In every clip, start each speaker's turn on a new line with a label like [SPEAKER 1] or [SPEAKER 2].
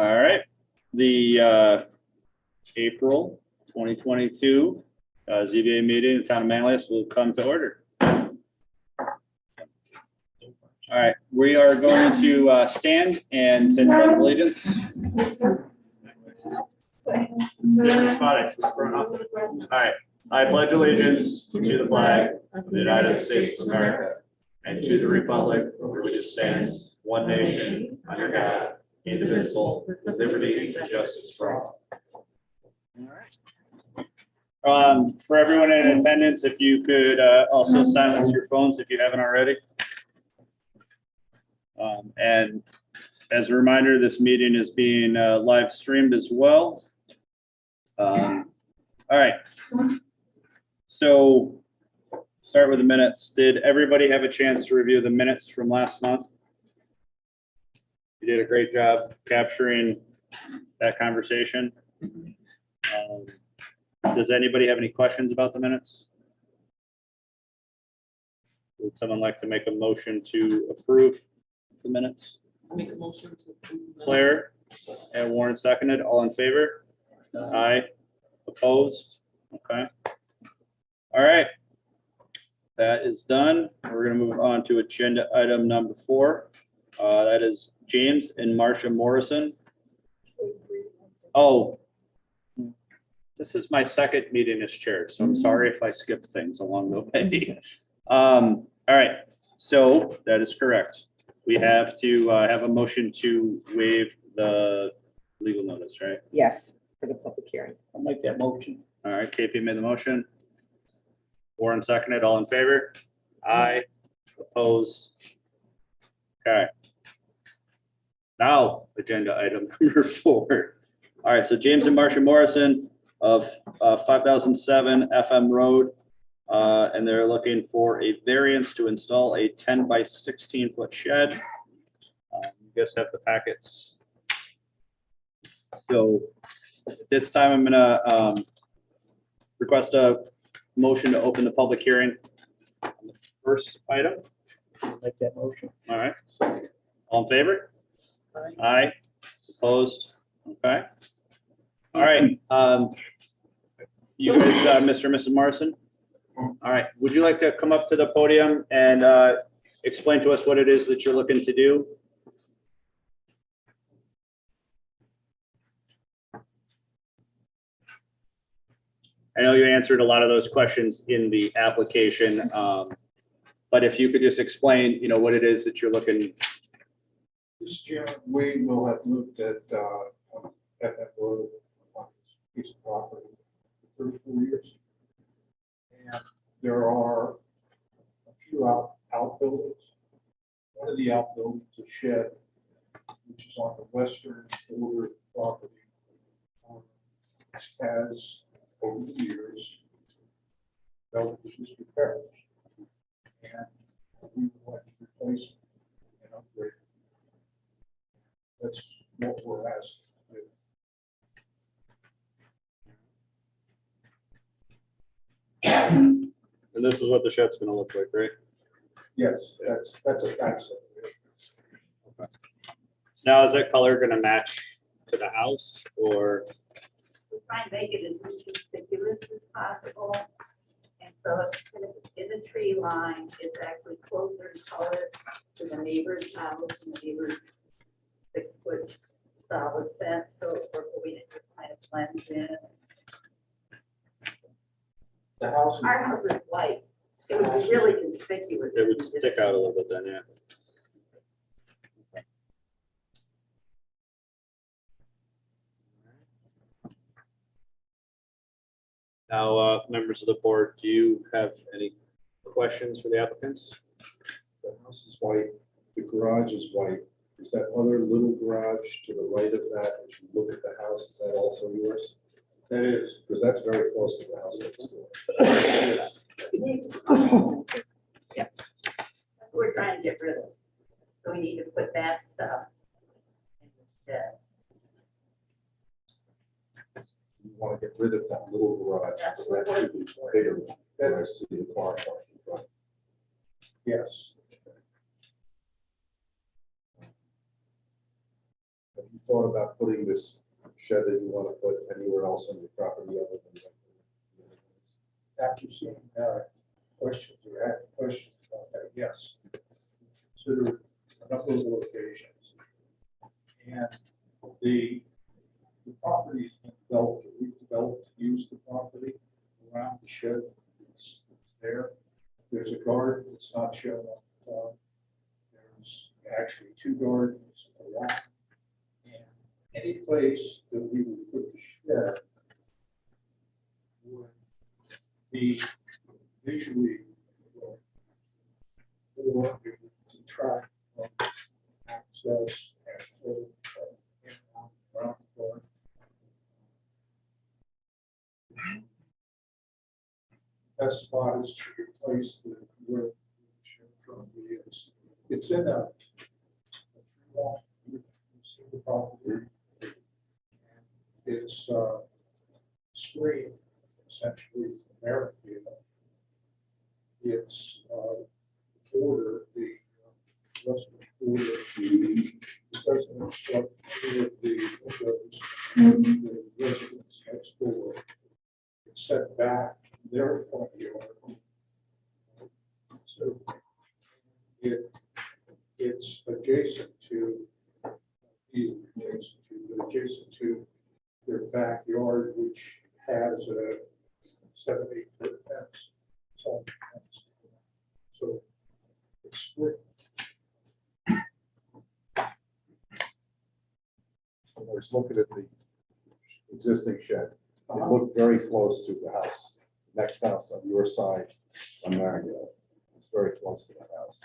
[SPEAKER 1] All right, the April 2022 ZBA meeting in the town of Manlius will come to order. All right, we are going to stand and say the Pledge of Allegiance. Different spot, I just thrown off. All right, I pledge allegiance to the flag of the United States of America and to the republic for which it stands, one nation, under God, indivisible, with liberty and justice for all. For everyone in attendance, if you could also silence your phones if you haven't already. And as a reminder, this meeting is being live streamed as well. All right. So start with the minutes. Did everybody have a chance to review the minutes from last month? You did a great job capturing that conversation. Does anybody have any questions about the minutes? Would someone like to make a motion to approve the minutes?
[SPEAKER 2] Make a motion to approve.
[SPEAKER 1] Claire and Warren seconded. All in favor? Aye. Opposed? Okay. All right. That is done. We're going to move on to agenda item number 4. That is James and Marcia Morrison. Oh, this is my second meeting as chair, so I'm sorry if I skip things along the way. All right, so that is correct. We have to have a motion to waive the legal notice, right?
[SPEAKER 2] Yes, for the public hearing.
[SPEAKER 3] I'll make that motion.
[SPEAKER 1] All right, KP made the motion. Warren seconded. All in favor? Aye. Opposed? Okay. Now, agenda item number 4. All right, so James and Marcia Morrison of 5007 FM Road, and they're looking for a variance to install a 10 by 16 foot shed. You guys have the packets. So at this time, I'm gonna request a motion to open the public hearing on the first item.
[SPEAKER 3] I'll make that motion.
[SPEAKER 1] All right. All in favor? Aye. Opposed? Okay. All right. You guys, Mr. and Mrs. Morrison? All right. Would you like to come up to the podium and explain to us what it is that you're looking to do? I know you answered a lot of those questions in the application, but if you could just explain, what it is that you're looking.
[SPEAKER 4] This year, we will have looked at FF Road on this piece of property for 34 years. And there are a few outbuildings. One of the outbuildings is a shed, which is on the western border of the property. Has, over the years, developed with this repairs. And we want to replace it and upgrade it. That's what we're asking to do.
[SPEAKER 1] And this is what the shed's gonna look like, right?
[SPEAKER 4] Yes, that's a concept.
[SPEAKER 1] Okay. Now, is that color gonna match to the house, or?
[SPEAKER 5] We try and make it as inconspicuous as possible. And so it's kind of in the tree line, it's actually closer in color to the neighbor's house and the neighbor's 6-foot solid fence. So we're hoping it just kind of blends in.
[SPEAKER 4] The house is.
[SPEAKER 5] Our house is white. It would be really conspicuous.
[SPEAKER 1] It would stick out a little bit then, yeah. Now, members of the board, do you have any questions for the applicants?
[SPEAKER 4] The house is white, the garage is white. Is that other little garage to the right of that, as you look at the house, is that also yours? That is. Because that's very close to the house next door.
[SPEAKER 5] Yeah. We're trying to get rid of. So we need to put that stuff instead.
[SPEAKER 4] You want to get rid of that little garage.
[SPEAKER 5] That's
[SPEAKER 4] So that should be bigger. Then I see the car parked in front. Yes. Have you
[SPEAKER 6] thought about putting this shed that you want to put anywhere else on your property other than?
[SPEAKER 4] After seeing questions or had questions about that, yes. Consider a number of locations. And the property's been developed, we've developed to use the property around the shed. It's there. There's a garden that's not shown on the plan. There's actually 2 gardens, a lot. And any place that we would put the shed would be visually or it would detract from access and flow in and out around the garden. That spot is to replace the where the shed currently is. It's in a tree line. You see the property. And it's screened essentially from American. It's border, the western border. It doesn't obstruct any of the windows, the residents next door. It's set back from their front yard. So it's adjacent to their backyard, which has a 70-foot fence. So it's split.
[SPEAKER 6] I was looking at the existing shed. It looked very close to the house, next house on your side on Marindale. It's very close to the house.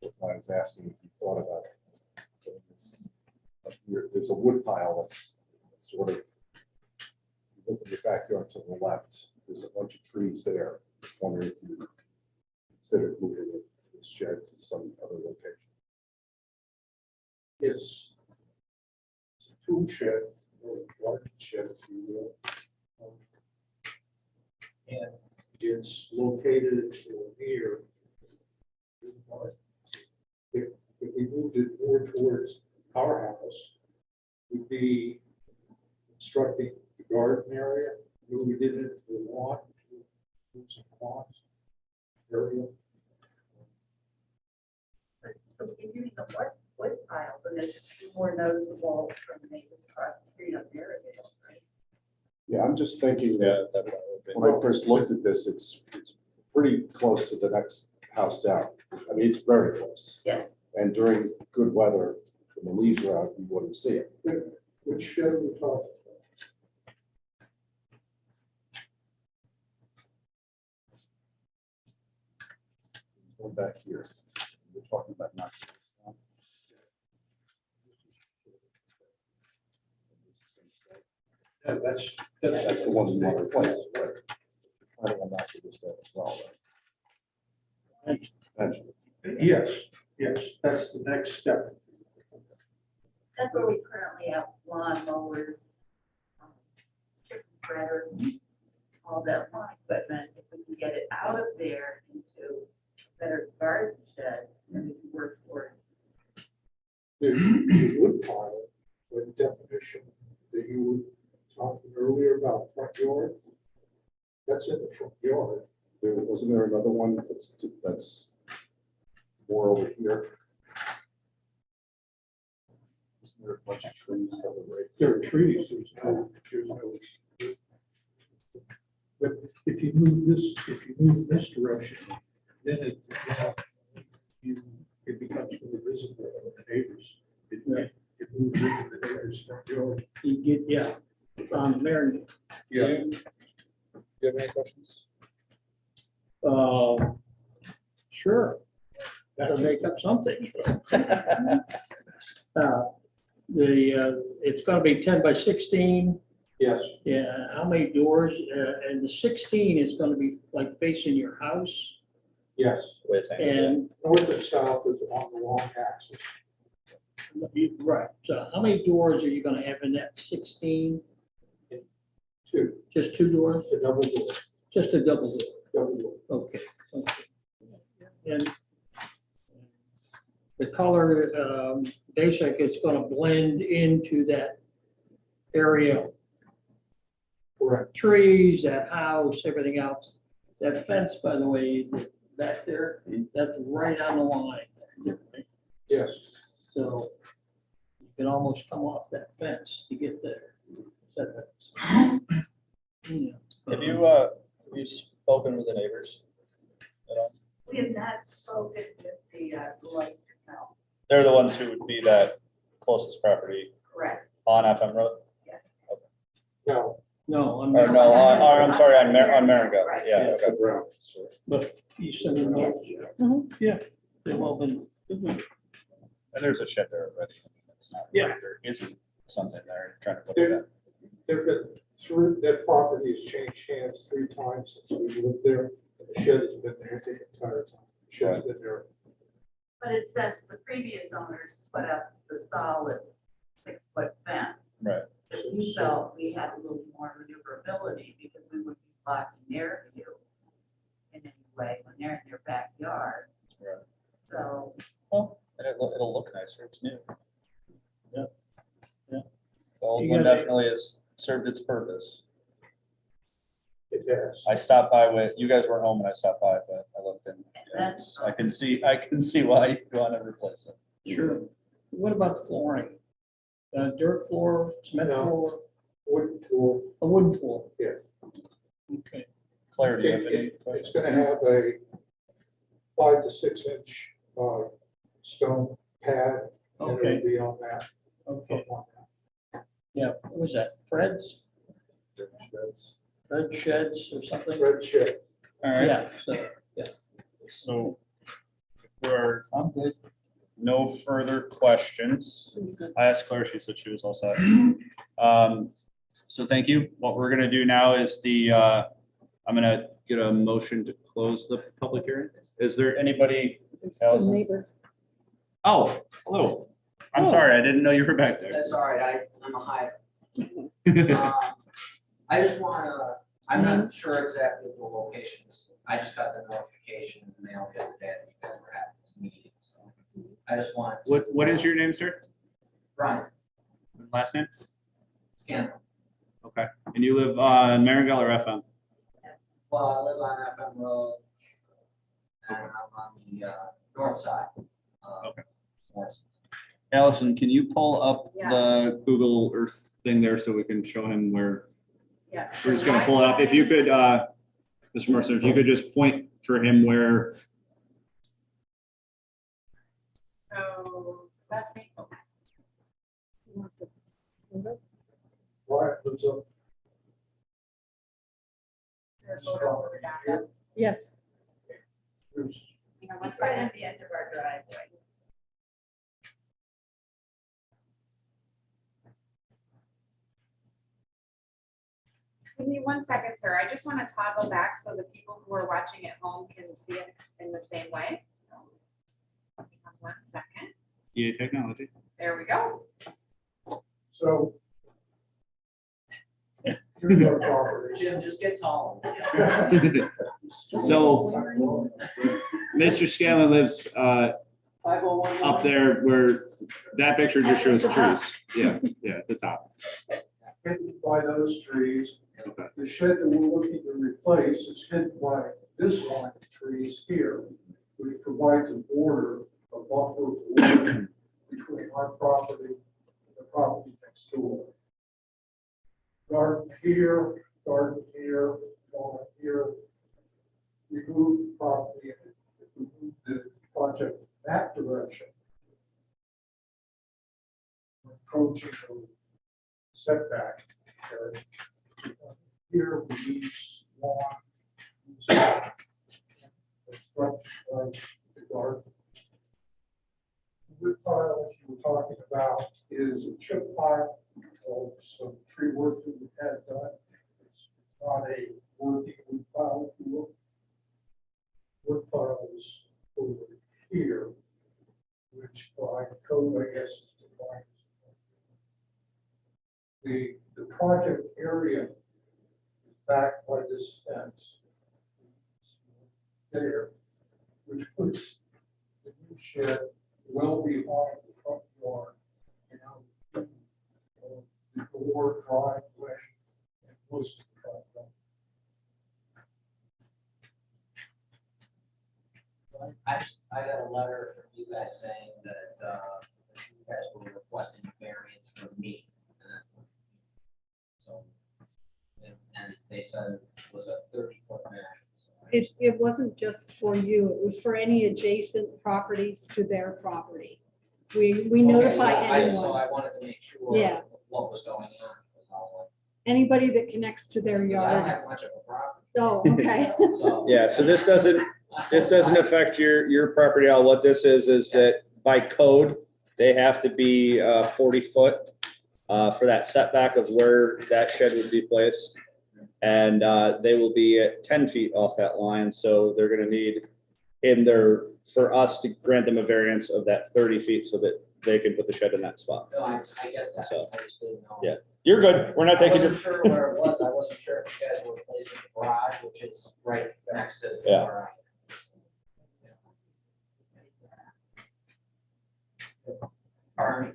[SPEAKER 6] That's why I was asking if you thought about it. There's a wood pile that's sort of, you look at your backyard to the left, there's a bunch of trees there. Wondering if you consider moving this shed to some other location.
[SPEAKER 4] It's a tool shed or a garden shed, if you will. And it's located near. If we moved it more towards our house, we'd be constructing the garden area, moving it into the lawn, some ponds area.
[SPEAKER 5] So if you're using a wood pile, then it's more noticeable from the neighbors across the street up there, right?
[SPEAKER 6] Yeah, I'm just thinking that when I first looked at this, it's pretty close to the next house down. I mean, it's very close.
[SPEAKER 5] Yes.
[SPEAKER 6] And during good weather, when the leaves are out, you wouldn't see it.
[SPEAKER 4] Which shed are we talking about?
[SPEAKER 6] Going back here, we're talking about not.
[SPEAKER 4] Yeah,
[SPEAKER 6] That's the one we want to replace. Planning on knocking this down as well, right? Eventually.
[SPEAKER 4] Yes, that's the next step.
[SPEAKER 5] That's where we currently have lawn mowers, chicken spreader, all that lawn equipment. If we can get it out of there into a better garden shed, then we can work for it.
[SPEAKER 4] The wood pile, the definition that you were talking earlier about front yard, that's in the front yard.
[SPEAKER 6] Wasn't there another one that's more over here? Isn't there a bunch of trees that were right?
[SPEAKER 4] There are trees, there's no. But if you move this direction, then it becomes more visible from the neighbors. It moves into the neighbor's front yard.
[SPEAKER 3] You get, yeah, on Marion.
[SPEAKER 6] Yeah. Do you have any questions?
[SPEAKER 3] Sure. Gotta make up something. It's gonna be 10 by 16.
[SPEAKER 4] Yes.
[SPEAKER 3] Yeah, how many doors? And the 16 is gonna be like facing your house.
[SPEAKER 4] Yes.
[SPEAKER 3] And,
[SPEAKER 4] North and south is on the long axis.
[SPEAKER 3] right, so how many doors are you gonna have in that 16?
[SPEAKER 4] 2,
[SPEAKER 3] Just 2 doors?
[SPEAKER 4] a double door.
[SPEAKER 3] Just a double door?
[SPEAKER 4] Double door.
[SPEAKER 3] Okay. Okay. And the color, basically it's gonna blend into that area.
[SPEAKER 4] Correct.
[SPEAKER 3] Trees, that house, everything else. That fence, by the way, back there, that's right on the line.
[SPEAKER 4] Yes.
[SPEAKER 3] So you can almost come off that fence to get there. Yeah.
[SPEAKER 1] Have you spoken with the neighbors at all?
[SPEAKER 5] We have not spoken with the Lloyd, no,
[SPEAKER 1] They're the ones who would be that closest property
[SPEAKER 5] correct,
[SPEAKER 1] on FM Road?
[SPEAKER 5] yes.
[SPEAKER 4] No,
[SPEAKER 3] No, I'm
[SPEAKER 1] Or
[SPEAKER 3] not,
[SPEAKER 1] no, I'm sorry, on Maringo,
[SPEAKER 5] Right.
[SPEAKER 1] yeah,
[SPEAKER 6] It's
[SPEAKER 1] okay.
[SPEAKER 6] the ground, so.
[SPEAKER 3] but you send them
[SPEAKER 5] Yes,
[SPEAKER 3] notes.
[SPEAKER 5] yes.
[SPEAKER 3] Yeah, they've all been.
[SPEAKER 1] And there's a shed there already. It's not
[SPEAKER 3] Yeah.
[SPEAKER 1] like there isn't something there trying to put it in.
[SPEAKER 4] there've been through, that property has changed hands 3 times since we lived there. And the shed has been there the entire time. The shed's been there.
[SPEAKER 5] But it says the previous owners put up the solid 6-foot fence.
[SPEAKER 1] Right.
[SPEAKER 5] But we felt we had a little more maneuverability because we would be blocking their view in any way when they're in their backyard.
[SPEAKER 1] Right.
[SPEAKER 5] So,
[SPEAKER 1] Well, and it'll look nicer, it's new.
[SPEAKER 3] Yeah. Yeah.
[SPEAKER 1] The old
[SPEAKER 3] You
[SPEAKER 1] one
[SPEAKER 3] gotta-
[SPEAKER 1] definitely has served its purpose.
[SPEAKER 4] It has.
[SPEAKER 1] I stopped by with, you guys weren't home when I stopped by, but I looked in.
[SPEAKER 5] that's-
[SPEAKER 1] I can see why you want to replace it.
[SPEAKER 3] Sure. What about flooring? Dirt floor, cement
[SPEAKER 4] No.
[SPEAKER 3] floor,
[SPEAKER 4] Wooden floor.
[SPEAKER 3] a wooden floor?
[SPEAKER 4] Yeah.
[SPEAKER 3] Okay.
[SPEAKER 1] Claire, do you have any
[SPEAKER 4] It's
[SPEAKER 1] questions?
[SPEAKER 4] gonna have a 5 to 6 inch stone pad. And
[SPEAKER 3] Okay,
[SPEAKER 4] it'll be on that.
[SPEAKER 3] okay.
[SPEAKER 4] up on that.
[SPEAKER 3] Yeah, what was that? Fred's?
[SPEAKER 6] Sheds.
[SPEAKER 3] Fred Sheds or something?
[SPEAKER 4] Red shed.
[SPEAKER 1] All right,
[SPEAKER 3] Yeah, so,
[SPEAKER 1] so if there are no further questions. I asked Claire, she said she was all set. So thank you. What we're gonna do now is I'm gonna get a motion to close the public hearing. Is there anybody? Allison?
[SPEAKER 2] Neighbor.
[SPEAKER 1] Oh, hello. I'm sorry, I didn't know you were back there.
[SPEAKER 7] That's all right, I'm a hider. I just wanna, I'm not sure exactly the locations. I just got the notification in the mail the other day that you guys were having this meeting, so I just want.
[SPEAKER 1] What is your name, sir?
[SPEAKER 7] Brian,
[SPEAKER 1] Last name?
[SPEAKER 7] Scandal.
[SPEAKER 1] Okay. And you live in Marinville or FM?
[SPEAKER 7] Well, I live on FM Road, and I'm on the north side.
[SPEAKER 1] Okay.
[SPEAKER 7] Morrison.
[SPEAKER 1] Allison, can you pull up the Google Earth thing there so we can show him where?
[SPEAKER 5] yes.
[SPEAKER 1] We're just gonna pull it up. If you could, Mr. Mercer, if you could just point for him where,
[SPEAKER 5] So, that's me. Okay.
[SPEAKER 4] Wyatt lives up.
[SPEAKER 5] Is there a photo of the backup?
[SPEAKER 2] Yes.
[SPEAKER 4] There's
[SPEAKER 5] You know, it's right at the end of our driveway.
[SPEAKER 8] Give me 1 second, sir. I just want to toggle back so the people who are watching at home can see it in the same way. So, give me 1 second.
[SPEAKER 1] EA Technology?
[SPEAKER 8] There we go.
[SPEAKER 4] So. Here's our property.
[SPEAKER 7] Jim, just get tall.
[SPEAKER 1] So, Mr. Scanlon lives
[SPEAKER 7] 501.
[SPEAKER 1] up there where that picture just shows trees. Yeah, at the top.
[SPEAKER 4] Hidden by those trees.
[SPEAKER 1] Okay.
[SPEAKER 4] The shed that we're looking to replace is hidden by this line of trees here, which provides a border, a buffer border between our property and the property next door. Garden here, garden here, remove the property and remove the project that direction. We're approaching the setback area. Here we use lawn. The garden. The wood pile that you were talking about is a chip pile of some tree work that we had done. It's not a working wood pile, if you will. Wood pile is over here, which by code, I guess, is defined. The project area is backed by this fence there, which puts the new shed well behind the front barn, you know, the door, driveway, and most of the driveway.
[SPEAKER 7] I got a letter from you guys saying that, you guys were requesting a variance from me. So, and they said it was a 30-foot variance. So I
[SPEAKER 9] It wasn't just for you, it was for any adjacent properties to their property. We
[SPEAKER 7] Okay,
[SPEAKER 9] notify
[SPEAKER 7] yeah, So
[SPEAKER 9] anyone,
[SPEAKER 7] I wanted to make sure
[SPEAKER 9] Yeah.
[SPEAKER 7] what was going on. Because I was
[SPEAKER 9] anybody that connects to their
[SPEAKER 7] like, 'cause I don't
[SPEAKER 9] yard.
[SPEAKER 7] have much of a property.
[SPEAKER 9] Oh, okay.
[SPEAKER 7] So.
[SPEAKER 1] Yeah, so this doesn't affect your property at all. What this is that by code, they have to be 40 foot for that setback of where that shed would be placed. And they will be at 10 feet off that line, so they're gonna need for us to grant them a variance of that 30 feet so that they can put the shed in that spot.
[SPEAKER 7] No, I get that.
[SPEAKER 1] So,
[SPEAKER 7] I just didn't know.
[SPEAKER 1] yeah. You're good. We're not
[SPEAKER 7] I
[SPEAKER 1] taking your.
[SPEAKER 7] wasn't sure where it was. I wasn't sure if you guys were replacing the garage, which is right next to the
[SPEAKER 1] Yeah.
[SPEAKER 7] door. Army.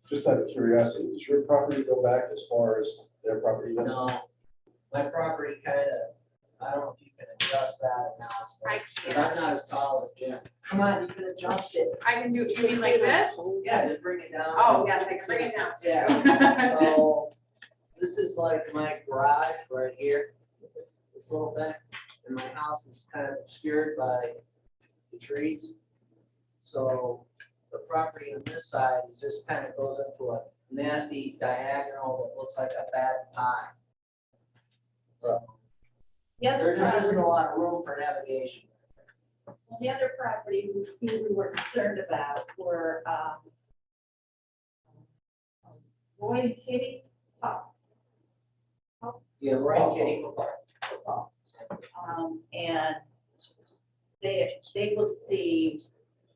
[SPEAKER 6] Just out of curiosity, does your property go back as far as their property does?
[SPEAKER 7] No, my property kind of, I don't know if you can adjust that now.
[SPEAKER 8] I
[SPEAKER 7] But I'm not as tall as Jim. Come on, you can adjust it.
[SPEAKER 8] I can do, you mean like this?
[SPEAKER 7] Yeah, just bring it down.
[SPEAKER 8] Oh, yes, I can bring it down.
[SPEAKER 7] Yeah, so this is like my garage right here, this little thing, and my house is kind of obscured by the trees. So the property on this side is just kind of goes into a nasty diagonal that looks like a bad pie. So
[SPEAKER 5] The other
[SPEAKER 7] there just isn't a
[SPEAKER 5] property,
[SPEAKER 7] lot of room for navigation.
[SPEAKER 5] the other property we were concerned about were, Roy and Kitty Pop.
[SPEAKER 7] Yeah, right, Kitty.
[SPEAKER 5] And they would see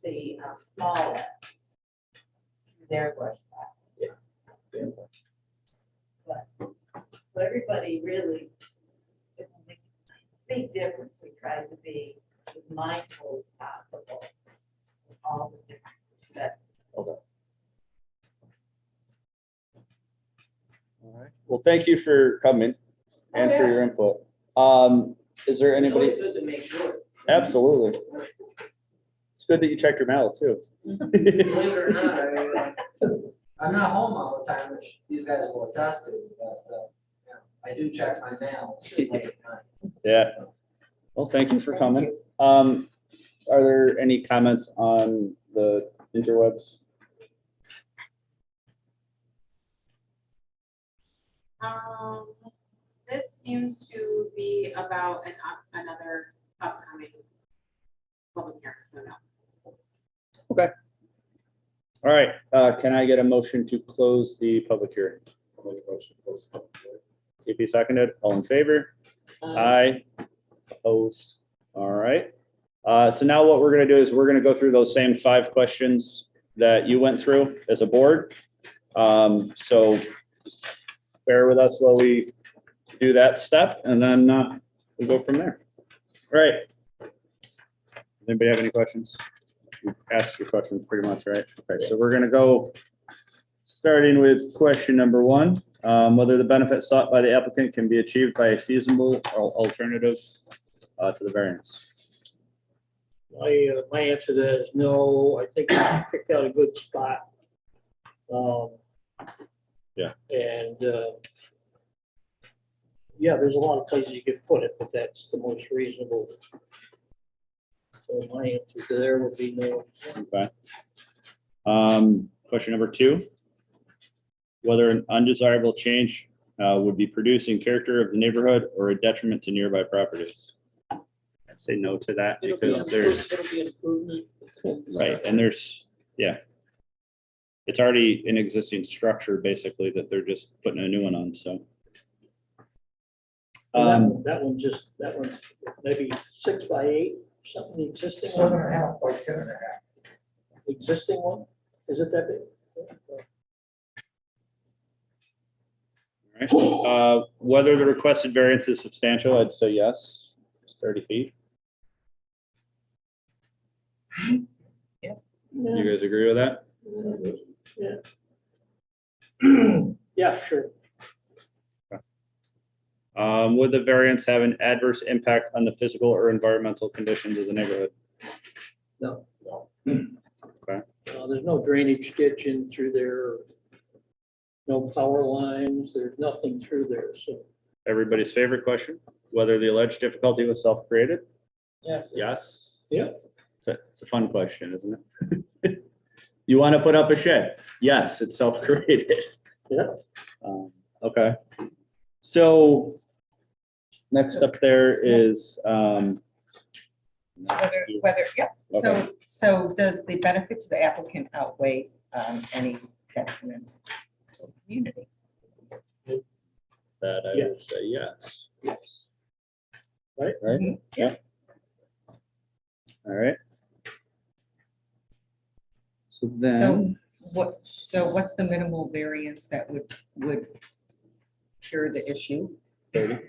[SPEAKER 5] the smaller. Their brush back. But everybody really, it will make a big difference. We try to be as mindful as possible of all the different perspectives.
[SPEAKER 1] All right. Well, thank you for coming and for your input. Is there
[SPEAKER 7] It's
[SPEAKER 1] anybody?
[SPEAKER 7] always good to make sure.
[SPEAKER 1] Absolutely. It's good that you checked your mail too.
[SPEAKER 7] Believe it or not, I'm not home all the time, which these guys will attest to, but, I do check my mail. It's just late at night.
[SPEAKER 1] Yeah. Well, thank you for coming. Are there any comments on the interwebs?
[SPEAKER 8] This seems to be about another upcoming public hearing, so no.
[SPEAKER 1] All right, can I get a motion to close the public hearing?
[SPEAKER 6] I'll make a motion to close the public hearing.
[SPEAKER 1] KP seconded, all in favor? Aye. Opposed? All right. So now what we're gonna do is we're gonna go through those same 5 questions that you went through as a board. So just bear with us while we do that step and then we'll go from there. All right. Anybody have any questions? You asked your questions pretty much, right? Okay, so we're gonna go starting with question number 1. Whether the benefit sought by the applicant can be achieved by a feasible alternative to the variance.
[SPEAKER 3] My answer to that is no. I think I picked out a good spot.
[SPEAKER 1] Yeah.
[SPEAKER 3] And, yeah, there's a lot of places you could put it, but that's the most reasonable. So my answer to there would be no.
[SPEAKER 1] Okay. Question number 2. Whether an undesirable change would be producing character of the neighborhood or a detriment to nearby properties. I'd say no to that because there's,
[SPEAKER 2] It'll be an improvement.
[SPEAKER 1] right, and there's, yeah. It's already an existing structure basically that they're just putting a new one on, so.
[SPEAKER 3] That one's maybe 6 by 8, something, the existing one,
[SPEAKER 4] 7.5 by 10.5.
[SPEAKER 3] existing one, is it that big?
[SPEAKER 1] All right. Whether the requested variance is substantial, I'd say yes, it's 30 feet. You guys agree with that?
[SPEAKER 3] Yeah, sure.
[SPEAKER 1] Would the variance have an adverse impact on the physical or environmental conditions of the neighborhood?
[SPEAKER 3] No.
[SPEAKER 1] Okay.
[SPEAKER 3] There's no drainage ditch in through there. No power lines. There's nothing through there, so.
[SPEAKER 1] Everybody's favorite question, whether the alleged difficulty was self-created?
[SPEAKER 7] Yes.
[SPEAKER 1] Yes.
[SPEAKER 3] Yeah.
[SPEAKER 1] It's a fun question, isn't it? You want to put up a shed? Yes, it's self-created.
[SPEAKER 3] Yeah.
[SPEAKER 1] Okay. So next up there is,
[SPEAKER 2] Yep,
[SPEAKER 1] Okay.
[SPEAKER 2] so does the benefit to the applicant outweigh any detriment to the community?
[SPEAKER 1] that I
[SPEAKER 3] Yeah.
[SPEAKER 1] would say yes.
[SPEAKER 3] Right?
[SPEAKER 1] Right?
[SPEAKER 2] Mhm.
[SPEAKER 1] Yeah. All right. So then,
[SPEAKER 2] So what's the minimal variance that would cure the issue?
[SPEAKER 1] 30.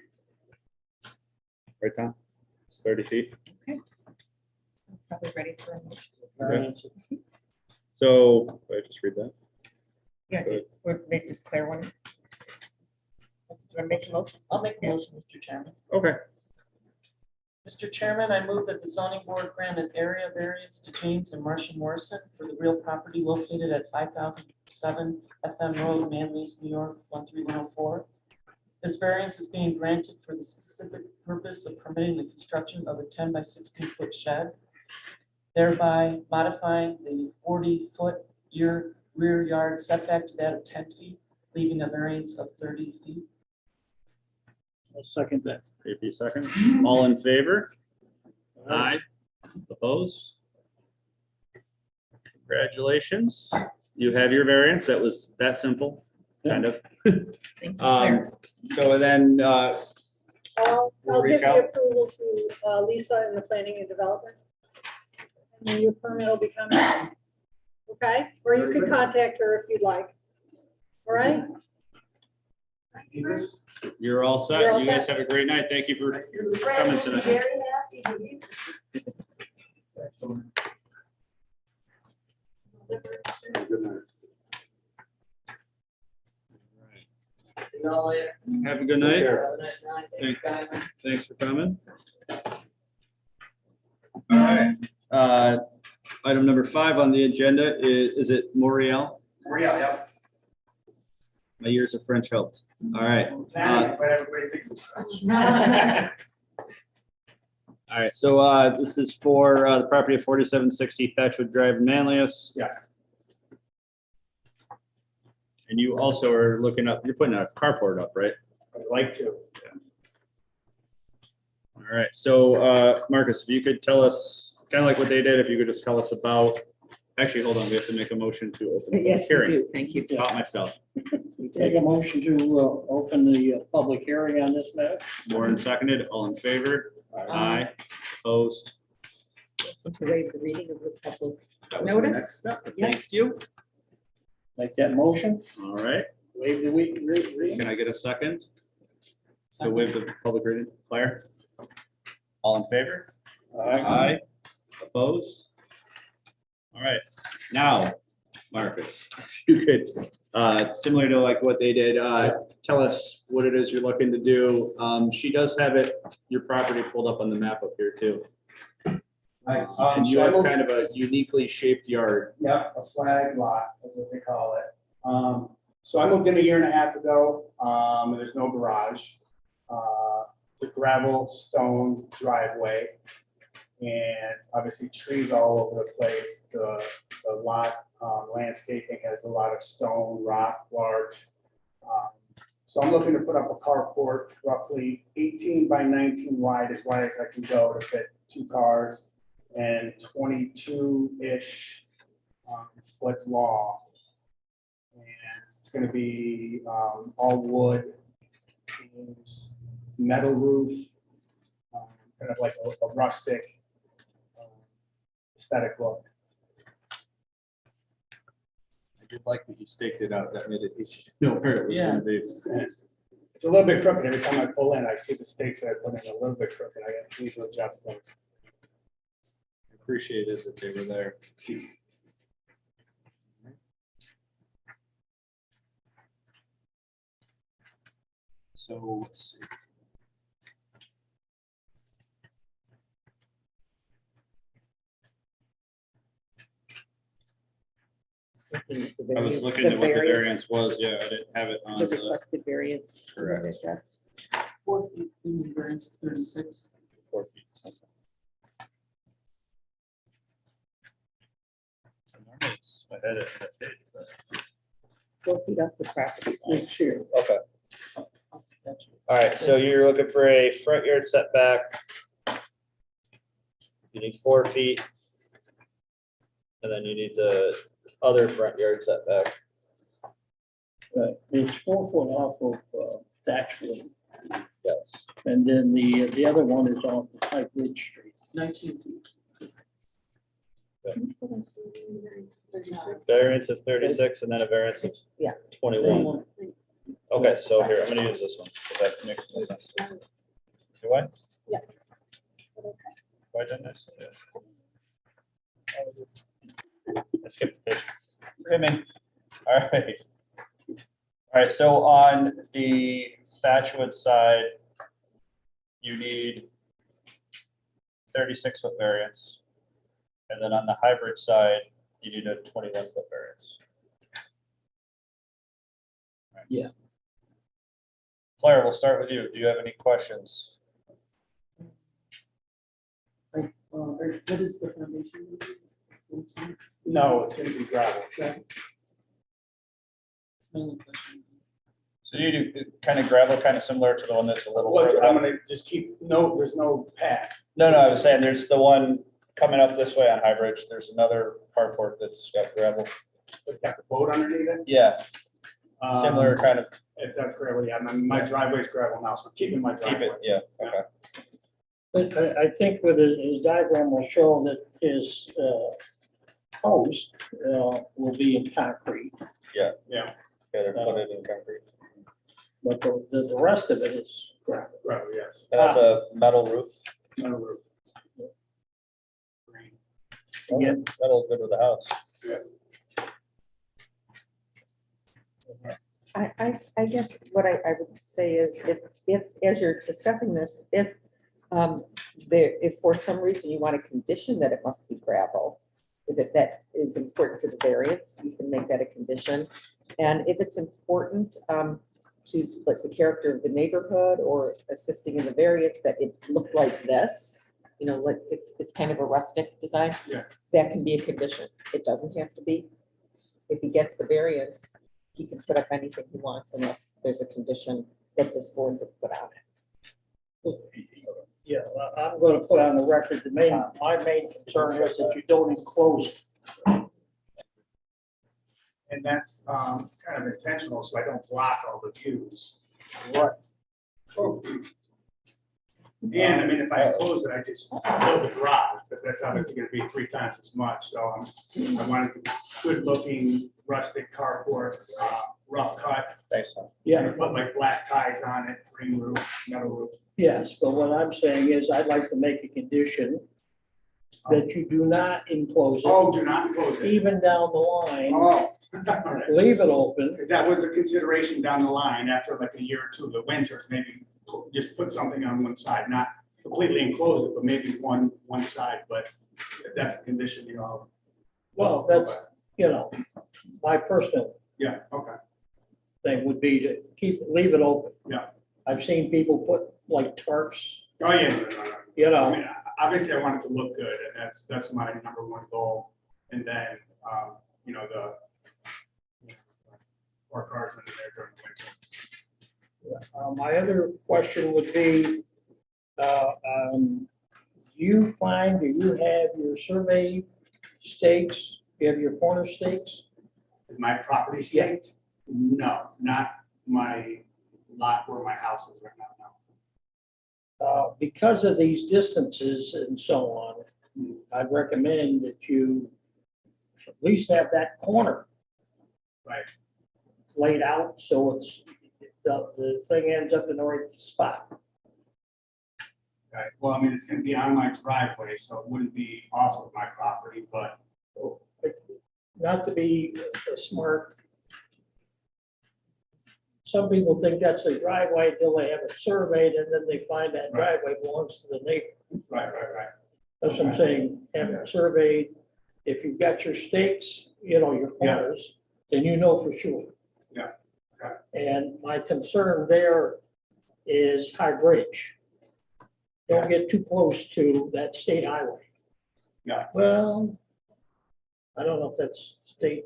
[SPEAKER 1] Right, Tom? It's 30 feet.
[SPEAKER 2] Probably ready for a motion.
[SPEAKER 3] Variance.
[SPEAKER 1] So, wait, just read that.
[SPEAKER 2] Yeah, we'll make this clear one. Do you want to make a motion?
[SPEAKER 10] I'll make a motion, Mr. Chairman.
[SPEAKER 1] Okay.
[SPEAKER 10] Mr. Chairman, I move that the zoning board grant an area variance to James and Marcia Morrison for the real property located at 5007 FM Road, Manlius, New York, 13104. This variance is being granted for the specific purpose of permitting the construction of a 10 by 16-foot shed, thereby modifying the 40-foot rear yard setback to that of 10 feet, leaving a variance of 30 feet.
[SPEAKER 3] I'll second that.
[SPEAKER 1] AP second. All in favor? Aye. Opposed? Congratulations. You have your variance. That was that simple, kind of.
[SPEAKER 2] Thank you, Claire.
[SPEAKER 1] So then,
[SPEAKER 9] I'll
[SPEAKER 1] We'll
[SPEAKER 9] give
[SPEAKER 1] reach
[SPEAKER 9] the
[SPEAKER 1] out.
[SPEAKER 9] approval to Lisa in the planning and development. And then your permit will be coming. Okay, or you can contact her if you'd like. All right?
[SPEAKER 1] you're all set.
[SPEAKER 9] You're all
[SPEAKER 1] You guys
[SPEAKER 9] set.
[SPEAKER 1] have a great night. Thank you for coming tonight.
[SPEAKER 5] Very happy to meet you.
[SPEAKER 6] Good night.
[SPEAKER 7] See y'all later.
[SPEAKER 1] Have a good night.
[SPEAKER 7] Have a nice night. Thank you, guys.
[SPEAKER 1] Thanks for coming. All right. Item number 5 on the agenda is it Moriel?
[SPEAKER 11] Moriel, yep.
[SPEAKER 1] My years of French helped. All right.
[SPEAKER 11] Exactly, but everybody thinks it's French.
[SPEAKER 1] All right. So this is for the property of 4760 Thatchwood Drive, in Manlius.
[SPEAKER 11] Yes,
[SPEAKER 1] And you also are looking up, you're putting a carport up, right?
[SPEAKER 11] I'd like to.
[SPEAKER 1] All right. So Marcus, if you could tell us, kind of like what they did, if you could just tell us about, actually, hold on, we have to make a motion to open the
[SPEAKER 2] Yes, we
[SPEAKER 1] hearing.
[SPEAKER 2] do. Thank you.
[SPEAKER 1] About myself.
[SPEAKER 3] We take a motion to open the public hearing on this matter.
[SPEAKER 1] More than seconded, all in favor? Aye. Opposed?
[SPEAKER 2] To waive the reading of the public
[SPEAKER 1] That was my
[SPEAKER 2] notice.
[SPEAKER 1] next step. Thank
[SPEAKER 2] Yes.
[SPEAKER 1] you.
[SPEAKER 3] Make that motion.
[SPEAKER 1] All right.
[SPEAKER 3] Waive the week reading.
[SPEAKER 1] Can I get a second? So waive the public reading. Claire? All in favor? Aye. Opposed? All right. Now, Marcus, if you could, similar to like what they did, tell us what it is you're looking to do. She does have it, your property pulled up on the map up here too.
[SPEAKER 11] Right.
[SPEAKER 1] And you
[SPEAKER 11] So I
[SPEAKER 1] have
[SPEAKER 11] moved-
[SPEAKER 1] kind of a uniquely shaped yard.
[SPEAKER 11] Yeah, a flag lot, is what they call it. So I moved in a year and a half ago, and there's no garage. The gravel, stone driveway, and obviously trees all over the place. The lot landscaping has a lot of stone, rock, large. So I'm looking to put up a carport, roughly 18 by 19 wide, as wide as I can go to fit 2 cars, and 22-ish foot long. And it's gonna be all wood, beams, metal roof, kind of like a rustic aesthetic look.
[SPEAKER 1] I did like that you staked it out. That made it easy to know where it was gonna be.
[SPEAKER 11] It's a little bit crooked. Every time I pull in, I see the stakes that I put in a little bit crooked. I need to adjust those.
[SPEAKER 1] Appreciated that they were there. So let's see. I was looking at what the variance was. Yeah, I didn't have it on
[SPEAKER 2] The
[SPEAKER 1] the.
[SPEAKER 2] requested variance.
[SPEAKER 1] Correct.
[SPEAKER 10] 4 feet, variance of 36.
[SPEAKER 1] 4 feet. Normally it's ahead of that date, but-
[SPEAKER 2] 4 feet off the property line.
[SPEAKER 3] It's here.
[SPEAKER 1] Okay. All right, so you're looking for a front yard setback. You need 4 feet. And then you need the other front yard setback.
[SPEAKER 3] It's 4 foot off of Thatch Lane.
[SPEAKER 1] Yes.
[SPEAKER 3] And then the other one is off the Pike Ridge Street.
[SPEAKER 10] 19 feet.
[SPEAKER 1] Variance of 36 and then a variance of
[SPEAKER 2] Yeah.
[SPEAKER 1] 21. Okay, so here, I'm gonna use this one. 'Cause that makes more sense. Do I?
[SPEAKER 9] Yeah.
[SPEAKER 1] Why didn't I say it? I skipped the page. Forgive me. All right. All right, so on the Thatchwood side, you need 36-foot variance. And then on the hybrid side, you need a 21-foot variance. All right.
[SPEAKER 3] Yeah.
[SPEAKER 1] Claire, we'll start with you. Do you have any questions?
[SPEAKER 10] What is the foundation?
[SPEAKER 11] No, it's gonna be gravel.
[SPEAKER 1] So you do kind of gravel, kind of similar to the one that's a little
[SPEAKER 11] Well,
[SPEAKER 1] further
[SPEAKER 11] I'm
[SPEAKER 1] up?
[SPEAKER 11] gonna just keep, no, there's no pad.
[SPEAKER 1] No, I was saying there's the one coming up this way on High Bridge. There's another carport that's got gravel.
[SPEAKER 11] It's got the boat underneath it.
[SPEAKER 1] Yeah, similar
[SPEAKER 11] Um,
[SPEAKER 1] kind of,
[SPEAKER 11] If that's gravel, yeah, my driveway's gravel now, so I'm keeping my
[SPEAKER 1] keep
[SPEAKER 11] driveway.
[SPEAKER 1] it, yeah, okay.
[SPEAKER 3] But I think with his diagram will show that his post will be in concrete,
[SPEAKER 1] Yeah.
[SPEAKER 11] Yeah.
[SPEAKER 1] Yeah, they're put in concrete.
[SPEAKER 3] but the rest of it is gravel.
[SPEAKER 11] Gravel, yes.
[SPEAKER 1] And that's a metal roof.
[SPEAKER 11] No roof.
[SPEAKER 3] Yeah.
[SPEAKER 1] Metal good with the house.
[SPEAKER 2] I guess what I would say is if, as you're discussing this, if if for some reason you want a condition that it must be gravel, if that is important to the variance, you can make that a condition. And if it's important to like the character of the neighborhood or assisting in the variance, that it looked like this, you know, like it's kind of a rustic design.
[SPEAKER 11] Yeah.
[SPEAKER 2] That can be a condition. It doesn't have to be. If he gets the variance, he can put up anything he wants unless there's a condition that this board would put on it.
[SPEAKER 3] Yeah, well, I'm gonna put on the record, my main concern is that you don't enclose.
[SPEAKER 11] And that's kind of intentional, so I don't block all the views.
[SPEAKER 3] Right.
[SPEAKER 11] And I mean, if I close it, I just build the garage, but that's obviously gonna be 3 times as much, so I wanted a good looking rustic carport, rough cut.
[SPEAKER 1] Thanks, Tom.
[SPEAKER 3] Yeah,
[SPEAKER 11] Put like black ties on it, green roof, metal roof.
[SPEAKER 3] yes, but what I'm saying is I'd like to make a condition that you do not enclose it,
[SPEAKER 11] Oh, do not close it.
[SPEAKER 3] even down the line,
[SPEAKER 11] Oh, all right.
[SPEAKER 3] leave it open.
[SPEAKER 11] Because that was a consideration down the line after like a year or two of the winter, maybe just put something on one side, not completely enclose it, but maybe one side, but if that's a condition, you know.
[SPEAKER 3] Well, that's, you know, my personal
[SPEAKER 11] Yeah, okay.
[SPEAKER 3] thing would be to leave it open.
[SPEAKER 11] Yeah.
[SPEAKER 3] I've seen people put like tarps,
[SPEAKER 11] Oh, yeah, no.
[SPEAKER 3] you
[SPEAKER 11] I
[SPEAKER 3] know,
[SPEAKER 11] mean, obviously I want it to look good and that's my number one goal. And then, you know, more cars in there during the winter.
[SPEAKER 3] My other question would be, do you have your survey stakes, you have your corner stakes?
[SPEAKER 11] Is my property staked? No, not my lot where my house is right now, no.
[SPEAKER 3] Because of these distances and so on, I'd recommend that you at least have that corner
[SPEAKER 11] Right.
[SPEAKER 3] laid out, so it's, the thing ends up in the right spot.
[SPEAKER 11] Right, well, I mean, it's gonna be on my driveway, so it wouldn't be off of my property, but
[SPEAKER 3] Not to be a smart some people think that's a driveway until they have it surveyed and then they find that
[SPEAKER 11] Right.
[SPEAKER 3] driveway belongs to the neighbor.
[SPEAKER 11] Right.
[SPEAKER 3] That's what I'm saying, have it surveyed. If you've got your stakes, you know, your
[SPEAKER 11] Yeah.
[SPEAKER 3] corners, then you know for sure.
[SPEAKER 11] Yeah, okay.
[SPEAKER 3] And my concern there is High Bridge. Don't get too close to that state highway.
[SPEAKER 11] Yeah.
[SPEAKER 3] Well, I don't know if that's state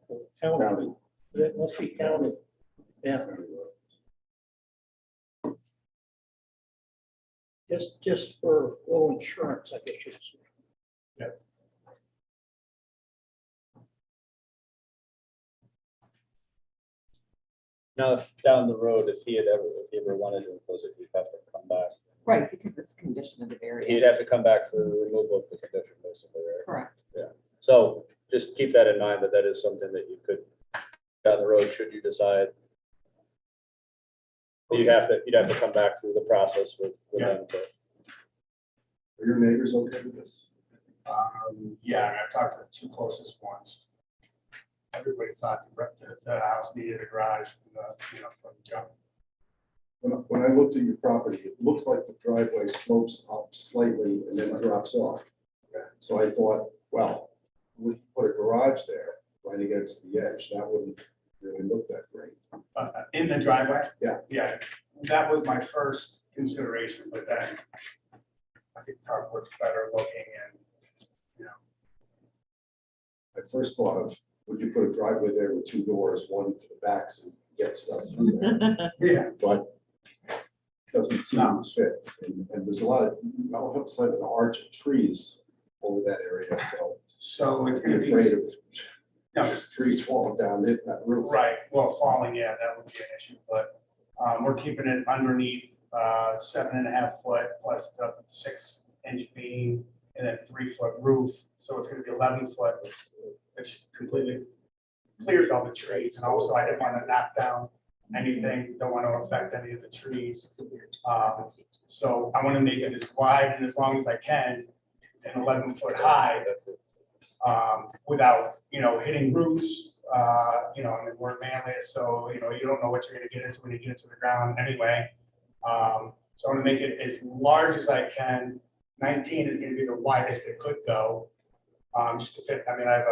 [SPEAKER 3] or county.
[SPEAKER 6] County.
[SPEAKER 3] That must be county. Yeah, just for low insurance, I guess you could say.
[SPEAKER 1] Now, if down the road, if he ever wanted to impose it, he'd have to come back.
[SPEAKER 2] Right, because it's a condition of the variance.
[SPEAKER 1] He'd have to come back for removal of the condition, basically, right?
[SPEAKER 2] Correct.
[SPEAKER 1] So just keep that in mind, that is something that you could, down the road, should you decide. You'd have to come back through the process with them to.
[SPEAKER 6] Are your neighbors okay with this?
[SPEAKER 11] Yeah, I talked to the two closest ones. Everybody thought the house needed a garage, from the jump.
[SPEAKER 6] When I looked at your property, it looks like the driveway slopes up slightly and then drops off. So I thought, well, we put a garage there right against the edge. That wouldn't really look that great.
[SPEAKER 11] In the driveway?
[SPEAKER 6] Yeah.
[SPEAKER 11] Yeah, that was my first consideration, but then I think carport's better looking and,
[SPEAKER 6] I first thought of, would you put a driveway there with two doors, one to the back so you can get stuff through there?
[SPEAKER 11] yeah,
[SPEAKER 6] But it doesn't seem to fit. And there's a lot of, it's like an arch of trees over that area, so
[SPEAKER 11] so it's
[SPEAKER 6] I'm
[SPEAKER 11] gonna be.
[SPEAKER 6] afraid of
[SPEAKER 11] No,
[SPEAKER 6] trees falling down in that roof.
[SPEAKER 11] right, well, falling, yeah, that would be an issue, but we're keeping it underneath 7.5 foot plus the 6-inch beam and then 3-foot roof, so it's gonna be 11 foot, which completely clears all the trees, and also I didn't want to knock down anything, don't want to affect any of the trees. So I want to make it as wide and as long as I can, and 11 foot high, without, hitting roofs, and we're Manlius, so, you don't know what you're gonna get into when you get into the ground anyway. So I want to make it as large as I can. 19 is gonna be the widest it could go, just to fit. I mean, I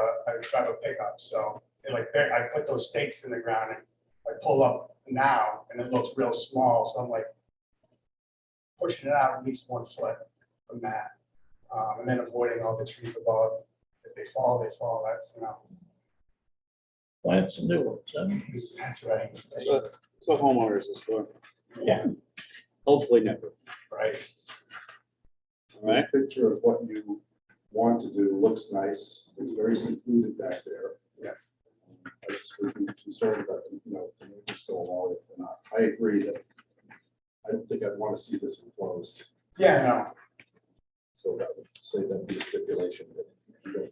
[SPEAKER 11] drive a pickup, so I put those stakes in the ground and I pull up now and it looks real small, so I'm like pushing it out at least 1 foot from that. And then avoiding all the trees above. If they fall, that's,
[SPEAKER 3] Plant some new ones, huh?
[SPEAKER 11] that's right.
[SPEAKER 1] So homeowners is for.
[SPEAKER 11] Yeah.
[SPEAKER 1] Hopefully never,
[SPEAKER 11] Right.
[SPEAKER 1] all right?
[SPEAKER 6] This picture of what you want to do looks nice. It's very secluded back there.
[SPEAKER 11] Yeah.
[SPEAKER 6] I just would be concerned about, the neighbors still allow it or not. I agree that I don't think I'd want to see this enclosed.
[SPEAKER 11] Yeah, no.
[SPEAKER 6] So that would say that'd be a stipulation that you don't.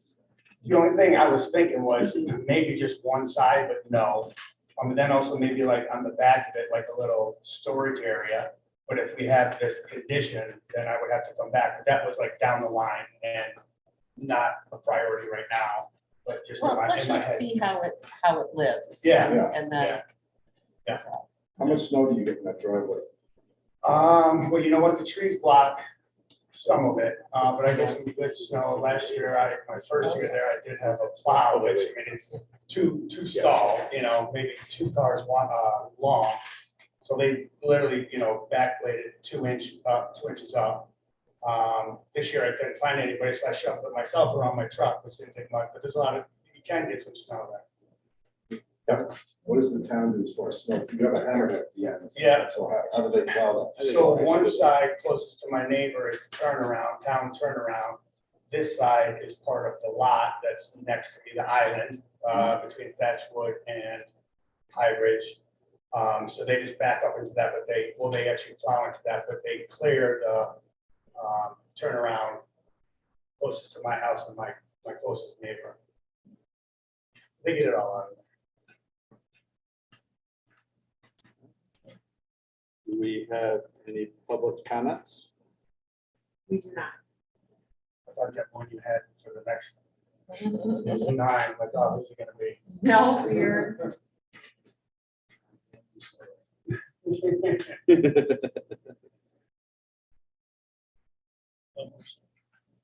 [SPEAKER 11] The only thing I was thinking was maybe just one side, but no. And then also maybe like on the back of it, like a little storage area. But if we have this condition, then I would have to come back. But that was like down the line and not a priority right now, but just in
[SPEAKER 2] Well,
[SPEAKER 11] my
[SPEAKER 2] let's
[SPEAKER 11] head.
[SPEAKER 2] just see how it lives.
[SPEAKER 11] Yeah,
[SPEAKER 6] yeah,
[SPEAKER 2] And then.
[SPEAKER 11] Yeah.
[SPEAKER 6] How much snow do you get in that driveway?
[SPEAKER 11] Well, you know what? The trees block some of it, but I get some good snow. Last year, my first year there, I did have a plow, which I mean, it's two stall, maybe 2 cars long. So they literally, backbladed 2 inches up. This year I couldn't find anybody, so I shoved it myself around my truck, which didn't take much, but there's you can get some snow there.
[SPEAKER 6] What does the town do as far as snow? You have a hammerhead at the end.
[SPEAKER 11] Yeah.
[SPEAKER 6] So how do they plow that?
[SPEAKER 11] So one side closest to my neighbor is the town turnaround. This side is part of the lot that's next to me, the island, between Thatchwood and High Ridge. So they just back up into that, but they actually plow into that, but they clear the turnaround closest to my house and my closest neighbor. They get it all out of there.
[SPEAKER 1] Do we have any public comments?
[SPEAKER 8] We do not.
[SPEAKER 11] I thought that one you had for the next, it's a 9, like, oh, who's it gonna be?
[SPEAKER 8] No, we're,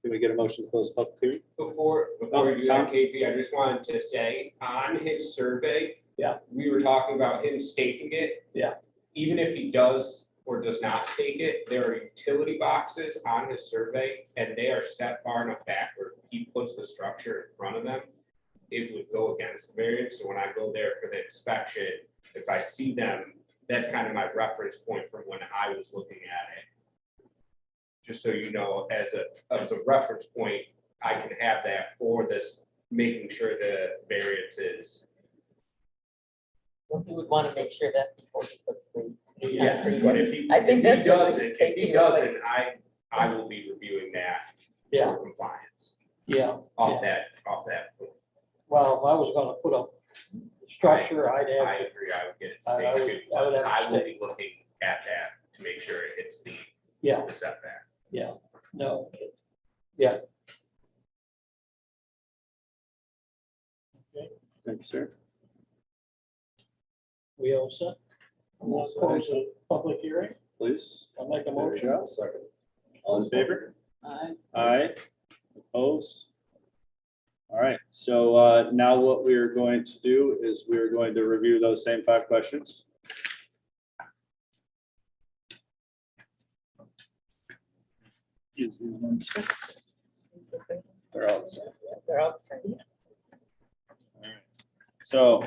[SPEAKER 1] Can we get a motion to close public hearing?
[SPEAKER 12] Before you do that, KP, I just wanted to say, on his survey.
[SPEAKER 3] Yeah.
[SPEAKER 12] We were talking about him staking it.
[SPEAKER 3] Yeah.
[SPEAKER 12] Even if he does or does not stake it, there are utility boxes on his survey, and they are set far enough back where he puts the structure in front of them. It would go against the variance, so when I go there for the inspection, if I see them, that's kind of my reference point from when I was looking at it. Just so you know, as a reference point, I can have that for this, making sure the variance is.
[SPEAKER 2] Well, he would want to make sure that before he puts the.
[SPEAKER 12] Yes,
[SPEAKER 2] concrete
[SPEAKER 12] but
[SPEAKER 2] in.
[SPEAKER 12] if he,
[SPEAKER 2] I think
[SPEAKER 12] if he
[SPEAKER 2] that's what
[SPEAKER 12] doesn't, if
[SPEAKER 2] KP
[SPEAKER 12] he
[SPEAKER 2] was like.
[SPEAKER 12] doesn't, I will be reviewing that
[SPEAKER 3] Yeah,
[SPEAKER 12] for compliance
[SPEAKER 3] yeah.
[SPEAKER 12] off
[SPEAKER 3] yeah.
[SPEAKER 12] that.
[SPEAKER 3] Well, if I was gonna put up structure, I'd
[SPEAKER 12] I
[SPEAKER 3] have,
[SPEAKER 12] agree, I would get it
[SPEAKER 3] I would-
[SPEAKER 12] staked too,
[SPEAKER 3] I would
[SPEAKER 12] but
[SPEAKER 3] have to
[SPEAKER 12] I will
[SPEAKER 3] stake.
[SPEAKER 12] be looking at that to make sure it hits the
[SPEAKER 3] yeah,
[SPEAKER 12] setback.
[SPEAKER 3] yeah, no. Yeah. Okay,
[SPEAKER 1] Thank you, sir.
[SPEAKER 3] we all set? We'll close the public hearing.
[SPEAKER 1] Please.
[SPEAKER 3] I'll make a
[SPEAKER 6] There you
[SPEAKER 3] motion.
[SPEAKER 6] go, second.
[SPEAKER 1] All in favor?
[SPEAKER 2] Aye.
[SPEAKER 1] Aye. Opposed? All right, so now what we are going to do is we are going to review those same 5 questions.
[SPEAKER 2] Seems the same.
[SPEAKER 1] They're all the same.
[SPEAKER 2] They're all the same.
[SPEAKER 1] So,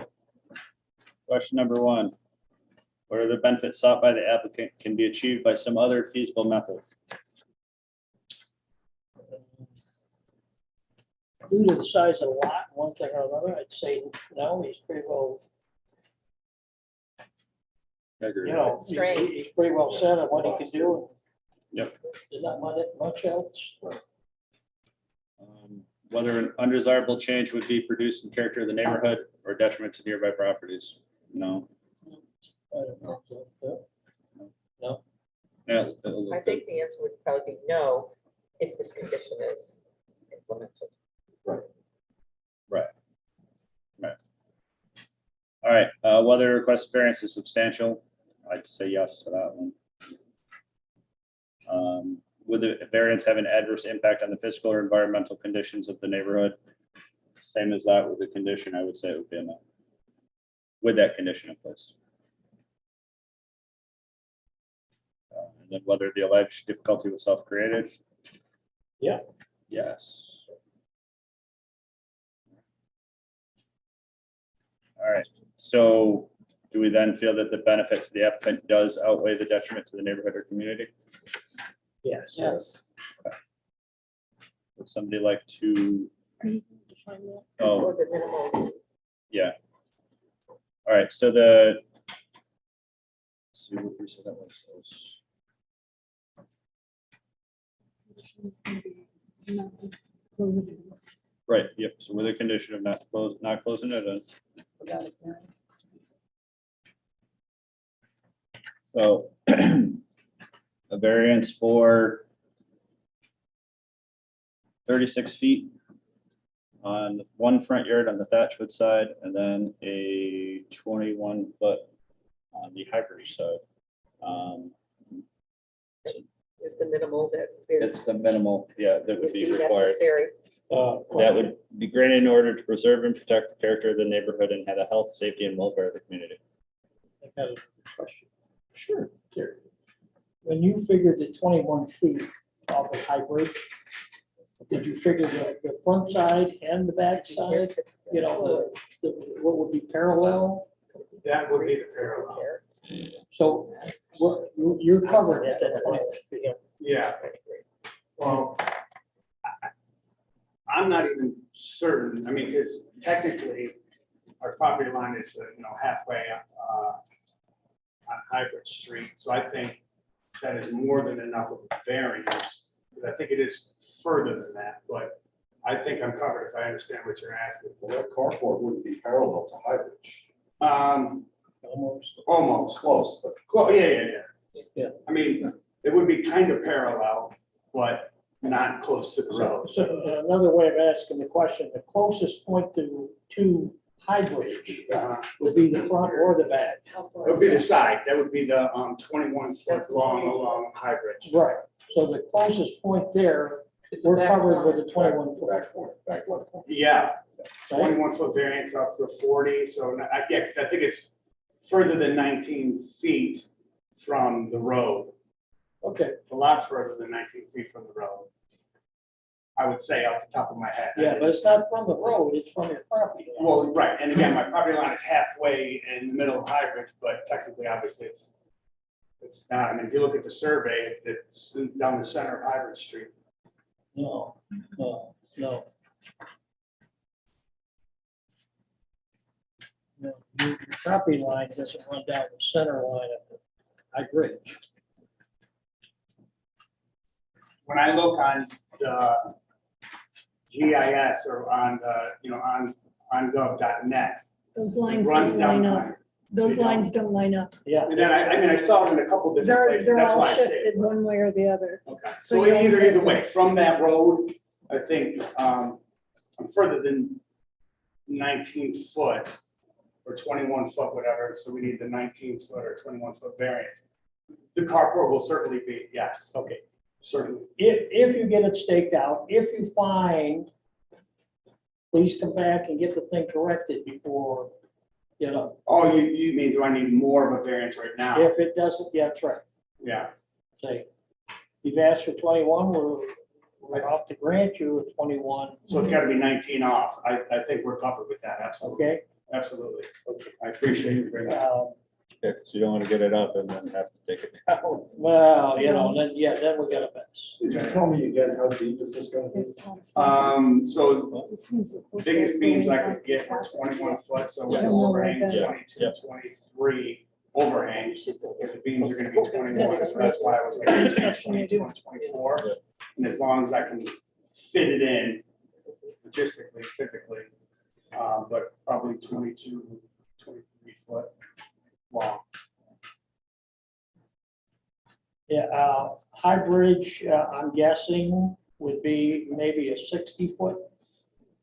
[SPEAKER 1] question number 1. What are the benefits sought by the applicant can be achieved by some other feasible method?
[SPEAKER 3] Due to the size of the lot, one thing or another, I'd say no, he's pretty well,
[SPEAKER 1] I agree.
[SPEAKER 3] you know, he's pretty well set on what he can do.
[SPEAKER 1] Yep.
[SPEAKER 3] There's not much else.
[SPEAKER 1] Whether an undesirable change would be produced in character of the neighborhood or detriment to nearby properties? No.
[SPEAKER 3] I don't think so. No,
[SPEAKER 1] Yeah.
[SPEAKER 2] I think the answer would probably be no, if this condition is implemented.
[SPEAKER 1] All right, whether request variance is substantial, I'd say yes to that one. Would the variance have an adverse impact on the physical or environmental conditions of the neighborhood? Same as that with the condition, I would say it would be a no. With that condition in place. And then whether the alleged difficulty was self-created?
[SPEAKER 3] Yeah.
[SPEAKER 1] Yes. All right, so do we then feel that the benefit to the applicant does outweigh the detriment to the neighborhood or community?
[SPEAKER 3] yes.
[SPEAKER 2] Yes.
[SPEAKER 1] Would somebody like to,
[SPEAKER 2] Or
[SPEAKER 1] oh,
[SPEAKER 2] the minimal.
[SPEAKER 1] yeah. All right, so the. Let's see what we said that was. Right, yep, so with a condition of not closing it in. So a variance for 36 feet on one front yard on the Thatchwood side, and then a 21 foot on the Highbridge side.
[SPEAKER 2] Is the minimal that
[SPEAKER 1] It's
[SPEAKER 2] is.
[SPEAKER 1] the minimal, yeah, that would be required.
[SPEAKER 2] Necessary.
[SPEAKER 1] That would be granted in order to preserve and protect the character of the neighborhood and have the health, safety, and welfare of the community.
[SPEAKER 3] I got a question.
[SPEAKER 1] Sure.
[SPEAKER 3] Here. When you figured the 21 feet off of hybrid, did you figure the front side and the back side? You know, what would be parallel?
[SPEAKER 11] That would be the parallel.
[SPEAKER 3] So what, you're covered at that point.
[SPEAKER 11] Yeah. Well, I'm not even certain, I mean, because technically, our property line is, halfway on Hybrid Street, so I think that is more than enough of a variance, because I think it is further than that, but I think I'm covered if I understand what you're asking.
[SPEAKER 6] Well, that carport wouldn't be parallel to Highbridge.
[SPEAKER 11] Almost.
[SPEAKER 6] Close, but
[SPEAKER 11] Yeah. I mean, it would be kind of parallel, but not close to the road.
[SPEAKER 3] So another way of asking the question, the closest point to hybrid would be the front or the back.
[SPEAKER 2] How far
[SPEAKER 11] It would be
[SPEAKER 2] is
[SPEAKER 11] the
[SPEAKER 2] that?
[SPEAKER 11] side, that would be the 21-foot long along high bridge.
[SPEAKER 3] Right, so the closest point there,
[SPEAKER 10] Is the
[SPEAKER 3] we're
[SPEAKER 10] back
[SPEAKER 3] covered
[SPEAKER 10] corner.
[SPEAKER 3] with a 21-foot.
[SPEAKER 6] Back corner, back left corner.
[SPEAKER 11] Yeah,
[SPEAKER 3] Right?
[SPEAKER 11] 21-foot variance up to 40, so, yeah, because I think it's further than 19 feet from the road,
[SPEAKER 3] Okay,
[SPEAKER 11] a lot further than 19 feet from the road. I would say off the top of my head.
[SPEAKER 3] yeah, but it's not from the road, it's from your property line.
[SPEAKER 11] Well, right, and again, my property line is halfway in the middle of High Bridge, but technically, obviously, it's not. I mean, if you look at the survey, it's down the center of High Bridge Street.
[SPEAKER 3] No, no, no. No, your property line doesn't run down the center line of the high bridge.
[SPEAKER 11] When I look on the GIS or on the, on gov.net,
[SPEAKER 9] Those
[SPEAKER 11] it
[SPEAKER 9] lines
[SPEAKER 11] runs
[SPEAKER 9] don't
[SPEAKER 11] down.
[SPEAKER 9] line up. Those
[SPEAKER 11] They don't.
[SPEAKER 9] lines don't line up.
[SPEAKER 3] Yeah,
[SPEAKER 11] And then I mean, I saw it in a couple different
[SPEAKER 9] They're,
[SPEAKER 11] places.
[SPEAKER 9] they're
[SPEAKER 11] That's
[SPEAKER 9] all
[SPEAKER 11] why I say
[SPEAKER 9] shifted
[SPEAKER 11] it.
[SPEAKER 9] one way or the other.
[SPEAKER 11] Okay,
[SPEAKER 9] So
[SPEAKER 11] so
[SPEAKER 9] you always have
[SPEAKER 11] either
[SPEAKER 9] to-
[SPEAKER 11] way, from that road, I think I'm further than 19 foot or 21 foot, whatever, so we need the 19 foot or 21 foot variance. The carport will certainly be, yes,
[SPEAKER 3] okay.
[SPEAKER 11] certainly.
[SPEAKER 3] If you get it staked out, if you find, please come back and get the thing corrected before,
[SPEAKER 11] Oh, you mean, do I need more of a variance right now?
[SPEAKER 3] if it doesn't, yeah, that's right.
[SPEAKER 11] Yeah,
[SPEAKER 3] Say, you've asked for 21, we're off to grant you a 21,
[SPEAKER 11] so it's gotta be 19 off. I think we're covered with that, absolutely,
[SPEAKER 3] okay?
[SPEAKER 11] absolutely. I appreciate you bringing that.
[SPEAKER 1] Yeah, because you don't want to get it up and then have to take it down.
[SPEAKER 3] Well, then we got a mess.
[SPEAKER 6] Did you tell me again how deep is this gonna be?
[SPEAKER 11] So biggest beams I could get were 21 foot, so with
[SPEAKER 9] Yeah.
[SPEAKER 11] overhang
[SPEAKER 1] Yeah.
[SPEAKER 11] 22, 23 overhang. If the beams are gonna be 21,
[SPEAKER 9] That's
[SPEAKER 11] so that's why I was like
[SPEAKER 9] Section you do.
[SPEAKER 11] 22 and 24. And as long as I can fit it in logistically, physically, but probably 22, 23 foot long.
[SPEAKER 3] Yeah, high bridge, I'm guessing would be maybe a 60-foot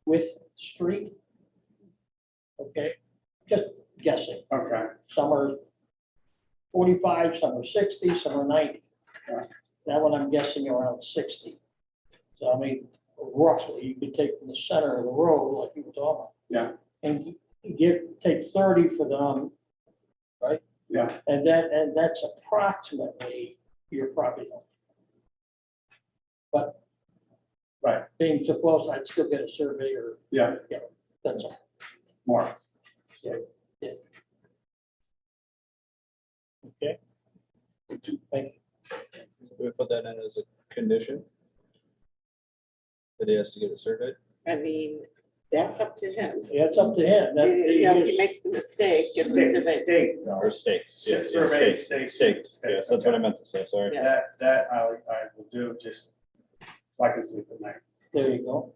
[SPEAKER 3] width street. Okay, just guessing.
[SPEAKER 11] Okay,
[SPEAKER 3] Some are 45, some are 60, some are 90.
[SPEAKER 11] Yeah.
[SPEAKER 3] That one I'm guessing around 60. So I mean, roughly, you could take from the center of the road, like you were talking about.
[SPEAKER 11] Yeah.
[SPEAKER 3] And take 30 for them, right?
[SPEAKER 11] yeah,
[SPEAKER 3] And that's approximately your property line. But.
[SPEAKER 11] Right.
[SPEAKER 3] Being so close, I'd still get a surveyor,
[SPEAKER 11] yeah,
[SPEAKER 3] that's all.
[SPEAKER 11] more.
[SPEAKER 3] Okay. Thank
[SPEAKER 1] We put that in as a condition. That he has to get it surveyed.
[SPEAKER 2] I mean, that's up to him.
[SPEAKER 3] you. Yeah, it's up to him. That-
[SPEAKER 2] If he makes the mistake, get the survey.
[SPEAKER 11] State,
[SPEAKER 1] Or stakes. Yeah, yeah,
[SPEAKER 11] Survey,
[SPEAKER 1] stakes,
[SPEAKER 11] stakes.
[SPEAKER 1] stakes. Yes, that's what I meant to say, sorry.
[SPEAKER 2] Yeah.
[SPEAKER 11] that I will do, just so I can sleep at night.
[SPEAKER 3] There you go.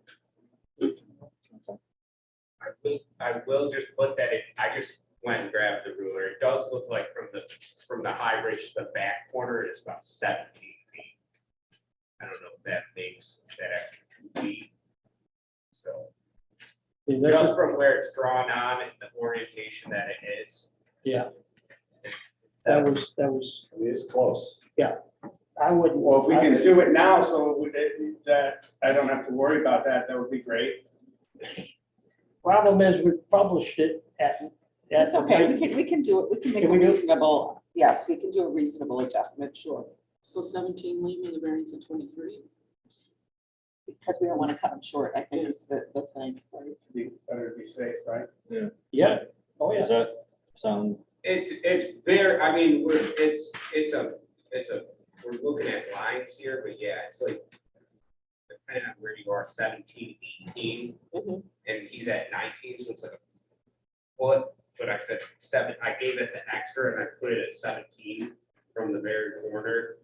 [SPEAKER 12] I will just put that I just went and grabbed the ruler. It does look like from the high bridge to the back corner, it's about 17 feet. I don't know if that makes that extra 2 feet. So just from where it's drawn on and the orientation that it is.
[SPEAKER 3] Yeah,
[SPEAKER 12] it's
[SPEAKER 3] that was,
[SPEAKER 6] It is close.
[SPEAKER 3] I wouldn't.
[SPEAKER 11] Well, if we can do it now, so that I don't have to worry about that, that would be great.
[SPEAKER 3] Problem is, we published it at.
[SPEAKER 2] That's okay, we can do it, we can make
[SPEAKER 3] Can
[SPEAKER 2] a
[SPEAKER 3] we do it?
[SPEAKER 2] reasonable, yes, we can do a reasonable adjustment, sure.
[SPEAKER 10] So 17, leaving the variance at 23.
[SPEAKER 2] Because we don't want to cut them short, I think is the thing.
[SPEAKER 11] Better to be safe, right?
[SPEAKER 3] Yeah, oh, yeah.
[SPEAKER 1] Does that sound,
[SPEAKER 12] It's very, I mean, we're looking at lines here, but yeah, it's like, depending on where you are, 17, 18,
[SPEAKER 2] Mhm.
[SPEAKER 12] and he's at 19, so it's like a foot, but I said 7, I gave it the extra and I put it at 17 from the very corner.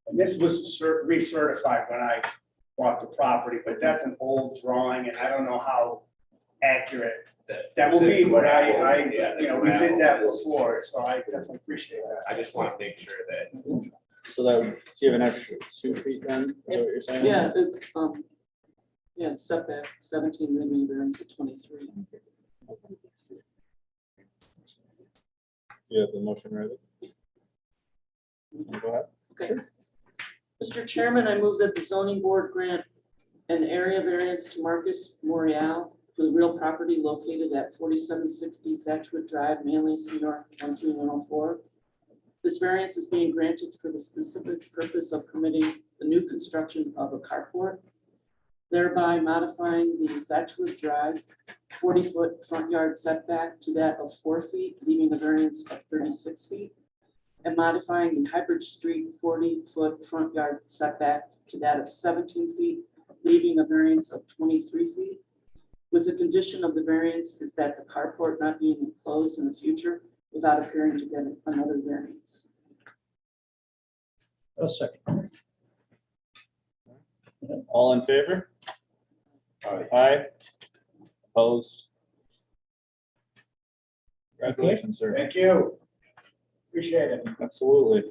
[SPEAKER 11] And this was recertified when I bought the property, but that's an old drawing and I don't know how accurate that will be, but we did that before, so I definitely appreciate that.
[SPEAKER 12] I just want to make sure that
[SPEAKER 1] so that would, do you have an extra 2 feet then? Is that what you're saying?
[SPEAKER 10] Yeah, setback 17, leaving variance at 23.
[SPEAKER 1] You have the motion ready? Go ahead.
[SPEAKER 10] Okay. Mr. Chairman, I move that the zoning board grant an area variance to Marcus Morial for the real property located at 4760 Thatchwood Drive, Manlius, New York, 13104. This variance is being granted for the specific purpose of permitting the new construction of a carport, thereby modifying the Thatchwood Drive 40-foot front yard setback to that of 4 feet, leaving a variance of 36 feet, and modifying the Hybrid Street 40-foot front yard setback to that of 17 feet, leaving a variance of 23 feet. With the condition of the variance is that the carport not being enclosed in the future without appearing to get another variance.
[SPEAKER 3] A second.
[SPEAKER 1] All in favor?
[SPEAKER 6] Aye.
[SPEAKER 1] Aye. Opposed? Congratulations, sir.
[SPEAKER 11] Thank you. Appreciate it.
[SPEAKER 1] Absolutely.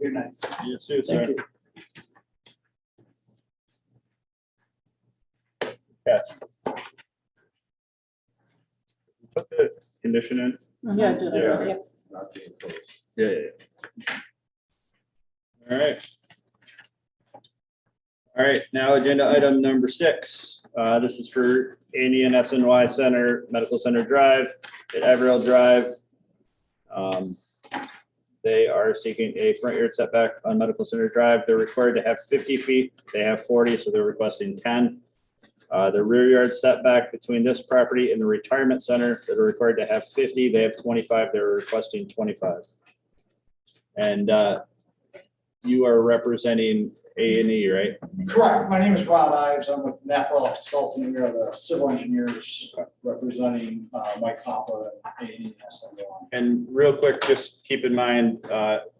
[SPEAKER 11] Good night.
[SPEAKER 1] You too, sir.
[SPEAKER 3] Thank you.
[SPEAKER 1] Catch. Put the condition in.
[SPEAKER 10] Yeah, I did.
[SPEAKER 1] Yeah.
[SPEAKER 6] Not being closed.
[SPEAKER 1] Yeah. All right. All right, now agenda item number 6. This is for Andy and SNY Center, Medical Center Drive at Averill Drive. They are seeking a front yard setback on Medical Center Drive. They're required to have 50 feet. They have 40, so they're requesting 10. The rear yard setback between this property and the retirement center that are required to have 50, they have 25, they're requesting 25. And you are representing A&E, right?
[SPEAKER 13] Correct. My name is Rod Ives. I'm with Naparel Consulting. We are the civil engineers representing Mike Papa and A&E SMO.
[SPEAKER 1] And real quick, just keep in mind,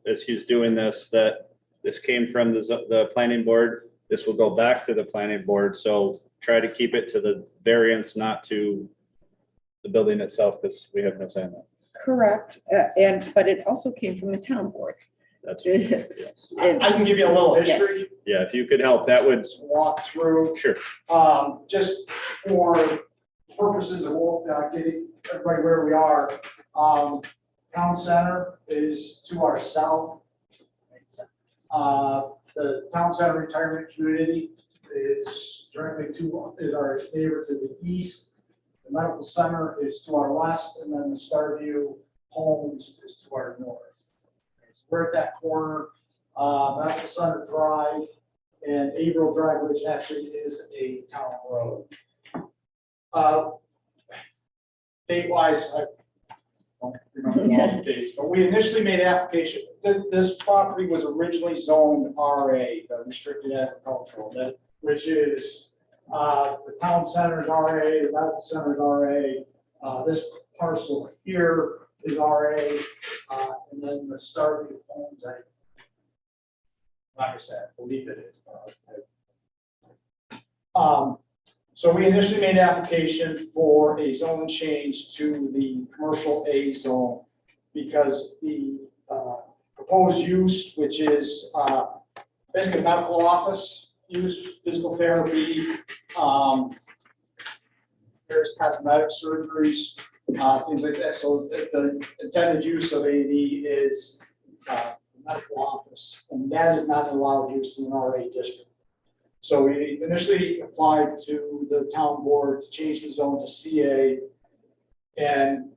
[SPEAKER 1] as he's doing this, that this came from the planning board. This will go back to the planning board, so try to keep it to the variance, not to the building itself, because we have no say in that.
[SPEAKER 2] Correct, but it also came from the town board.
[SPEAKER 1] That's true. Yes.
[SPEAKER 13] I can give you a little history,
[SPEAKER 1] Yeah, if you could help, that would,
[SPEAKER 13] walk through,
[SPEAKER 1] sure.
[SPEAKER 13] just for purposes of getting everybody where we are. Town center is to our south. The town center retirement community is directly is our neighbor to the east. The medical center is to our west, and then the Starview Homes is to our north. So we're at that corner, Medical Center Drive and Averill Drive, which actually is a town road. Date-wise, I don't remember all the dates, but we initially made an application. This property was originally zoned RA, the restricted agricultural, which is the town center's RA, the medical center's RA. This parcel here is RA, and then the Starview Homes, like I said, I believe it is. So we initially made an application for a zone change to the commercial A zone because the proposed use, which is basically medical office use, physical therapy, various cosmetic surgeries, things like that. So the intended use of AD is medical office, and that is not allowed use in an RA district. So we initially applied to the town board to change the zone to CA, and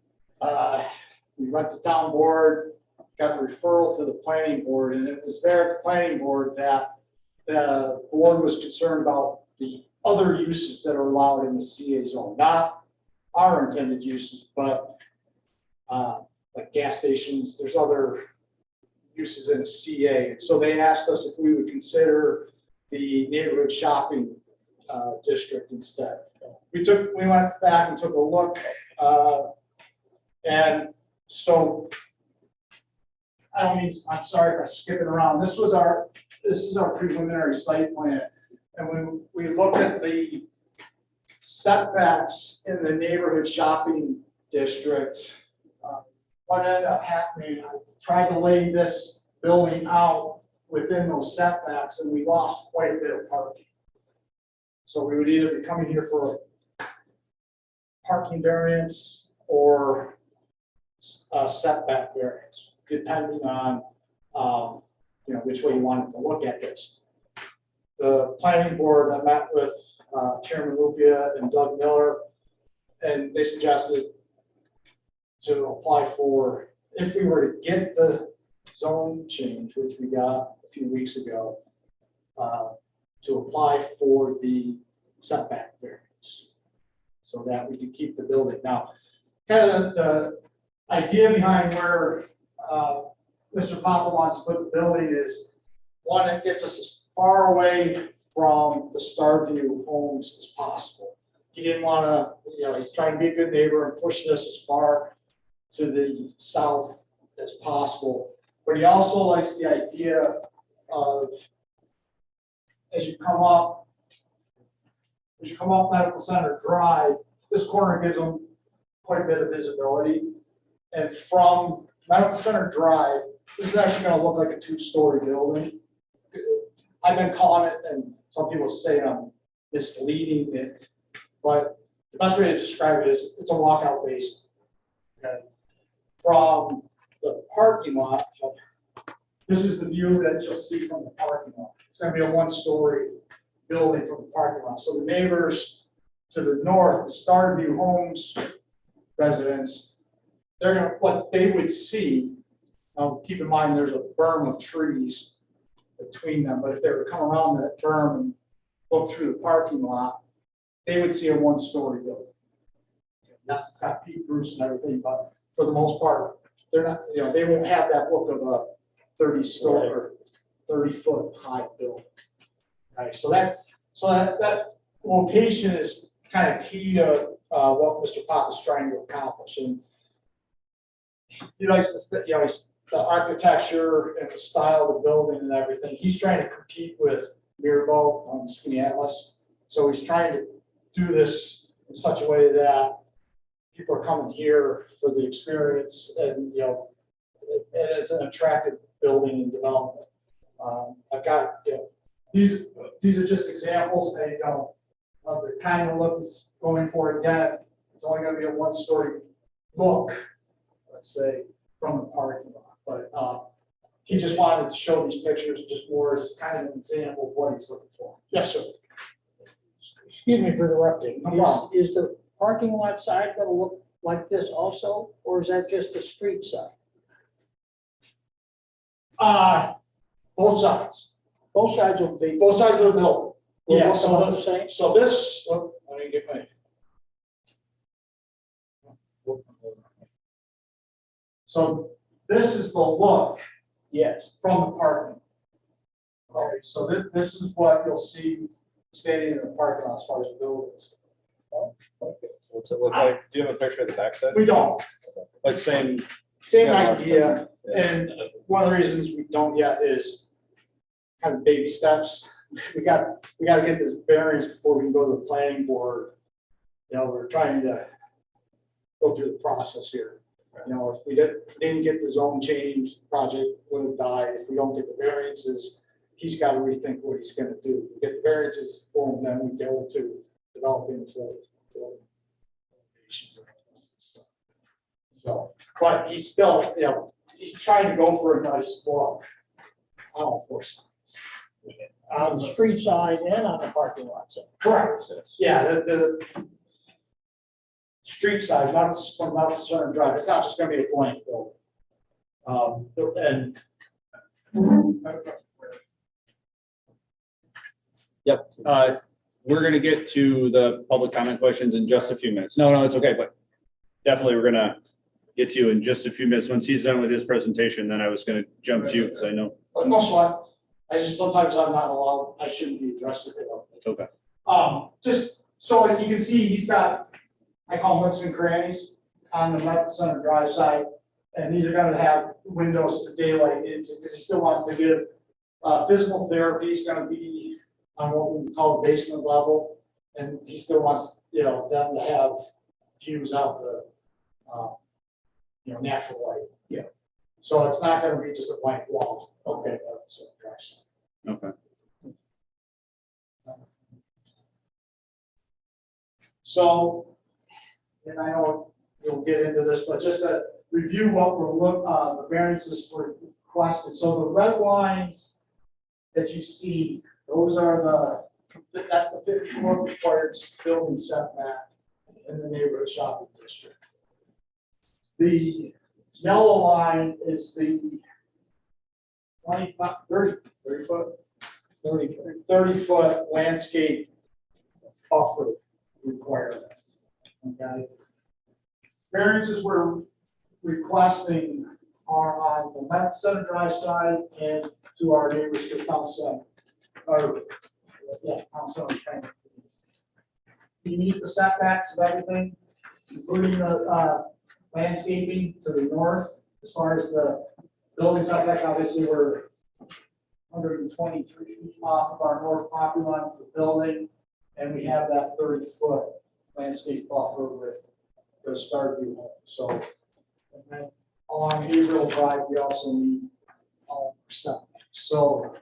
[SPEAKER 13] we went to town board, got the referral to the planning board, and it was there at the planning board that the board was concerned about the other uses that are allowed in the CA zone, not our intended uses, but like gas stations, there's other uses in a CA. So they asked us if we would consider the neighborhood shopping district instead. We went back and took a look, and so I'm sorry if I'm skipping around. This is our preliminary site plan, and when we looked at the setbacks in the neighborhood shopping district, what ended up happening, I tried to lay this building out within those setbacks, and we lost quite a bit of parking. So we would either be coming here for parking variance or setback variance, depending on, which way you wanted to look at this. The planning board, I met with Chairman Lupia and Doug Miller, and they suggested to apply for, if we were to get the zone change, which we got a few weeks ago, to apply for the setback variance so that we could keep the building. Now, kind of the idea behind where Mr. Papa wants to put the building is, one, it gets us as far away from the Starview homes as possible. He didn't want to, he's trying to be a good neighbor and push this as far to the south as possible. But he also likes the idea of, as you come up Medical Center Drive, this corner gives them quite a bit of visibility. And from Medical Center Drive, this is actually going to look like a two-story building. I've been calling it, and some people say I'm misleading it, but the best way to describe it is it's a walkout basement. Okay. From the parking lot, this is the view that you'll see from the parking lot. It's going to be a one-story building from the parking lot. So the neighbors to the north, the Starview Homes residents, they're going to, what they would see, keep in mind there's a berm of trees between them, but if they were to come around that berm and look through the parking lot, they would see a one-story building. Yes, it's got peak roofs and everything, but for the most part, they're not, they won't have that look of a 30-story or 30-foot high building. Okay, so that location is kind of key to what Mr. Pop is trying to accomplish. And he likes to, he's the architecture and the style of the building and everything. He's trying to compete with Mirbo on Skinny Atlas. So he's trying to do this in such a way that people are coming here for the experience, and and it's an attractive building and development. I've got these are just examples, and of the kind of look is going for it. Again, it's only going to be a one-story look, let's say, from the parking lot. But he just wanted to show these pictures just more as kind of an example of what he's looking for. Yes, sir.
[SPEAKER 3] Excuse me for interrupting.
[SPEAKER 13] No problem.
[SPEAKER 3] Is the parking lot side going to look like this also, or is that just the street side?
[SPEAKER 13] Both sides.
[SPEAKER 3] Both sides will be.
[SPEAKER 13] Both sides of the building.
[SPEAKER 3] will
[SPEAKER 13] Yeah.
[SPEAKER 3] look about the same?
[SPEAKER 13] So this. Let me get my. So this is the look.
[SPEAKER 3] Yes.
[SPEAKER 13] From the parking. Okay, so this is what you'll see standing in the parking lot as far as the buildings.
[SPEAKER 1] What's it look like? Do you have a picture of the backside?
[SPEAKER 13] We don't.
[SPEAKER 1] Like same.
[SPEAKER 13] Same
[SPEAKER 1] Yeah.
[SPEAKER 13] idea,
[SPEAKER 1] Yeah.
[SPEAKER 13] and one of the reasons we don't yet is kind of baby steps. We got to get this variance before we can go to the planning board. We're trying to go through the process here. If we didn't get the zone change, the project would have died. If we don't get the variances, he's got to rethink what he's going to do. We get the variances, boom, then we go to developing the full. So, but he's still, he's trying to go for a nice look on all four sides.
[SPEAKER 3] On the street side and on the parking lot side.
[SPEAKER 13] Correct. Yeah, the street side, not the Center Drive. It's not just going to be a blank building.
[SPEAKER 1] Yep. We're gonna get to the public comment questions in just a few minutes. No, it's okay, but definitely we're gonna get to you in just a few minutes. Once he's done with his presentation, then I was gonna jump to you because I know.
[SPEAKER 13] No sweat. I just sometimes I'm not allowed. I shouldn't be addressed.
[SPEAKER 1] It's okay.
[SPEAKER 13] Just so you can see, he's got, I call them nooks and crannies on the Medical Center Drive side, and these are going to have windows to daylight into because he still wants to give physical therapy. Is going to be on what we call the basement level, and he still wants them to have views out the natural light.
[SPEAKER 1] Yeah.
[SPEAKER 13] So it's not going to be just a blank wall. Okay.
[SPEAKER 1] Okay.
[SPEAKER 13] So and I know you'll get into this, but just to review what the variances were requested. So the red lines that you see, those are that's the 54 required building setback in the neighborhood shopping district. The yellow line is the 30 foot landscape buffer requirement. Okay. Variances we're requesting are on the left Center Drive side and to our neighbors to Town Center. Or, yeah, Town Center. We meet the setbacks of everything, including the landscaping to the north. As far as the building setback, obviously we're 123 feet off of our north property line for the building, and we have that 30 foot landscape buffer with the start view home. So, and then along Haverhill Drive, we also need all setbacks. So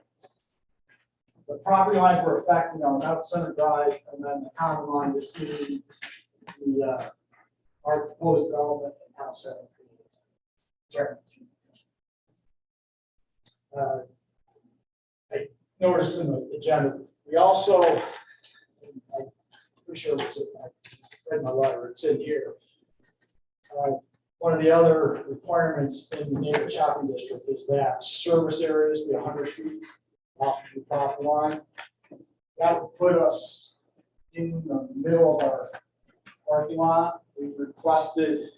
[SPEAKER 13] the property lines we're affecting on Mount Center Drive, and then the common line between the our proposed development and Town Center. I noticed in the agenda, we also, I'm pretty sure it's I read my letter, it's in here. One of the other requirements in the neighborhood shopping district is that service areas be 100 feet off the property line. That would put us in the middle of our parking lot. We've requested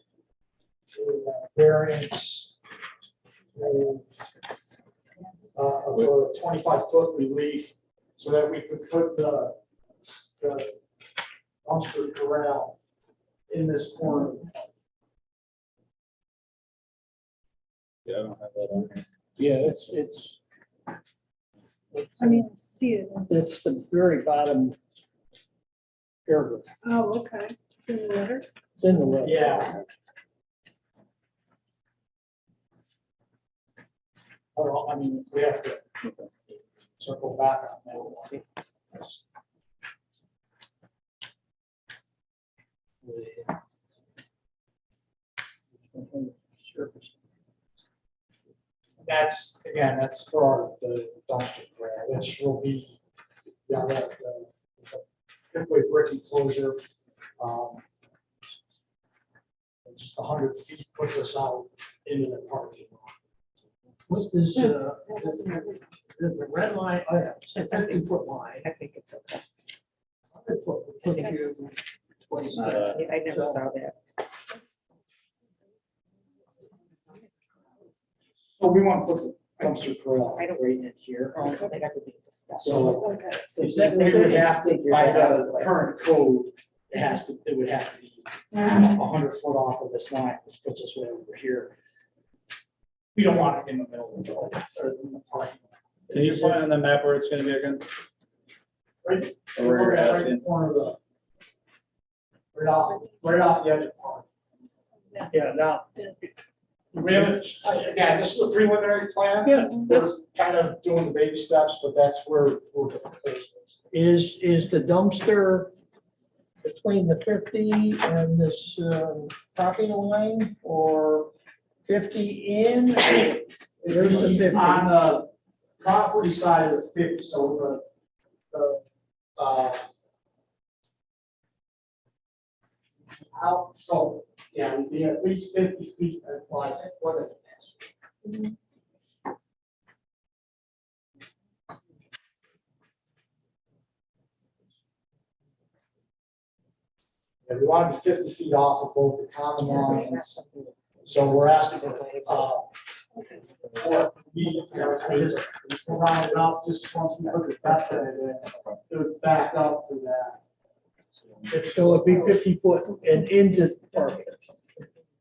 [SPEAKER 13] a variance for a 25 foot relief so that we could put the dumpster corral in this corner.
[SPEAKER 1] Yeah, I don't have that on here.
[SPEAKER 3] Yeah, it's,
[SPEAKER 9] I mean, see it.
[SPEAKER 3] it's the very bottom paragraph.
[SPEAKER 9] Oh, okay. It's in the letter.
[SPEAKER 3] It's in the letter.
[SPEAKER 13] Yeah. Well, I mean, if we have to circle back on that. We'll see. That's, again, that's for the dumpster grant, which will be, yeah, typically brick enclosure. Just 100 feet puts us out into the parking lot.
[SPEAKER 3] What is, the red line, oh yeah, it's a 50-foot line.
[SPEAKER 2] I think it's okay.
[SPEAKER 3] 100 foot, we're putting you
[SPEAKER 2] I never saw that.
[SPEAKER 13] So we want to put the dumpster corral
[SPEAKER 2] I don't
[SPEAKER 13] right in here.
[SPEAKER 2] I don't think I would be discussed.
[SPEAKER 13] So
[SPEAKER 2] So
[SPEAKER 3] Is that-
[SPEAKER 13] we would have to,
[SPEAKER 2] figure
[SPEAKER 13] by
[SPEAKER 2] that out
[SPEAKER 13] the
[SPEAKER 2] otherwise.
[SPEAKER 13] current code, it would have to be 100 foot off of this line, which puts us way over here. We don't want it in the middle of the road or in the parking lot.
[SPEAKER 1] Can you point on the map where it's gonna be again?
[SPEAKER 13] Right,
[SPEAKER 1] Or where you're
[SPEAKER 13] right in
[SPEAKER 1] asking?
[SPEAKER 13] the corner of the, right off the edge of the park.
[SPEAKER 3] Yeah, now,
[SPEAKER 13] We haven't, again, this is a preliminary plan.
[SPEAKER 3] yeah,
[SPEAKER 13] We're kind of doing the baby steps, but that's where we're.
[SPEAKER 3] is the dumpster between the 50 and this property line, or 50 in? There's the 50.
[SPEAKER 13] On the property side of the 50, so out, so, yeah, it'd be at least 50 feet, well, I think, what it is. Yeah, we want to be 50 feet off of both the common lines, so we're asking for, or just round it up, just once we put the buffer in, it would back up to that.
[SPEAKER 3] So it'd be 50 foot and into the parking,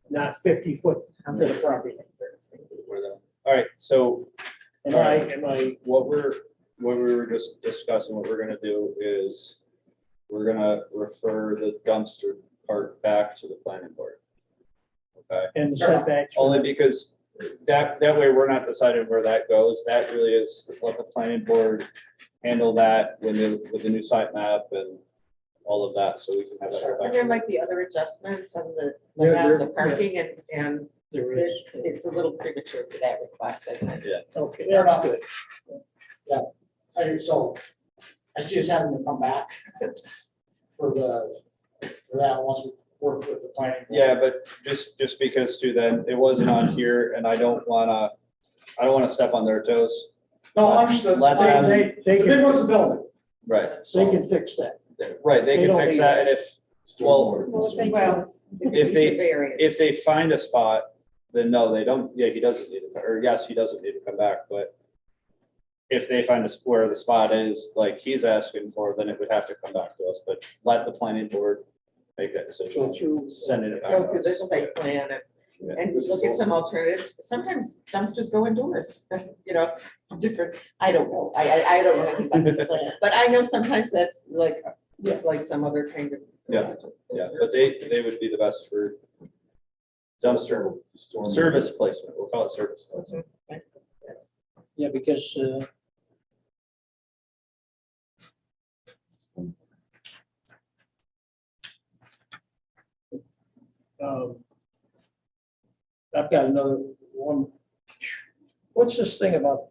[SPEAKER 3] not 50 foot to the property.
[SPEAKER 1] All right, so
[SPEAKER 3] Am I,
[SPEAKER 1] what we were just discussing, what we're gonna do is we're gonna refer the dumpster part back to the planning board. Okay,
[SPEAKER 3] and the setbacks?
[SPEAKER 1] only because that way we're not deciding where that goes. That really is let the planning board handle that with the new site map and all of that, so we can have that.
[SPEAKER 2] And there might be other adjustments on the,
[SPEAKER 3] There-
[SPEAKER 2] like on
[SPEAKER 3] there-
[SPEAKER 2] the parking and
[SPEAKER 3] There is.
[SPEAKER 2] it's a little premature for that request, I think.
[SPEAKER 3] Okay,
[SPEAKER 13] Fair enough.
[SPEAKER 3] good.
[SPEAKER 13] So I see us having to come back for that once we work with the planning. board.
[SPEAKER 1] Yeah, but just because too, then it wasn't on here and I don't wanna step on their toes.
[SPEAKER 13] No, understood.
[SPEAKER 1] Let them-
[SPEAKER 3] They
[SPEAKER 13] The big
[SPEAKER 3] can,
[SPEAKER 13] one's the building.
[SPEAKER 1] Right,
[SPEAKER 3] they can fix that.
[SPEAKER 1] right, they
[SPEAKER 3] They
[SPEAKER 1] can
[SPEAKER 3] don't
[SPEAKER 1] fix
[SPEAKER 3] need
[SPEAKER 1] that, and
[SPEAKER 2] Well,
[SPEAKER 1] If they-
[SPEAKER 2] it's a variance.
[SPEAKER 1] if they find a spot, then no, they don't, yeah, he doesn't need to, or yes, he doesn't need to come back, but if they find where the spot is, like he's asking for, then it would have to come back to us, but let the planning board make that
[SPEAKER 3] Go
[SPEAKER 1] decision,
[SPEAKER 3] through.
[SPEAKER 1] send it back.
[SPEAKER 2] Go
[SPEAKER 1] to
[SPEAKER 2] through the
[SPEAKER 1] us.
[SPEAKER 2] site plan
[SPEAKER 1] Yeah.
[SPEAKER 2] and
[SPEAKER 6] This
[SPEAKER 2] look
[SPEAKER 6] is
[SPEAKER 2] at some
[SPEAKER 6] also-
[SPEAKER 2] alternatives. Sometimes dumpsters go indoors, you know, different, I don't know. I don't know anything about this place, but I know sometimes that's like, like some other kind of.
[SPEAKER 1] Yeah. Yeah, but they would be the best for dumpster service placement, we'll call it service placement.
[SPEAKER 3] Yeah, because, I've got another one. What's this thing about,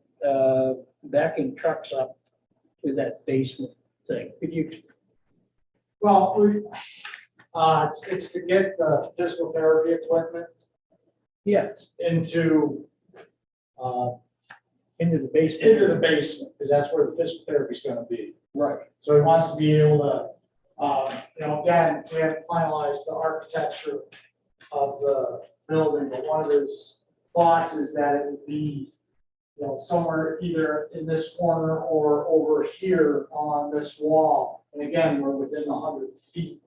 [SPEAKER 3] backing trucks up to that basement thing? Could you,
[SPEAKER 13] Well, it's to get the physical therapy equipment
[SPEAKER 3] yeah,
[SPEAKER 13] into
[SPEAKER 3] into the basement?
[SPEAKER 13] into the basement, because that's where the physical therapy is gonna be.
[SPEAKER 3] Right.
[SPEAKER 13] So he wants to be able to, again, we haven't finalized the architecture of the building, but one of his thoughts is that it would be, somewhere either in this corner or over here on this wall. And again, we're within 100 feet.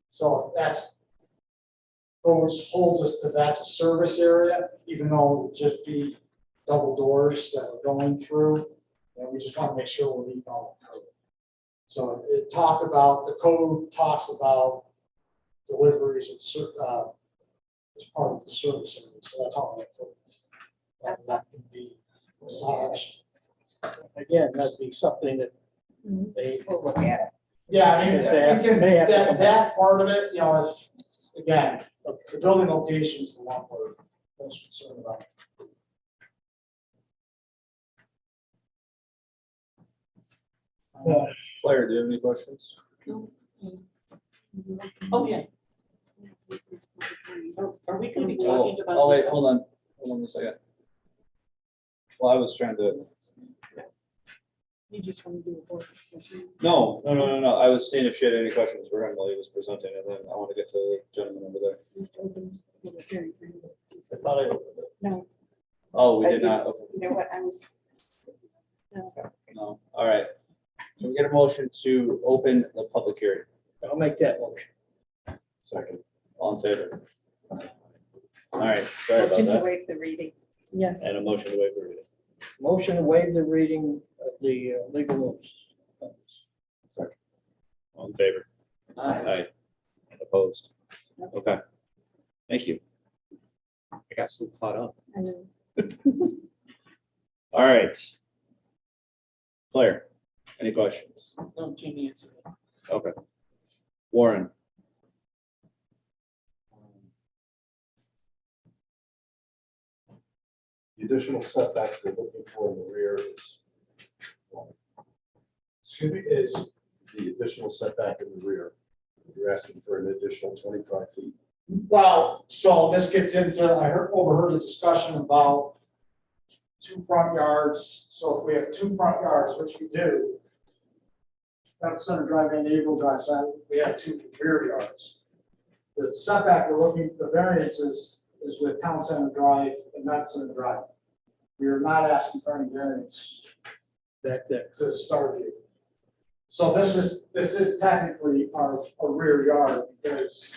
[SPEAKER 13] So that's holds us to that's a service area, even though it would just be double doors that we're going through. And we just want to make sure we're meeting all the code. So it talked about, the code talks about deliveries and as part of the service area. So that's how that can be massaged.
[SPEAKER 3] Again, that'd be something that they,
[SPEAKER 2] We'll look at it.
[SPEAKER 13] Yeah, I mean,
[SPEAKER 3] If they have-
[SPEAKER 13] we can,
[SPEAKER 3] they have to come
[SPEAKER 13] that part of it, if, again, the building location is the one we're most concerned about.
[SPEAKER 1] Claire, do you have any questions?
[SPEAKER 10] Oh, yeah. Are we gonna be talking about?
[SPEAKER 1] Oh, wait,
[SPEAKER 10] this?
[SPEAKER 1] hold on a second. Well, I was trying to,
[SPEAKER 9] You just want to do a board discussion?
[SPEAKER 1] no, I was seeing if she had any questions for him while he was presenting, and then I want to get to the gentleman over there.
[SPEAKER 9] Just open public hearing for you.
[SPEAKER 1] I thought I opened it.
[SPEAKER 9] No,
[SPEAKER 1] Oh, we did not open.
[SPEAKER 2] You know what, I was.
[SPEAKER 1] No, all right. Can we get a motion to open the public hearing?
[SPEAKER 3] I'll make that motion.
[SPEAKER 6] Second.
[SPEAKER 1] All in favor? All right, sorry about
[SPEAKER 2] Motion to
[SPEAKER 1] that.
[SPEAKER 2] waive the reading.
[SPEAKER 9] yes.
[SPEAKER 1] And a motion to waive the reading.
[SPEAKER 3] Motion to waive the reading of the legal notice.
[SPEAKER 6] Second.
[SPEAKER 1] All in favor? Aye. And opposed? Okay. Thank you. I got so caught up.
[SPEAKER 9] I know.
[SPEAKER 1] All right. Claire, any questions?
[SPEAKER 10] No, Jamie answered it.
[SPEAKER 1] Okay. Warren?
[SPEAKER 6] The additional setback we're looking for in the rear is,
[SPEAKER 13] Excuse me, is,
[SPEAKER 6] the additional setback in the rear. You're asking for an additional 25 feet.
[SPEAKER 13] well, so this gets into, overheard a discussion about two front yards. So if we have two front yards, which we do, Town Center Drive and April Drive side, we have two rear yards. The setback we're looking, the variance is with Town Center Drive and Town Center Drive. We are not asking for any variance
[SPEAKER 3] Back there.
[SPEAKER 13] to start here. So this is technically our rear yard because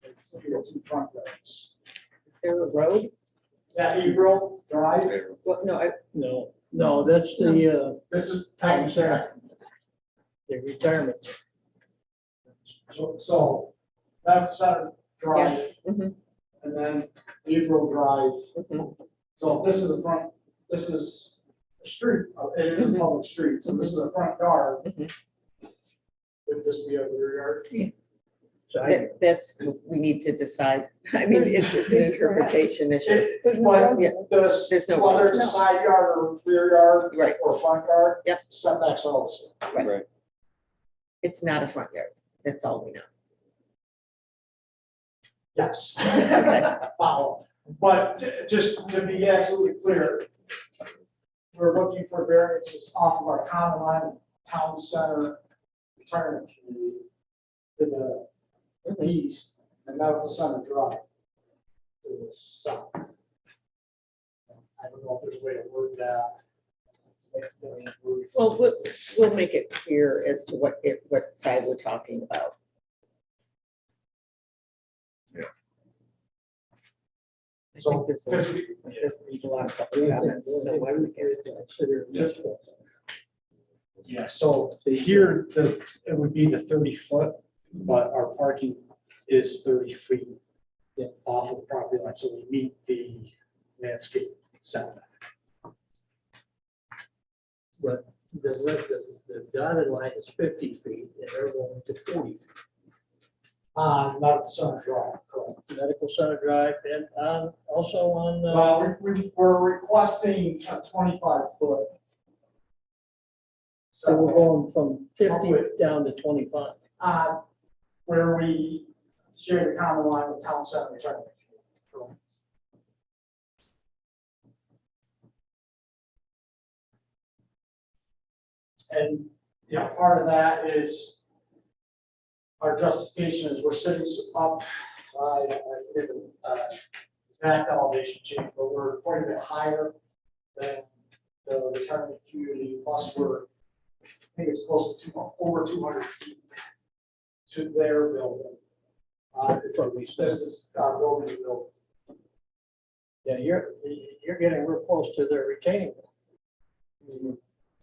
[SPEAKER 13] it's two front yards.
[SPEAKER 2] Is there a road?
[SPEAKER 13] Yeah, April Drive,
[SPEAKER 2] Well, no,
[SPEAKER 3] No, that's the
[SPEAKER 13] this is
[SPEAKER 3] Town
[SPEAKER 13] Town
[SPEAKER 3] Center.
[SPEAKER 13] Center.
[SPEAKER 3] The retirement.
[SPEAKER 13] So Town Center Drive
[SPEAKER 2] yes. Mhm,
[SPEAKER 13] and then April Drive.
[SPEAKER 2] mhm.
[SPEAKER 13] So this is the front, this is a street, it is a public street, so this is the front yard.
[SPEAKER 2] Mhm.
[SPEAKER 13] Would this be a rear yard?
[SPEAKER 3] So I,
[SPEAKER 2] That's, we need to decide. I mean, it's an interpretation issue.
[SPEAKER 9] There's no
[SPEAKER 13] But
[SPEAKER 9] road.
[SPEAKER 2] Yeah.
[SPEAKER 13] the,
[SPEAKER 2] no
[SPEAKER 13] whether it's a
[SPEAKER 2] road.
[SPEAKER 13] side yard or rear yard
[SPEAKER 2] Right.
[SPEAKER 13] or front yard.
[SPEAKER 2] Yep.
[SPEAKER 13] Setbacks are all the same.
[SPEAKER 1] Right.
[SPEAKER 2] It's not a front yard. That's all we know.
[SPEAKER 13] Yes. Follow. But just to be absolutely clear, we're looking for variances off of our common line, town center, retirement community to the east and medical center drive to the south. I don't know if there's a way to word that.
[SPEAKER 2] Well, we'll make it clear as to what side we're talking about. I
[SPEAKER 13] So,
[SPEAKER 2] think there's
[SPEAKER 13] because we,
[SPEAKER 2] a lot of comments, so why don't we get into it?
[SPEAKER 13] yeah, so here, it would be the 30-foot, but our parking is 30 feet off of the property line, so we meet the landscape setback.
[SPEAKER 3] but the dotted line is 50 feet, and they're going to 40 feet.
[SPEAKER 13] Medical center drive, correct.
[SPEAKER 3] Medical Center Drive, and also on,
[SPEAKER 13] Well, we're requesting a 25-foot.
[SPEAKER 3] so we're going from 50 down to 25.
[SPEAKER 13] Where we share the common line with town center retirement. Correct. And, you know, part of that is our justification is we're sitting up, I forget the exact elevation change, but we're quite a bit higher than the retirement community, plus we're, I think it's close to over 200 feet to their building. This is building to building.
[SPEAKER 3] Yeah, you're getting real close to their retaining wall.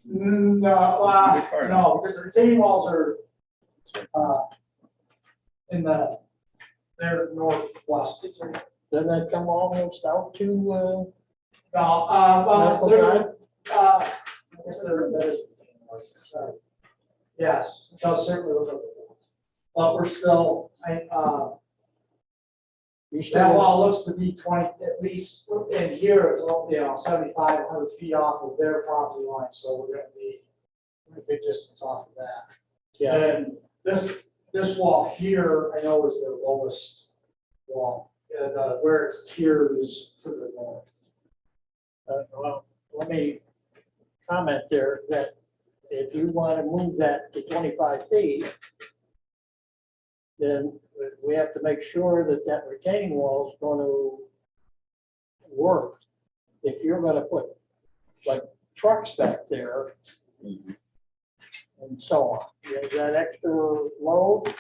[SPEAKER 13] No, because the retaining walls are in their northwest.
[SPEAKER 3] Doesn't that come almost out to,
[SPEAKER 13] Well,
[SPEAKER 3] Medical
[SPEAKER 13] they're, I guess they're, sorry. Yes, it does certainly look like it. But we're still,
[SPEAKER 3] you
[SPEAKER 13] that
[SPEAKER 3] still,
[SPEAKER 13] wall looks to be 20, at least in here, it's, 75, 100 feet off of their property line, so we're gonna be a big distance off of that.
[SPEAKER 3] yeah,
[SPEAKER 13] And this wall here, I know is their lowest wall, and where it's tiered is to the north.
[SPEAKER 3] well, let me comment there that if you want to move that to 25 feet, then we have to make sure that that retaining wall is going to work. If you're going to put like trucks back there and so on, is that extra load?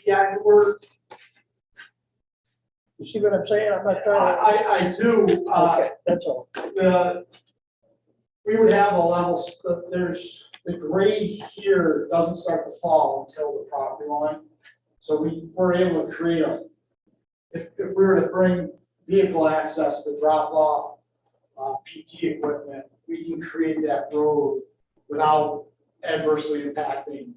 [SPEAKER 13] Yeah,
[SPEAKER 3] You see what I'm saying? I'm not trying
[SPEAKER 13] I do,
[SPEAKER 3] to, okay, that's all.
[SPEAKER 13] we would have a level, there's, the grade here doesn't start to fall until the property line. So we were able to create if we were to bring vehicle access to drop off PT equipment, we can create that road without adversely impacting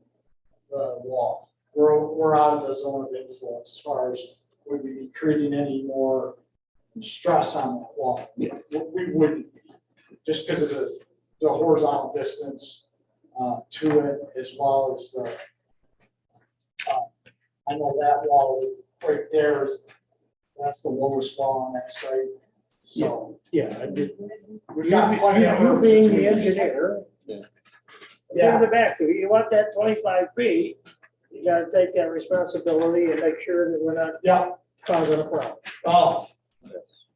[SPEAKER 13] the wall. We're out of the zone of influence as far as would we be creating any more stress on that wall. We wouldn't be, just because of the horizontal distance to it, as well as the, I know that wall right there is, that's the lowest wall on that site. So
[SPEAKER 3] Yeah, I did.
[SPEAKER 13] we've got plenty of
[SPEAKER 3] You
[SPEAKER 13] room
[SPEAKER 3] being
[SPEAKER 13] between
[SPEAKER 3] the
[SPEAKER 13] us.
[SPEAKER 3] engineer.
[SPEAKER 1] Yeah.
[SPEAKER 3] Give it back to you. You want that 25 feet, you gotta take that responsibility and make sure that we're not
[SPEAKER 13] Yeah,
[SPEAKER 3] causing a problem.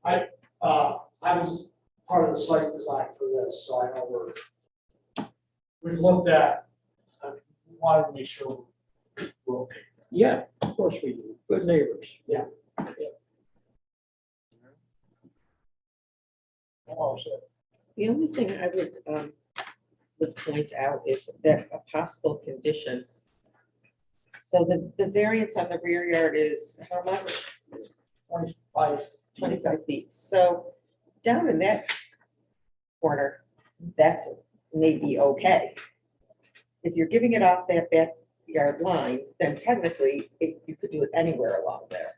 [SPEAKER 13] I was part of the site design for this, so I know we've looked at, we wanted to make sure we're okay.
[SPEAKER 3] Yeah, of course we do. Good neighbors.
[SPEAKER 13] Yeah.
[SPEAKER 3] Also,
[SPEAKER 2] The only thing I would point out is that a possible condition. So the variance on the rear yard is how much?
[SPEAKER 13] 25.
[SPEAKER 2] 25 feet. So down in that corner, that's maybe okay. if you're giving it off that backyard line, then technically you could do it anywhere along there.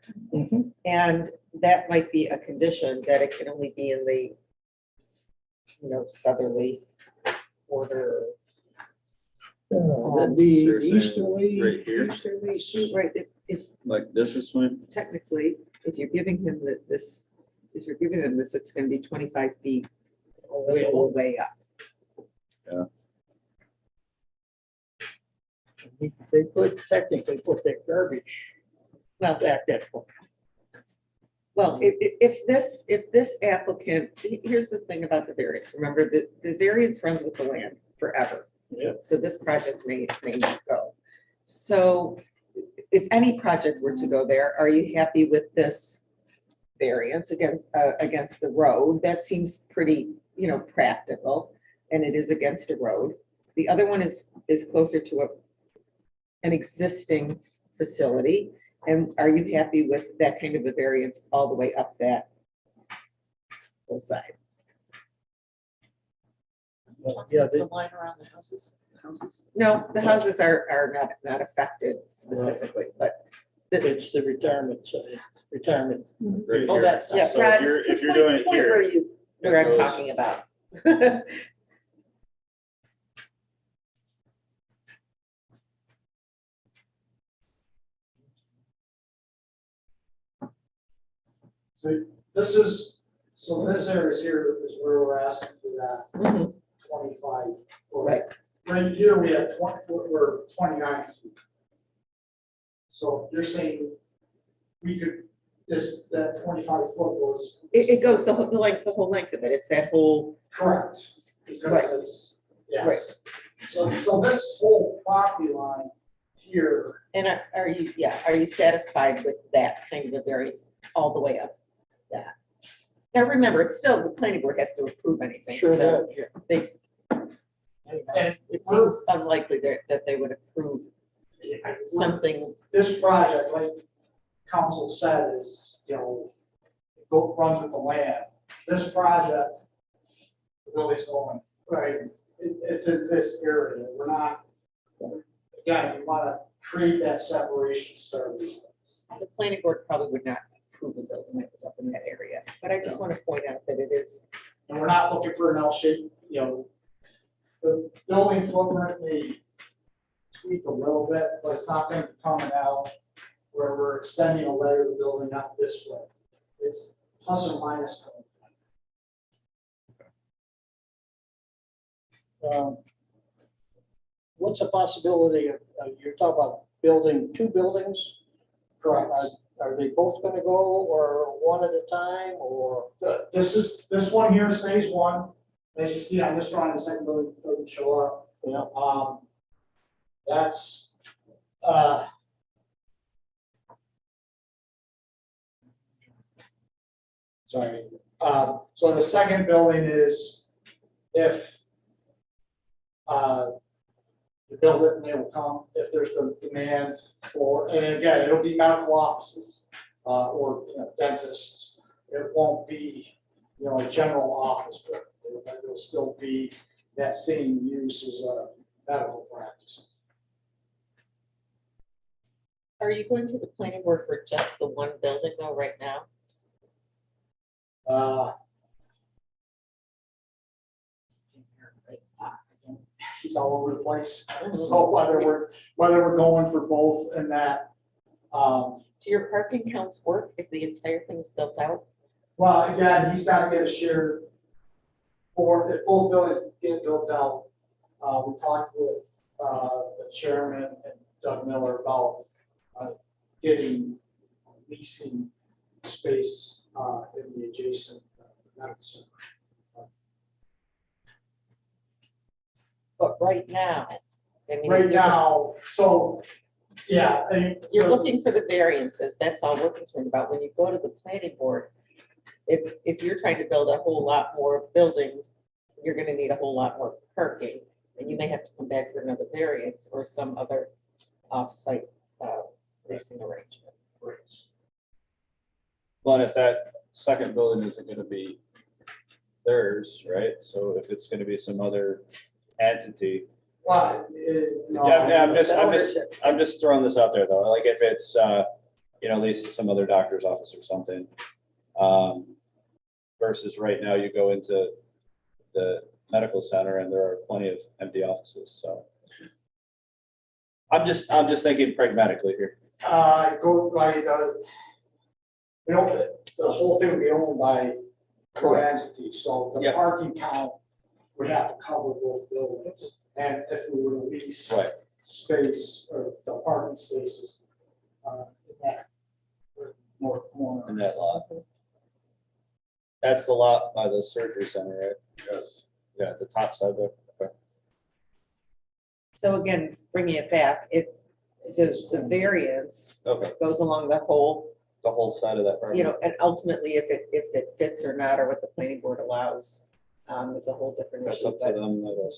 [SPEAKER 2] And that might be a condition that it can only be in the, southerly border.
[SPEAKER 3] The
[SPEAKER 1] You're saying
[SPEAKER 3] easterly,
[SPEAKER 1] right here?
[SPEAKER 2] Right, if
[SPEAKER 1] Like this is when,
[SPEAKER 2] technically, if you're giving him this, if you're giving them this, it's gonna be 25 feet the whole way up.
[SPEAKER 3] they could technically put that garbage
[SPEAKER 2] Well,
[SPEAKER 3] back that far.
[SPEAKER 2] well, if this applicant, here's the thing about the variance, remember that the variance runs with the land forever.
[SPEAKER 3] Yeah.
[SPEAKER 2] So this project may not go. So if any project were to go there, are you happy with this variance against the road? That seems pretty, practical, and it is against a road. The other one is closer to an existing facility. And are you happy with that kind of a variance all the way up that hillside?
[SPEAKER 3] Yeah,
[SPEAKER 10] The line around the houses.
[SPEAKER 2] No, the houses are not affected specifically, but
[SPEAKER 3] it's the retirement side, retirement.
[SPEAKER 1] right
[SPEAKER 10] Oh,
[SPEAKER 1] here.
[SPEAKER 10] that's.
[SPEAKER 2] yeah.
[SPEAKER 1] So
[SPEAKER 2] Brad,
[SPEAKER 1] if you're
[SPEAKER 2] point-
[SPEAKER 1] doing it
[SPEAKER 2] point
[SPEAKER 1] here,
[SPEAKER 2] where I'm
[SPEAKER 1] goes-
[SPEAKER 2] talking about.
[SPEAKER 13] So this area here is where we're asking for that
[SPEAKER 2] Mhm.
[SPEAKER 13] 25.
[SPEAKER 2] Right.
[SPEAKER 13] Right here, we have 20, we're 29 feet. So you're saying we could, that 25 foot was.
[SPEAKER 2] It goes the whole length of it. It's that whole,
[SPEAKER 13] Correct.
[SPEAKER 2] Right.
[SPEAKER 13] Because it's, yes. So this whole property line here,
[SPEAKER 2] and are you satisfied with that kind of a variance all the way up that? Now, remember, it's still, the planning board has to approve anything,
[SPEAKER 3] Sure
[SPEAKER 2] so they,
[SPEAKER 13] and
[SPEAKER 2] it seems unlikely that they would approve something.
[SPEAKER 13] this project, like council said, is, runs with the land. This project, the building's going, right, it's in this area. We're not, again, we want to create that separation starting.
[SPEAKER 2] The planning board probably would not approve a building that was up in that area, but I just want to point out that it is,
[SPEAKER 13] And we're not looking for an L shape, the building footprint may tweak a little bit, but it's not going to be coming out where we're extending a layer of the building out this way. It's plus or minus.
[SPEAKER 3] What's a possibility of, you're talking about building two buildings?
[SPEAKER 13] Correct.
[SPEAKER 3] Are they both gonna go, or one at a time, or?
[SPEAKER 13] This one here is phase one. As you see on this drawing, the second building doesn't show up.
[SPEAKER 3] Yeah.
[SPEAKER 13] That's, sorry. So the second building is if you build it and they will come, if there's the demand for, and again, it'll be medical offices, or, dentists. It won't be, a general office, but it'll still be that same use as a medical practice.
[SPEAKER 2] are you going to the planning board for just the one building though right now?
[SPEAKER 13] He's all over the place. So whether we're going for both and that,
[SPEAKER 2] Do your parking counts work if the entire thing's built out?
[SPEAKER 13] well, again, he's got to get a share for, if both buildings get built out. We talked with the chairman and Doug Miller about getting leasing space in the adjacent medical center.
[SPEAKER 2] But right now, I mean.
[SPEAKER 13] Right
[SPEAKER 2] you're-
[SPEAKER 13] now, so, yeah.
[SPEAKER 2] You're looking for the variances, that's all we're concerned about. When you go to the planning board, if you're trying to build a whole lot more buildings, you're gonna need a whole lot more parking, and you may have to come back for another variance or some other off-site leasing arrangement.
[SPEAKER 1] But if that second building isn't gonna be theirs, right? So if it's gonna be some other entity,
[SPEAKER 13] Well, no.
[SPEAKER 1] Yeah,
[SPEAKER 2] ownership.
[SPEAKER 1] I'm just throwing this out there though, like if it's, you know, at least some other doctor's office or something. Versus right now you go into the medical center and there are plenty of empty offices, so. I'm just thinking pragmatically here.
[SPEAKER 13] Go by the, you know, the whole thing would be owned by
[SPEAKER 1] Correct.
[SPEAKER 13] entity, so the
[SPEAKER 1] Yep.
[SPEAKER 13] parking count would have to cover both buildings. And if we were to lease
[SPEAKER 1] Right.
[SPEAKER 13] space or the parking spaces, in that north corner.
[SPEAKER 1] In that lot. That's the lot by the surgery center, right?
[SPEAKER 6] Yes.
[SPEAKER 1] Yeah, the top side there. Okay.
[SPEAKER 2] So again, bringing it back, the variance
[SPEAKER 1] Okay,
[SPEAKER 2] goes along the whole,
[SPEAKER 1] the whole side of that. property.
[SPEAKER 2] you know, and ultimately if it fits or not, or what the planning board allows, is a whole different
[SPEAKER 1] That's
[SPEAKER 2] issue.
[SPEAKER 1] up to
[SPEAKER 2] But
[SPEAKER 1] them, though,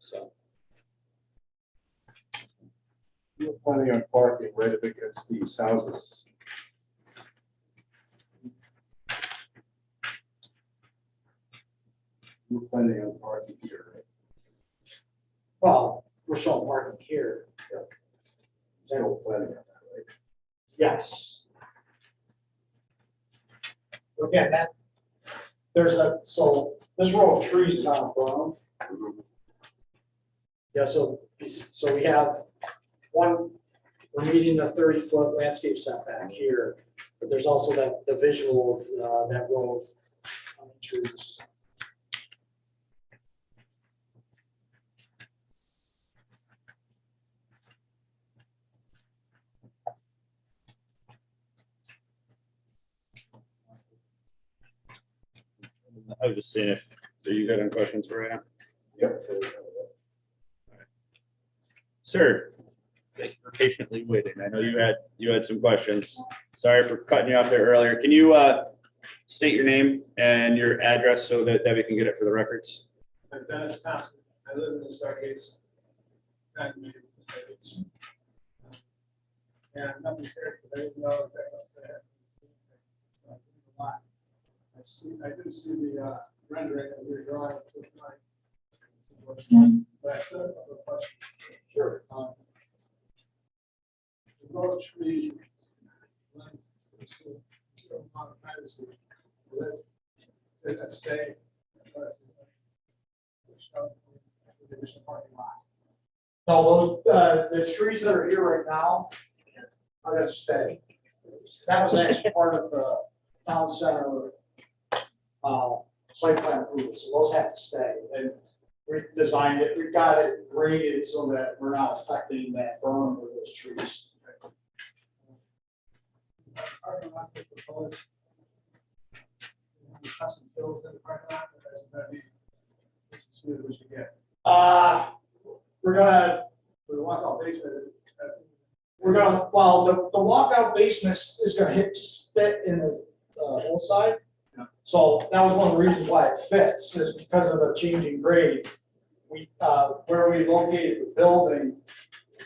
[SPEAKER 1] so.
[SPEAKER 6] You're planning on parking right up against these houses. You're planning on parking here, right?
[SPEAKER 13] Well, we're showing parking here,
[SPEAKER 6] Still planning on that, right?
[SPEAKER 13] yes. Again, so this row of trees is on a berm. Yeah, so we have one, we're meeting the 30-foot landscape setback here, but there's also the visual of that row of trees.
[SPEAKER 1] I was just seeing if, so you got any questions for right now?
[SPEAKER 6] Yep.
[SPEAKER 1] Sir, thank you for patiently waiting. I know you had some questions. Sorry for cutting you off there earlier. Can you state your name and your address so that Debbie can get it for the records?
[SPEAKER 14] I'm Dennis Thompson. I live in the Stargates. And nothing here, but I didn't know if that was there. So I did a lot. I didn't see the rendering of your drawing. But I still have a question.
[SPEAKER 13] Sure.
[SPEAKER 14] The road tree lends still amount of privacy. Let's say that stay. The additional parking lot.
[SPEAKER 13] No, the trees that are here right now are gonna stay. That was actually part of the town center site plan approval, so those have to stay. And we designed it, we've got it graded so that we're not affecting that berm with those trees.
[SPEAKER 14] Parking lots that propose. Custom fills in the parking lot, but that's gonna be, see what we should get.
[SPEAKER 13] We're gonna,
[SPEAKER 14] For the walkout basement.
[SPEAKER 13] well, the walkout basement is gonna fit in the hillside.
[SPEAKER 14] Yeah.
[SPEAKER 13] So that was one of the reasons why it fits, is because of the changing grade. We, where we located the building,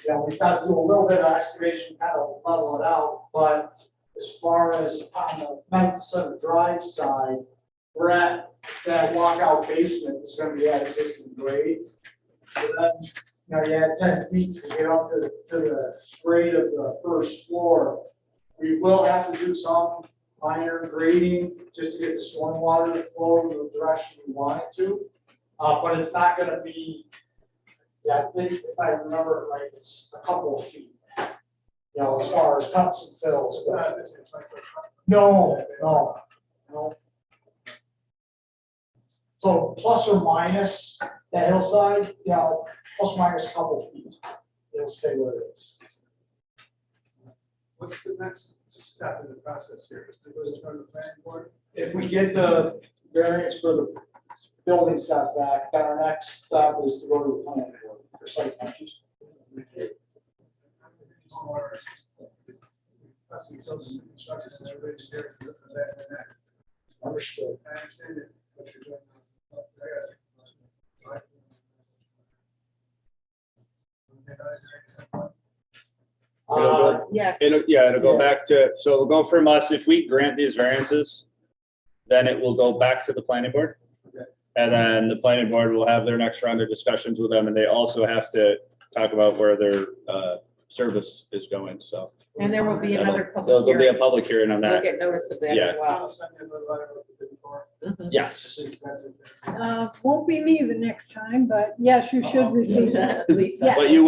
[SPEAKER 13] you know, we've got to do a little bit of excavation, kind of level it out, but as far as on the 9th Center Drive side, we're at that walkout basement is gonna be at existing grade. So then, you know, you add 10 feet to get up to the grade of the first floor. We will have to do some minor grading just to get the stormwater to flow in the direction we want it to. But it's not gonna be, I think if I remember right, it's a couple of feet. You know, as far as cuts and fills. go. No. So plus or minus that hillside, you know, plus or minus a couple of feet, it'll stay where it is.
[SPEAKER 14] What's the next step in the process here? Is it goes to the planning board?
[SPEAKER 13] If we get the variance for the building setback, then our next step is to go to the planning board for site plan. Understood.
[SPEAKER 14] I understand it, what you're doing.
[SPEAKER 2] yes,
[SPEAKER 1] It'll go back to, so it'll go from us, if we grant these variances, then it will go back to the planning board.
[SPEAKER 14] Okay.
[SPEAKER 1] And then the planning board will have their next round of discussions with them, and they also have to talk about where their service is going, so.
[SPEAKER 2] And there will be another public
[SPEAKER 1] There'll be a
[SPEAKER 2] hearing.
[SPEAKER 1] public hearing on
[SPEAKER 2] You'll
[SPEAKER 1] that.
[SPEAKER 2] get notice of that as
[SPEAKER 1] Yeah.
[SPEAKER 2] well.
[SPEAKER 14] I'll send you the letter with the bid for.
[SPEAKER 2] Mhm.
[SPEAKER 1] Yes.
[SPEAKER 9] Won't be me the next time, but yes, you should receive that.
[SPEAKER 2] Lisa.
[SPEAKER 9] Yeah.
[SPEAKER 1] But you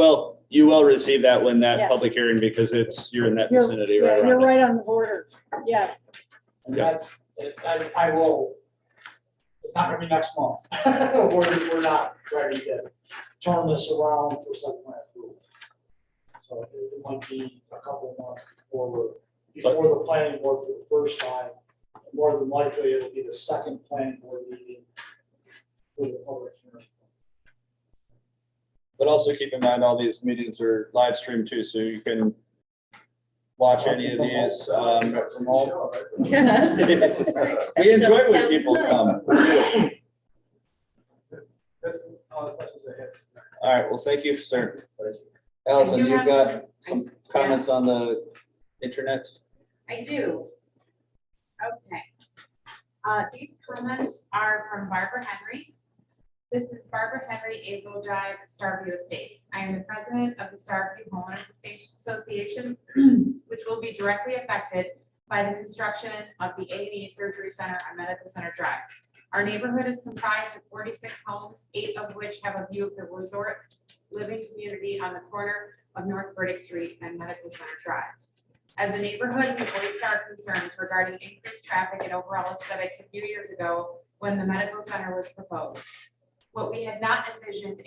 [SPEAKER 1] will receive that when that
[SPEAKER 9] Yes.
[SPEAKER 1] public hearing, because you're in that
[SPEAKER 9] You're-
[SPEAKER 1] vicinity
[SPEAKER 9] Yeah,
[SPEAKER 1] right
[SPEAKER 9] you're
[SPEAKER 1] around it.
[SPEAKER 9] right on the border. Yes.
[SPEAKER 13] And that's, I will, it's not gonna be next month. We're not ready to turn this around for site plan approval. So it might be a couple of months before the planning board for the first time. More than likely, it'll be the second planning board meeting for the public hearing.
[SPEAKER 1] But also keep in mind, all these meetings are live streamed too, so you can watch any of these. From home. We enjoy when people come.
[SPEAKER 14] That's all the questions I have.
[SPEAKER 1] All right, well, thank you, sir. Allison,
[SPEAKER 8] do
[SPEAKER 1] you've
[SPEAKER 8] have
[SPEAKER 1] got some comments
[SPEAKER 8] yes.
[SPEAKER 1] on the internet?
[SPEAKER 8] I do. Okay. These comments are from Barbara Henry. This is Barbara Henry, April Drive, Starview Estates. I am the president of the Starview Homeowners Association, which will be directly affected by the construction of the A&E Surgery Center on Medical Center Drive. Our neighborhood is comprised of 46 homes, 8 of which have a view of the resort living community on the corner of North Burdick Street and Medical Center Drive. As a neighborhood, we voiced our concerns regarding increased traffic and overall aesthetics a few years ago when the medical center was proposed. What we had not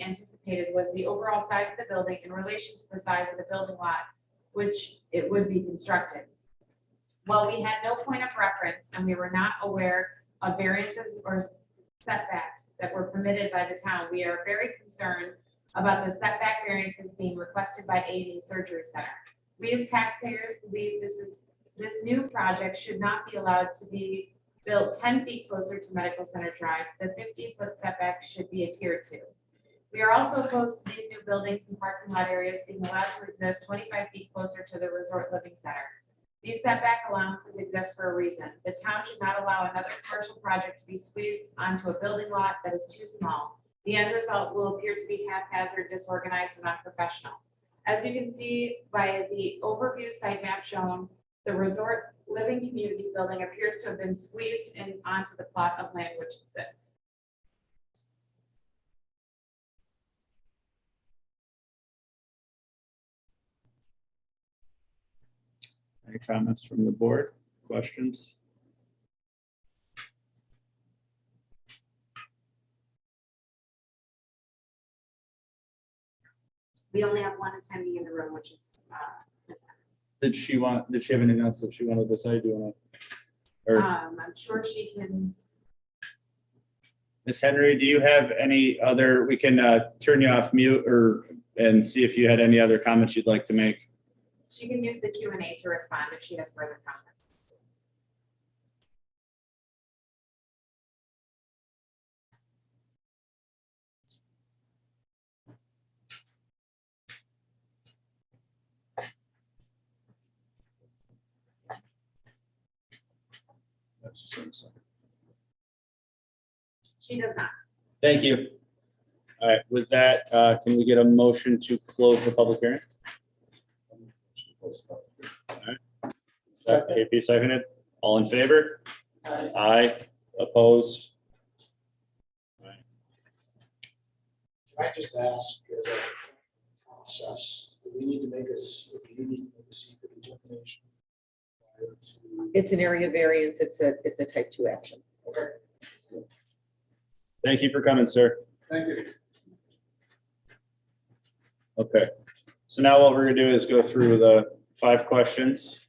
[SPEAKER 8] anticipated was the overall size of the building in relation to the size of the building lot, which it would be constructed. While we had no point of reference and we were not aware of variances or setbacks that were permitted by the town, we are very concerned about the setback variances being requested by A&E Surgery Center. We as taxpayers believe this new project should not be allowed to be built 10 feet closer to Medical Center Drive. The 50-foot setback should be adhered to. We are also opposed to these new buildings and parking lot areas being allowed to exist 25 feet closer to the Resort Living Center. These setback allowances exist for a reason. The town should not allow another commercial project to be squeezed onto a building lot that is too small. The end result will appear to be haphazard, disorganized, and unprofessional. As you can see by the overview site map shown, the Resort Living Community building appears to have been squeezed in onto the plot of land which it sits.
[SPEAKER 1] Any comments from the board? Questions?
[SPEAKER 8] We only have one attendee in the room, which is Ms.
[SPEAKER 1] Did she have anything else that she wanted to say? Do you want to? Or
[SPEAKER 8] I'm sure she can.
[SPEAKER 1] Ms. Henry, do you have any other, we can turn you off mute and see if you had any other comments you'd like to make.
[SPEAKER 8] She can use the Q&A to respond if she has further comments. She does not.
[SPEAKER 1] Thank you. All right, with that, can we get a motion to close the public hearing? KP seconded. All in favor? Aye. Opposed?
[SPEAKER 13] Can I just ask, as a process, do we need to make us, or do you need to make a secret determination? prior to-
[SPEAKER 2] It's an area variance. It's a type 2 action.
[SPEAKER 13] Okay.
[SPEAKER 1] Thank you for coming, sir.
[SPEAKER 14] Thank you.
[SPEAKER 1] Okay, so now what we're gonna do is go through the 5 questions.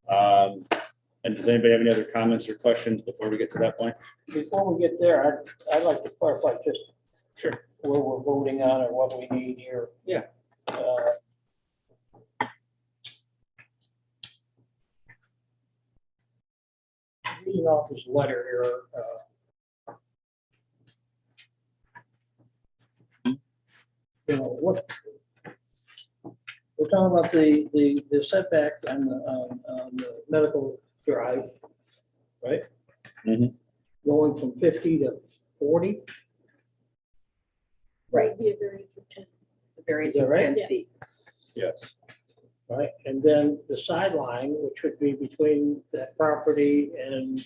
[SPEAKER 1] And does anybody have any other comments or questions before we get to that point?
[SPEAKER 3] Before we get there, I'd like to clarify just
[SPEAKER 1] Sure.
[SPEAKER 3] where we're voting on or what we need here.
[SPEAKER 1] Yeah.
[SPEAKER 3] Reading off his letter here. You know, what, we're talking about the setback on the medical drive, right?
[SPEAKER 1] Mhm.
[SPEAKER 3] Going from 50 to 40?
[SPEAKER 2] Right.
[SPEAKER 9] Be a variance of 10.
[SPEAKER 2] The variance
[SPEAKER 3] Is
[SPEAKER 2] of
[SPEAKER 3] that right?
[SPEAKER 2] 10
[SPEAKER 9] Yes.
[SPEAKER 2] feet.
[SPEAKER 1] Yes.
[SPEAKER 3] Right, and then the sideline, which would be between that property and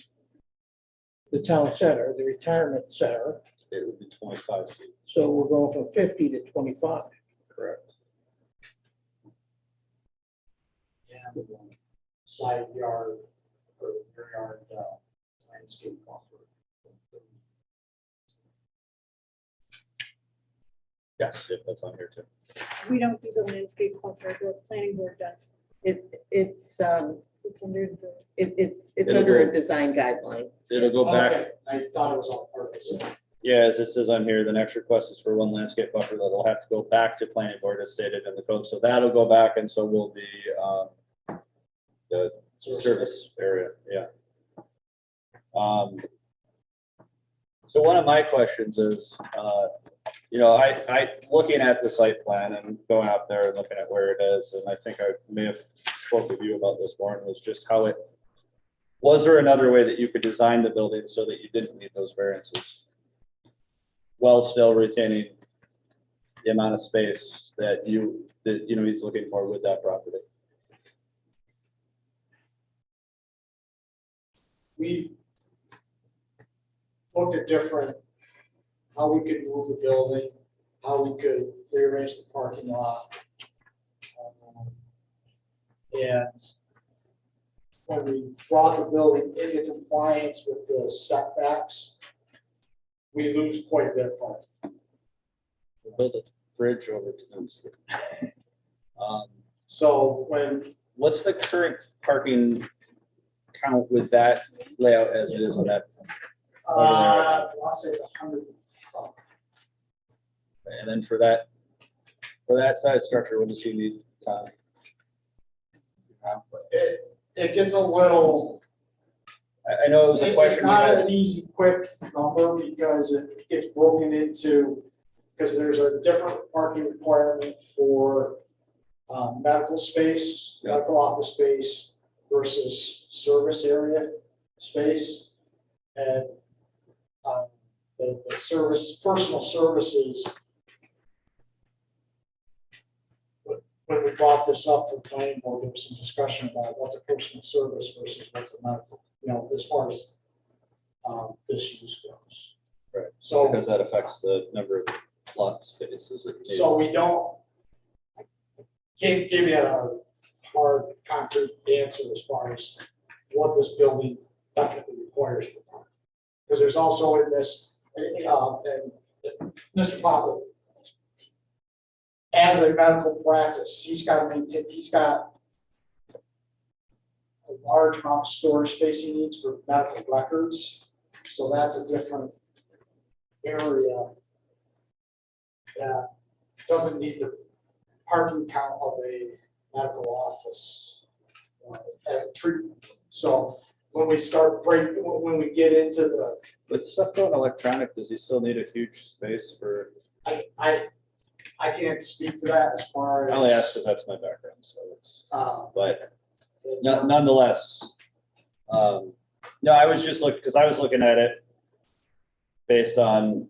[SPEAKER 3] the town center, the retirement center.
[SPEAKER 1] It would be 25 feet,
[SPEAKER 3] So we're going from 50 to 25.
[SPEAKER 1] correct?
[SPEAKER 13] And side yard or rear yard landscape buffer.
[SPEAKER 1] Yes, yeah, that's on here too.
[SPEAKER 9] We don't do the landscape buffer, the planning board does.
[SPEAKER 2] It's
[SPEAKER 9] It's under the.
[SPEAKER 2] it's
[SPEAKER 1] It'll
[SPEAKER 2] under
[SPEAKER 1] go-
[SPEAKER 2] a design guideline.
[SPEAKER 1] It'll go back,
[SPEAKER 13] Okay, I thought it was all part of this.
[SPEAKER 1] yeah, as it says on here, the next request is for one landscape buffer that'll have to go back to planning board as stated in the code. So that'll go back and so will the service area, yeah. So one of my questions is, looking at the site plan and going out there and looking at where it is, and I think I may have spoke with you about this, Warren, was just how was there another way that you could design the building so that you didn't need those variances? While still retaining the amount of space that he's looking for with that property.
[SPEAKER 13] We looked at different, how we could move the building, how we could rearrange the parking lot. And when we brought the building into compliance with the setbacks, we lose quite a bit of parking.
[SPEAKER 1] Build a bridge over to them.
[SPEAKER 13] So when,
[SPEAKER 1] What's the current parking count with that layout as it is on that?
[SPEAKER 13] I'll say it's 100.
[SPEAKER 1] And then for that size structure, what does he need, Tom?
[SPEAKER 13] It gets a little.
[SPEAKER 1] I know it was a
[SPEAKER 13] It's
[SPEAKER 1] question. we
[SPEAKER 13] not
[SPEAKER 1] had.
[SPEAKER 13] an easy, quick number because it gets broken into, because there's a different parking requirement for medical space,
[SPEAKER 1] Yeah.
[SPEAKER 13] medical office space versus service area space. And the service, personal services. When we brought this up to the planning board, there was some discussion about what's a personal service versus what's a medical, as far as this use goes.
[SPEAKER 1] Right.
[SPEAKER 13] So,
[SPEAKER 1] Because that affects the number of lot spaces. that you need.
[SPEAKER 13] so we can't give you a hard, concrete answer as far as what this building definitely requires for parking. Because there's also in this, and if Mr. Papa, as a medical practice, he's got a large amount of storage space he needs for medical records. So that's a different area that doesn't need the parking count of a medical office as a treatment. So when we start when we get into the,
[SPEAKER 1] With stuff going electronic, does he still need a huge space for?
[SPEAKER 13] I can't speak to that as far as.
[SPEAKER 1] I only ask because that's my background, so it's, but
[SPEAKER 13] it's-
[SPEAKER 1] nonetheless. No, I was just because I was looking at it based on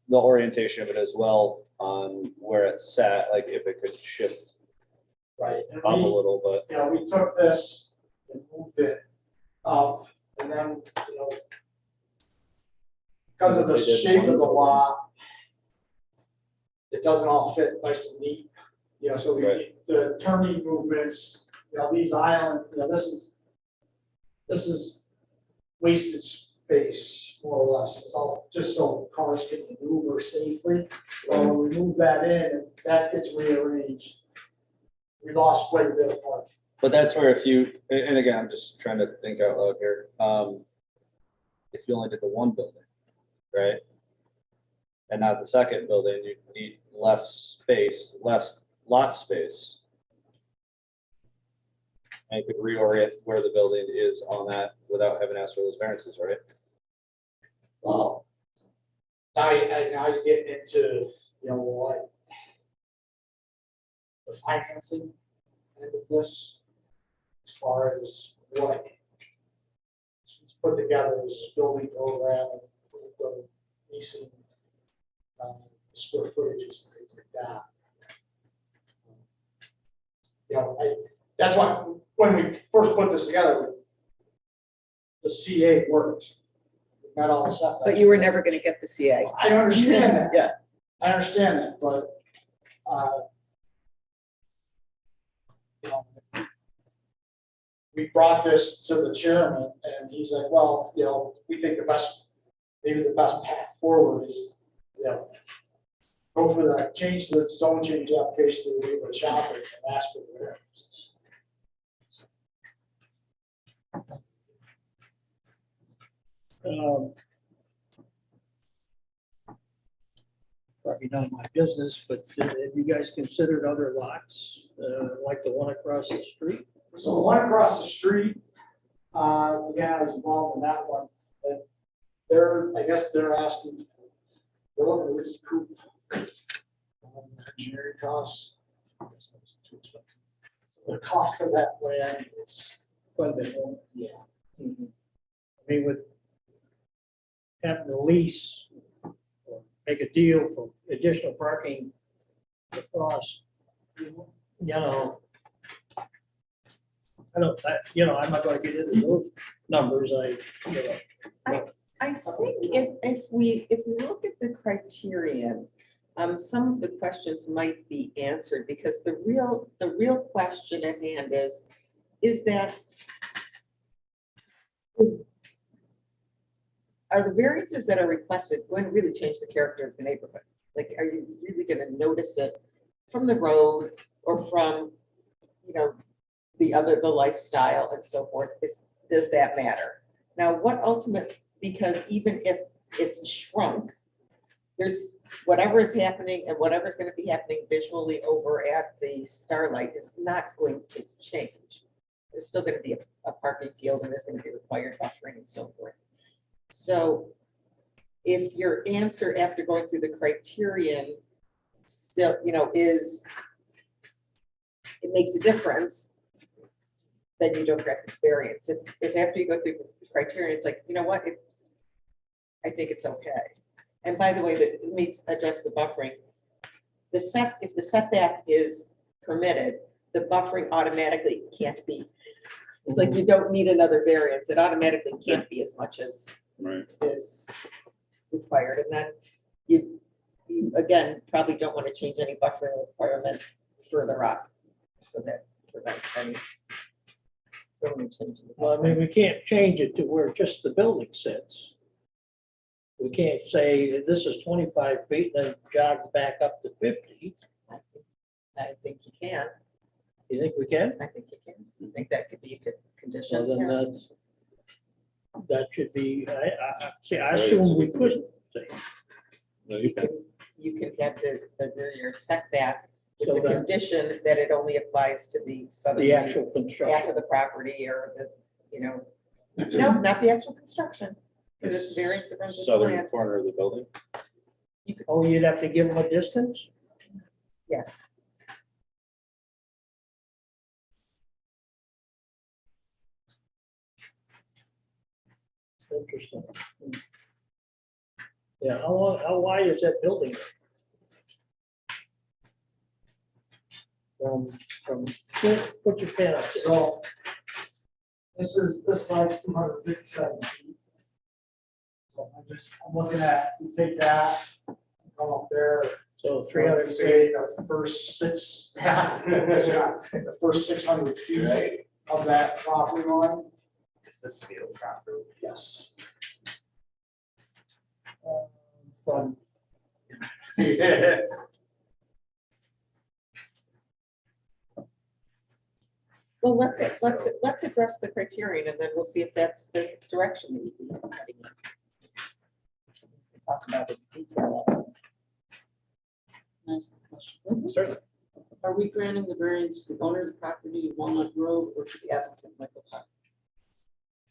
[SPEAKER 1] the orientation of it as well, on where it's sat, like if it could shift
[SPEAKER 13] Right.
[SPEAKER 1] up a little, but
[SPEAKER 13] We took this and moved it up and then, because of the
[SPEAKER 1] We did
[SPEAKER 13] shape of the
[SPEAKER 1] one.
[SPEAKER 13] lot, it doesn't all fit nice and neat, so
[SPEAKER 1] Right.
[SPEAKER 13] the turning movements, these island, this is wasted space, more or less. It's all just so cars can maneuver safely. Well, when we move that in, that gets rearranged. We lost quite a bit of parking.
[SPEAKER 1] But that's where and again, I'm just trying to think out loud here. If you only did the one building, right? And not the second building, you need less space, less lot space. And you could reorient where the building is on that without having to ask for those variances, right?
[SPEAKER 13] Well, now you get into, what the financing end of this, as far as what it's put together as a building program, spacing, square footages and things like that. You know, that's why, when we first put this together, the CA worked. We met all the setbacks.
[SPEAKER 2] But you were never gonna get the CA.
[SPEAKER 13] I understand that.
[SPEAKER 2] Yeah.
[SPEAKER 13] I understand that, but, you know, we brought this to the chairman and he's like, well, you know, we think maybe the best path forward is, you know, go for the change, the zone change application to the neighborhood shopping and ask for the variances.
[SPEAKER 3] Probably none of my business, but have you guys considered other lots, like the one across the street?
[SPEAKER 13] So the one across the street, again, I was involved in that one, but I guess they're asking, they're looking to recoup engineering costs. I guess that was too expensive. So the cost of that land is
[SPEAKER 3] Quite a bit more.
[SPEAKER 13] yeah.
[SPEAKER 3] I mean, with having the lease, or make a deal for additional parking across, you know, I'm not gonna get into those numbers,
[SPEAKER 2] I think if we look at the criterion, some of the questions might be answered, because the real question at hand is that are the variances that are requested going to really change the character of the neighborhood? Like, are you really gonna notice it from the road or from, you know, the lifestyle and so forth? Does that matter? Now, because even if it's shrunk, there's whatever is happening and whatever's gonna be happening visually over at the Starlight is not going to change. There's still gonna be a parking field and there's gonna be required buffering and so forth. So if your answer after going through the criterion still, you know, it makes a difference, then you don't get the variance. If after you go through the criteria, it's like, you know what, I think it's okay. And by the way, let me address the buffering. If the setback is permitted, the buffering automatically can't be. It's like you don't need another variance. It automatically can't be as much as is required. And then you again probably don't want to change any buffering requirement further up, so that prevents any.
[SPEAKER 3] well, I mean, we can't change it to where just the building sits. We can't say this is 25 feet, then jog back up to 50.
[SPEAKER 2] I think you can.
[SPEAKER 3] You think we can?
[SPEAKER 2] I think you can. I think that could be a good
[SPEAKER 3] So
[SPEAKER 2] condition.
[SPEAKER 3] then
[SPEAKER 2] Yes.
[SPEAKER 3] that should be, I assume we couldn't say.
[SPEAKER 1] No,
[SPEAKER 2] You can get the rear yard setback with
[SPEAKER 3] So
[SPEAKER 2] the
[SPEAKER 3] that-
[SPEAKER 2] condition that it only applies to the southern
[SPEAKER 3] The
[SPEAKER 2] half
[SPEAKER 3] actual
[SPEAKER 2] of
[SPEAKER 3] construction.
[SPEAKER 2] the property, or the, you know, no, not the actual construction, because it's variance that runs with the
[SPEAKER 1] Southern
[SPEAKER 2] land.
[SPEAKER 1] corner of the building.
[SPEAKER 3] Oh, you'd have to give them a distance?
[SPEAKER 2] Yes.
[SPEAKER 3] Interesting. Yeah, how wide is that building? From, put your pen up there.
[SPEAKER 13] So this line's 257 feet. So I'm looking at, you take that, come up there.
[SPEAKER 3] So
[SPEAKER 13] 300,
[SPEAKER 3] 300 feet.
[SPEAKER 13] say the first the first 600 feet of that property line.
[SPEAKER 12] Is this field property?
[SPEAKER 13] Yes. From
[SPEAKER 2] Well, let's address the criterion, and then we'll see if that's the direction that you can heading in. We'll talk about it in detail.
[SPEAKER 15] Nice question.
[SPEAKER 1] Certainly.
[SPEAKER 15] Are we granting the variance to the owner of the property, Walnut Grove, or to the applicant, Michael Park?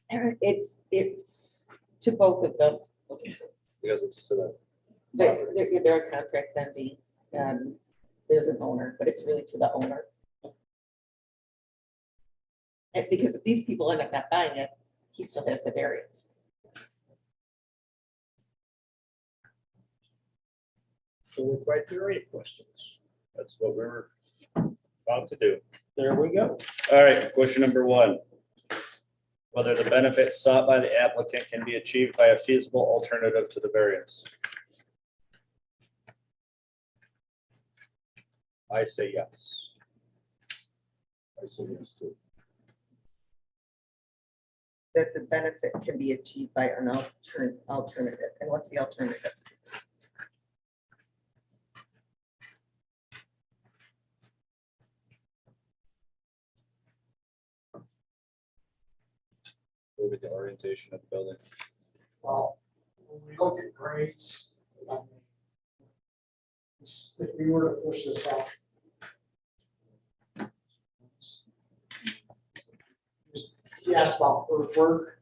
[SPEAKER 2] And it's to both of them.
[SPEAKER 1] Because it's to the.
[SPEAKER 2] They're a contract entity, and there's an owner, but it's really to the owner. And because if these people end up not buying it, he still has the variance.
[SPEAKER 3] So with criteria questions,
[SPEAKER 1] That's what we're about to do.
[SPEAKER 3] there we go.
[SPEAKER 1] All right, question number 1. Whether the benefit sought by the applicant can be achieved by a feasible alternative to the variance. I say yes.
[SPEAKER 6] I say yes too.
[SPEAKER 2] That the benefit can be achieved by an alternative. And what's the alternative?
[SPEAKER 1] Look at the orientation of the building.
[SPEAKER 13] Well, when we look at grades, I mean, if we were to push this up. He asked about earthwork.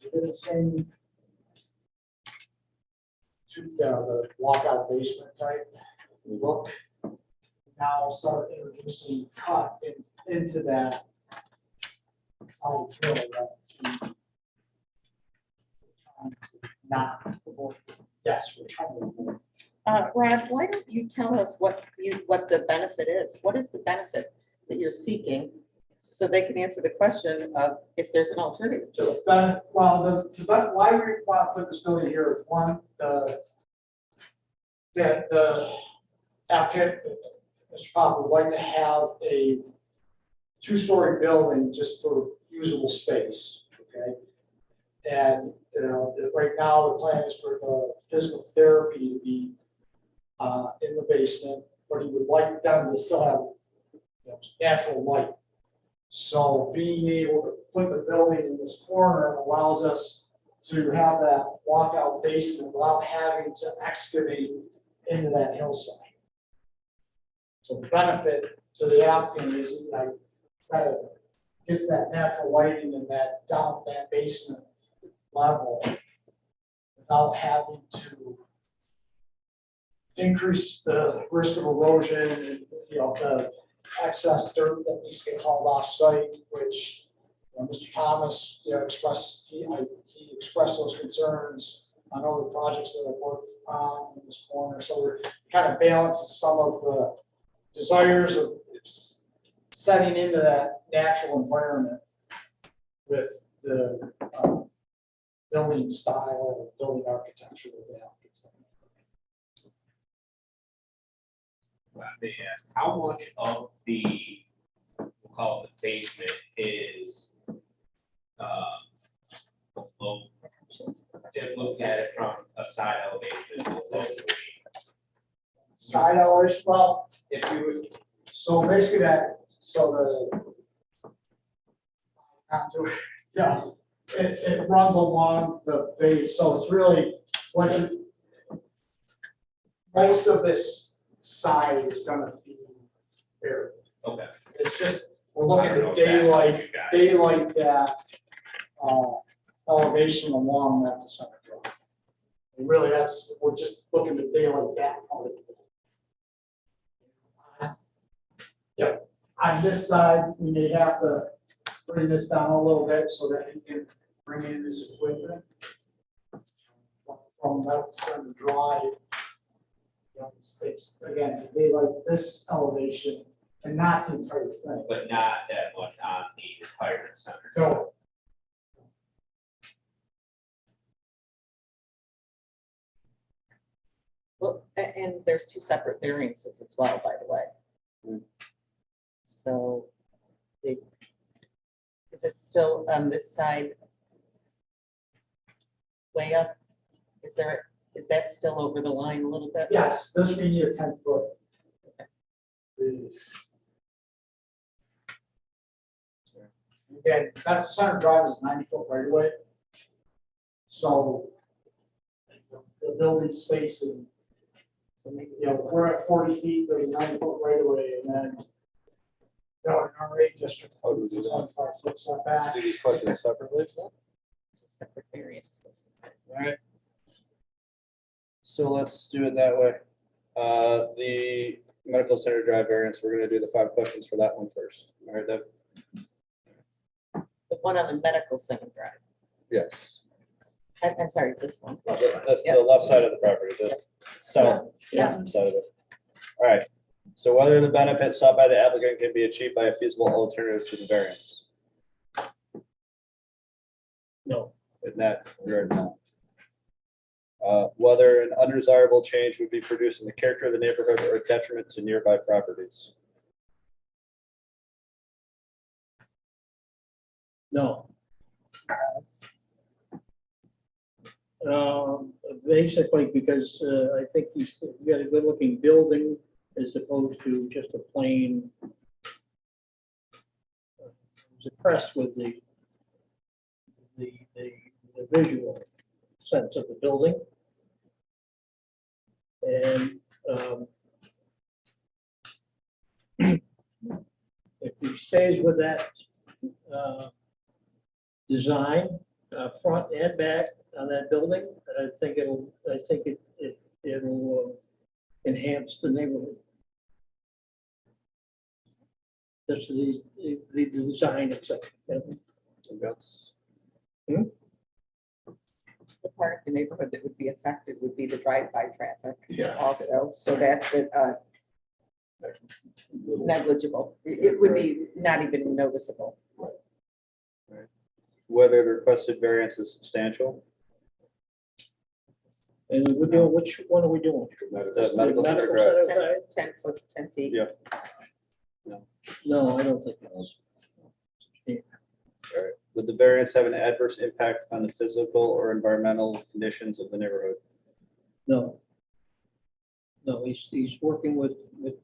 [SPEAKER 13] Within the same to the walkout basement type look. Now start introducing cut into that. Not, yes, we're trying to avoid.
[SPEAKER 2] Rod, why don't you tell us what the benefit is? What is the benefit that you're seeking? So they can answer the question of if there's an alternative.
[SPEAKER 13] So, why we want to put this building here is one, the applicant, Mr. Pop, would like to have a 2-story building just for usable space, okay? And, right now the plan is for the physical therapy to be in the basement, but he would like them to still have natural light. So being able to put the building in this corner allows us to have that walkout basement without having to excavate into that hillside. So the benefit to the applicant is kind of gets that natural lighting and that down that basement level without having to increase the risk of erosion and, the excess dirt that needs to get hauled off site, which Mr. Thomas, expressed, he expressed those concerns on other projects that I've worked on in this corner. So we're kind of balancing some of the desires of setting into that natural environment with the building style, building architecture of the applicants.
[SPEAKER 12] How much of the, we'll call it the basement is, below? To look at it from a side elevation.
[SPEAKER 13] Side elevation, well,
[SPEAKER 12] If you would,
[SPEAKER 13] so basically it runs along the base, so it's really most of this side is gonna be there.
[SPEAKER 12] okay.
[SPEAKER 13] It's just, we're looking at daylight that elevation along that center drive. And really, we're just looking to daylight that part of it. Yep, on this side, we may have to bring this down a little bit so that he can bring in his equipment. From that center drive. It's again, they like this elevation and not the entire thing.
[SPEAKER 12] But not that much on the retirement center.
[SPEAKER 13] So.
[SPEAKER 2] Well, and there's 2 separate variances as well, by the way. So is it still on this side way up? Is that still over the line a little bit?
[SPEAKER 13] Yes, this we need a 10-foot. Again, that center drive is 90-foot right away. So the building space and so maybe we're at 40 feet, there's 90-foot right away, and then in our RA district, it's a 25-foot setback.
[SPEAKER 1] Do these questions separately?
[SPEAKER 2] 2 separate variances.
[SPEAKER 1] All right. So let's do it that way. The medical center drive variance, we're gonna do the 5 questions for that one first. All right, Deb?
[SPEAKER 2] The one on the medical center drive.
[SPEAKER 1] Yes.
[SPEAKER 2] I'm sorry, this one.
[SPEAKER 1] That's the left side of the property, the south
[SPEAKER 2] Yeah.
[SPEAKER 1] side of it. All right, so whether the benefit sought by the applicant can be achieved by a feasible alternative to the variance.
[SPEAKER 3] No,
[SPEAKER 1] In that regard, no. Whether an undesirable change would be produced in the character of the neighborhood or a detriment to nearby properties.
[SPEAKER 3] no. Basically, because I think he's got a good looking building as opposed to just a plain. I was impressed with the visual sense of the building. And if he stays with that design, front and back on that building, I think it'll enhance the neighborhood. Just the design itself.
[SPEAKER 1] That's
[SPEAKER 2] The part of the neighborhood that would be affected would be the drive-by traffic
[SPEAKER 6] Yeah.
[SPEAKER 2] also, so that's negligible. It would be not even noticeable.
[SPEAKER 1] whether the requested variance is substantial.
[SPEAKER 3] And we're doing, which one are we doing?
[SPEAKER 1] The medical center
[SPEAKER 3] Medical
[SPEAKER 1] drive.
[SPEAKER 3] center, right?
[SPEAKER 2] 10 foot, 10 feet.
[SPEAKER 1] Yeah.
[SPEAKER 3] No, I don't think that's.
[SPEAKER 1] All right. Would the variance have an adverse impact on the physical or environmental conditions of the neighborhood?
[SPEAKER 3] No. No, he's working with the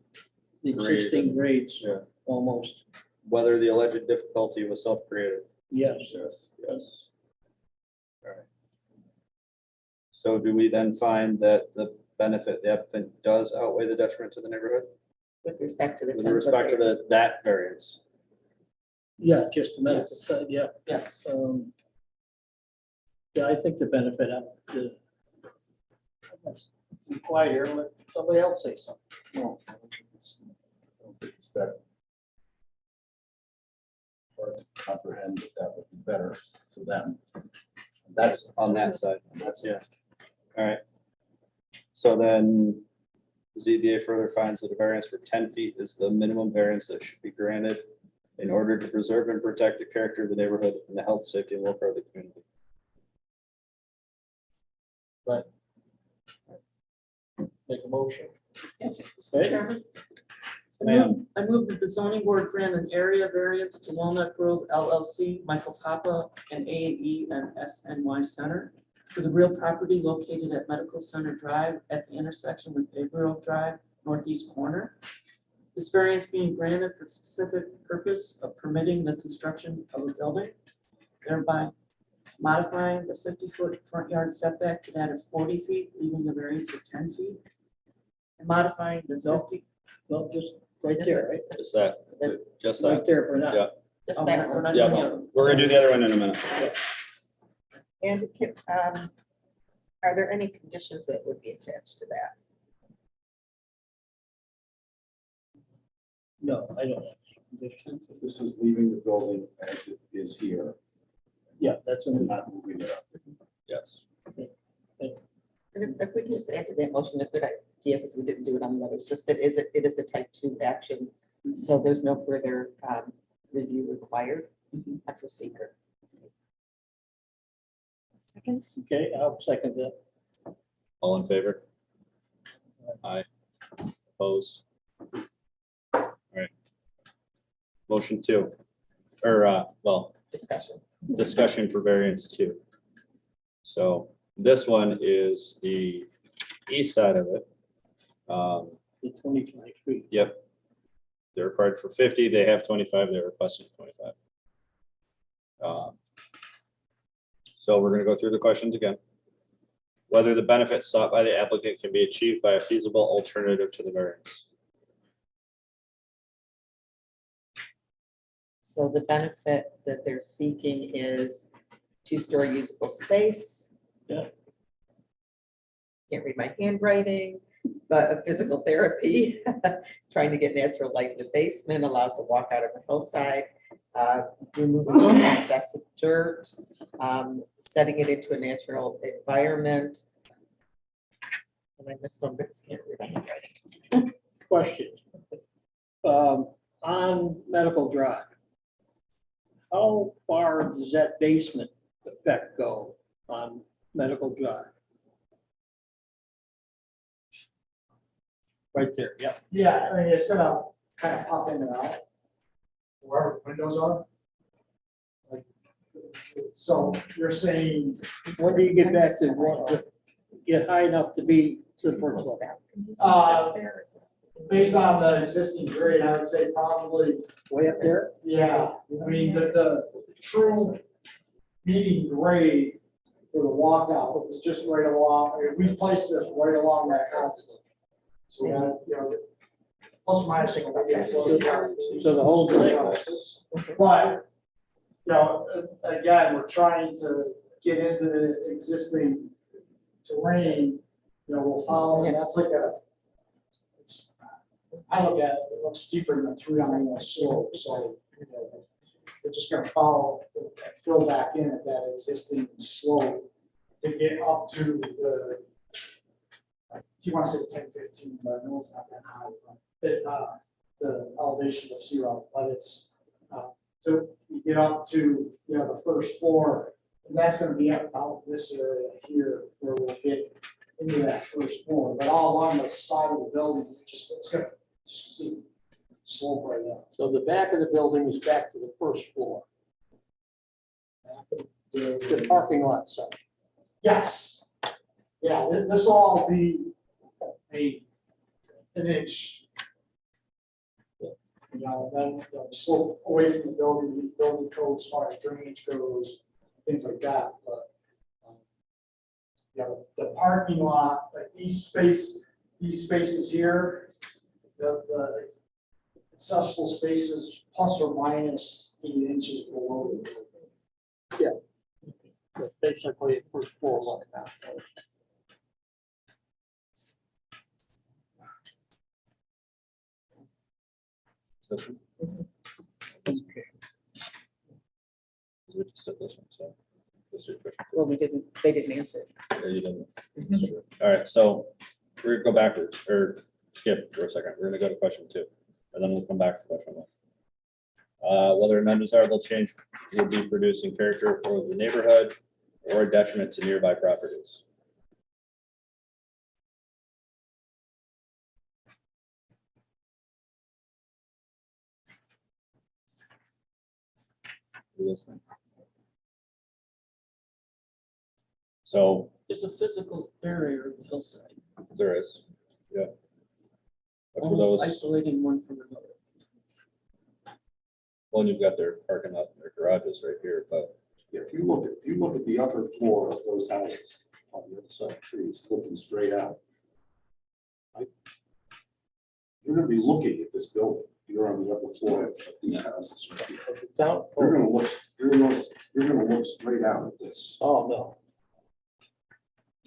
[SPEAKER 1] Grade
[SPEAKER 3] existing grades,
[SPEAKER 1] Yeah.
[SPEAKER 3] almost,
[SPEAKER 1] Whether the alleged difficulty was self-created?
[SPEAKER 3] yes.
[SPEAKER 1] Yes. Yes. All right. So do we then find that the benefit the applicant does outweigh the detriment to the neighborhood
[SPEAKER 2] With respect to the.
[SPEAKER 1] with
[SPEAKER 2] 10 foot
[SPEAKER 1] respect to
[SPEAKER 2] radius.
[SPEAKER 1] that variance?
[SPEAKER 3] Yeah, just the medical
[SPEAKER 15] Yes.
[SPEAKER 3] side, yeah.
[SPEAKER 15] Yes.
[SPEAKER 3] Yeah, I think the benefit of the. Be quiet here, and let somebody else say something.
[SPEAKER 6] No, I don't think it's that hard to comprehend that would be better for them. That's,
[SPEAKER 1] On that side,
[SPEAKER 6] that's
[SPEAKER 1] yeah. All right. So then the ZBA further finds that a variance for 10 feet is the minimum variance that should be granted in order to preserve and protect the character of the neighborhood and the health, safety, and welfare of the community.
[SPEAKER 3] Make a motion.
[SPEAKER 15] Yes.
[SPEAKER 3] Okay.
[SPEAKER 15] Chairman?
[SPEAKER 1] Ma'am.
[SPEAKER 15] I move that the zoning board grant an area variance to Walnut Grove LLC, Michael Papa, and A&E and SNY Center for the real property located at Medical Center Drive at the intersection with Gabriel Drive, northeast corner. This variance being granted for the specific purpose of permitting the construction of a building, thereby modifying the 50-foot front yard setback to that of 40 feet, leaving a variance of 10 feet. And modifying the
[SPEAKER 3] No.
[SPEAKER 15] 50.
[SPEAKER 3] No, just right there, right?
[SPEAKER 1] Just that, just
[SPEAKER 3] Right
[SPEAKER 1] that.
[SPEAKER 3] there for now.
[SPEAKER 1] Yeah,
[SPEAKER 2] Just
[SPEAKER 15] Oh,
[SPEAKER 2] that
[SPEAKER 15] we're
[SPEAKER 2] one.
[SPEAKER 15] not
[SPEAKER 1] yeah.
[SPEAKER 15] doing the other one.
[SPEAKER 1] We're gonna do the other one in a minute.
[SPEAKER 2] And are there any conditions that would be attached to that?
[SPEAKER 3] No, I don't have conditions.
[SPEAKER 6] this is leaving the building as it is here
[SPEAKER 3] Yeah, that's
[SPEAKER 6] and
[SPEAKER 3] in
[SPEAKER 6] not moving it up.
[SPEAKER 1] Yes.
[SPEAKER 2] And if we can just add to that motion, a good idea, because we didn't do it on the others, just that it is a type 2 action, so there's no further review required for seeker. Second.
[SPEAKER 3] Okay, I'll second that.
[SPEAKER 1] All in favor? Aye. Opposed? All right. Motion 2, or, well, discussion for variance 2. So this one is the east side of it.
[SPEAKER 3] The 25 feet.
[SPEAKER 1] Yep. They're required for 50, they have 25, they're requesting 25. So we're gonna go through the questions again. Whether the benefit sought by the applicant can be achieved by a feasible alternative to the variance.
[SPEAKER 2] So the benefit that they're seeking is 2-story usable space.
[SPEAKER 3] Yeah.
[SPEAKER 2] Can't read my handwriting. physical therapy, trying to get natural light in the basement, allows a walk out of the hillside, removing some excessive dirt, setting it into a natural environment. And I missed one because I can't read my handwriting.
[SPEAKER 3] Question. On Medical Drive, how far does that basement effect go on Medical Drive? Right there, yeah.
[SPEAKER 13] Yeah, I mean, it's gonna kind of pop in and out wherever the windows are. Like, so you're saying,
[SPEAKER 3] When do you get back to one, get high enough to be to the first level?
[SPEAKER 13] based on the existing grade, I would say probably,
[SPEAKER 3] Way up there?
[SPEAKER 13] yeah, I mean, the true meeting grade for the walkout was just right along, I mean, we placed this right along that house. So we had, you know, plus or minus, maybe a foot.
[SPEAKER 3] So the whole thing.
[SPEAKER 13] But, you know, again, we're trying to get into the existing terrain, you know, we'll follow, and that's like it's, I look at it, it looks steeper than a 3-on-1 slope, so, you know, we're just gonna follow, and fill back in at that existing slope to get up to the, if you wanna say 10-15, but I know it's not that high, but the elevation of zero, but it's, so you get up to, you know, the first floor, and that's gonna be about this area here where we'll get into that first floor, but all along the side of the building, it's gonna just see slope right up.
[SPEAKER 3] So the back of the building is back to the first floor, the parking lot side.
[SPEAKER 13] Yes. Yeah, this will all be an inch. You know, then, you know, slope away from the building code as far as drainage goes, things like that, but. Yeah, the parking lot, like these spaces here, the accessible spaces plus or minus 8 inches below.
[SPEAKER 3] Yeah. But basically, first floor like that.
[SPEAKER 1] We just did this one, so. This is your question.
[SPEAKER 2] Well, they didn't answer it.
[SPEAKER 1] Yeah, you didn't. That's true. All right, so we're gonna go backwards or skip for a second. We're gonna go to question 2, and then we'll come back to question 1. Whether an undesirable change would be producing character for the neighborhood or a detriment to nearby properties. Do this thing. So
[SPEAKER 15] There's a physical barrier in the hillside,
[SPEAKER 1] there is, yeah. But for
[SPEAKER 15] almost
[SPEAKER 1] those,
[SPEAKER 15] isolating one from another.
[SPEAKER 1] well, you've got their parking lot, and their garages right here, but
[SPEAKER 6] If you look at the upper floor of those houses on the other side of trees, looking straight out. You're gonna be looking at this building, you're on the upper floor of these houses. Right here.
[SPEAKER 3] Down,
[SPEAKER 6] You're gonna look straight out at this.
[SPEAKER 3] oh, no.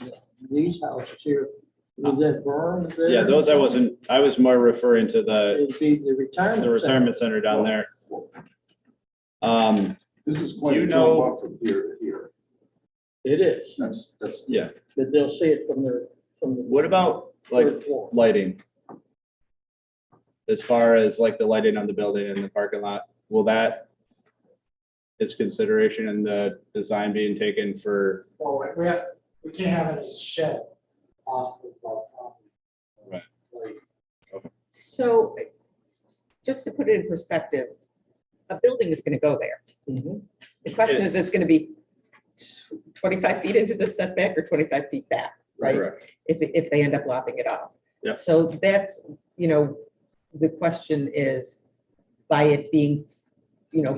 [SPEAKER 3] Yeah, these houses here, was that berm there?
[SPEAKER 1] yeah, those I was more referring to
[SPEAKER 3] It'd be the retirement.
[SPEAKER 1] the retirement center down there.
[SPEAKER 6] This is quite
[SPEAKER 1] You
[SPEAKER 6] a
[SPEAKER 1] know-
[SPEAKER 6] jump up from here to here.
[SPEAKER 3] It is,
[SPEAKER 6] That's,
[SPEAKER 1] Yeah,
[SPEAKER 3] but they'll see it from the.
[SPEAKER 1] what about like
[SPEAKER 3] third floor.
[SPEAKER 1] lighting? As far as like the lighting on the building and the parking lot, will that is consideration in the design being taken for,
[SPEAKER 13] Well, we can't have any shed off of our property.
[SPEAKER 1] Right.
[SPEAKER 13] Like,
[SPEAKER 2] So just to put it in perspective, a building is going to go there. The question is, it's going to be 25 feet into the setback or 25 feet back, right?
[SPEAKER 1] correct?
[SPEAKER 2] If they end up lopping it off.
[SPEAKER 1] Yep.
[SPEAKER 2] So that's, the question is, by it being,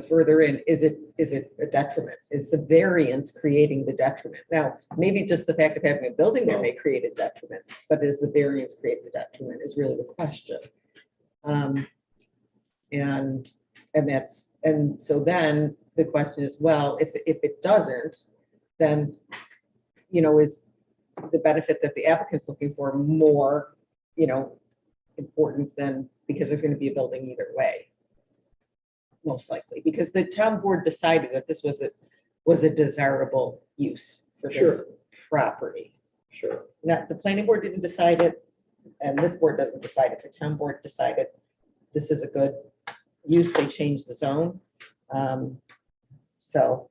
[SPEAKER 2] further in, is it a detriment? Is the variance creating the detriment? Now, maybe just the fact of having a building there may create a detriment, but does the variance create the detriment is really the question. And so then the question is, well, if it doesn't, then, is the benefit that the applicant's looking for more you know, important than, because there's gonna be a building either way. Most likely, because the town board decided that this was a desirable use for this property.
[SPEAKER 3] Sure.
[SPEAKER 2] Not, the planning board didn't decide it, and this board doesn't decide it, the town board decided this is a good use, they changed the zone. So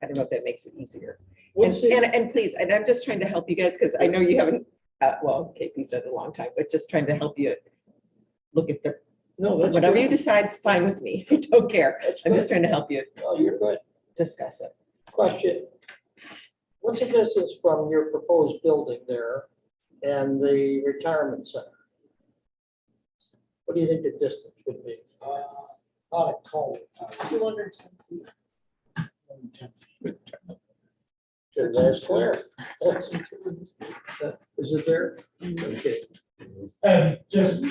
[SPEAKER 2] I don't know if that makes it easier. And please, and I'm just trying to help you guys, because I know you haven't, well, KP's done it a long time, but just trying to help you look at the,
[SPEAKER 3] No, that's
[SPEAKER 2] whatever
[SPEAKER 3] good.
[SPEAKER 2] you decide's fine with me, I don't care.
[SPEAKER 3] That's
[SPEAKER 2] I'm just
[SPEAKER 3] good.
[SPEAKER 2] trying to help you
[SPEAKER 3] Oh, you're good.
[SPEAKER 2] discuss it.
[SPEAKER 3] Question. What's the distance from your proposed building there and the retirement center? What do you think the distance would be?
[SPEAKER 13] Not a call.
[SPEAKER 2] 210 feet.
[SPEAKER 13] 10 feet.
[SPEAKER 3] Good, that's clear. Is it there? Okay.
[SPEAKER 13] And just,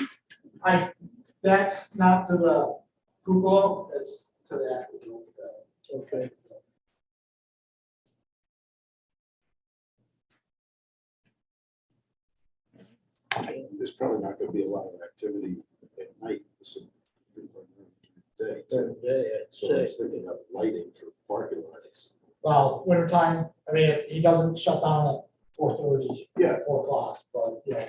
[SPEAKER 13] that's not to the Google, it's to the actual.
[SPEAKER 3] Okay.
[SPEAKER 6] There's probably not gonna be a lot of activity at night. This will be day. So I was thinking of lighting for parking lots.
[SPEAKER 13] Well, winter time, I mean, he doesn't shut down at 4:30.
[SPEAKER 6] Yeah.
[SPEAKER 13] 4 o'clock, but, yeah.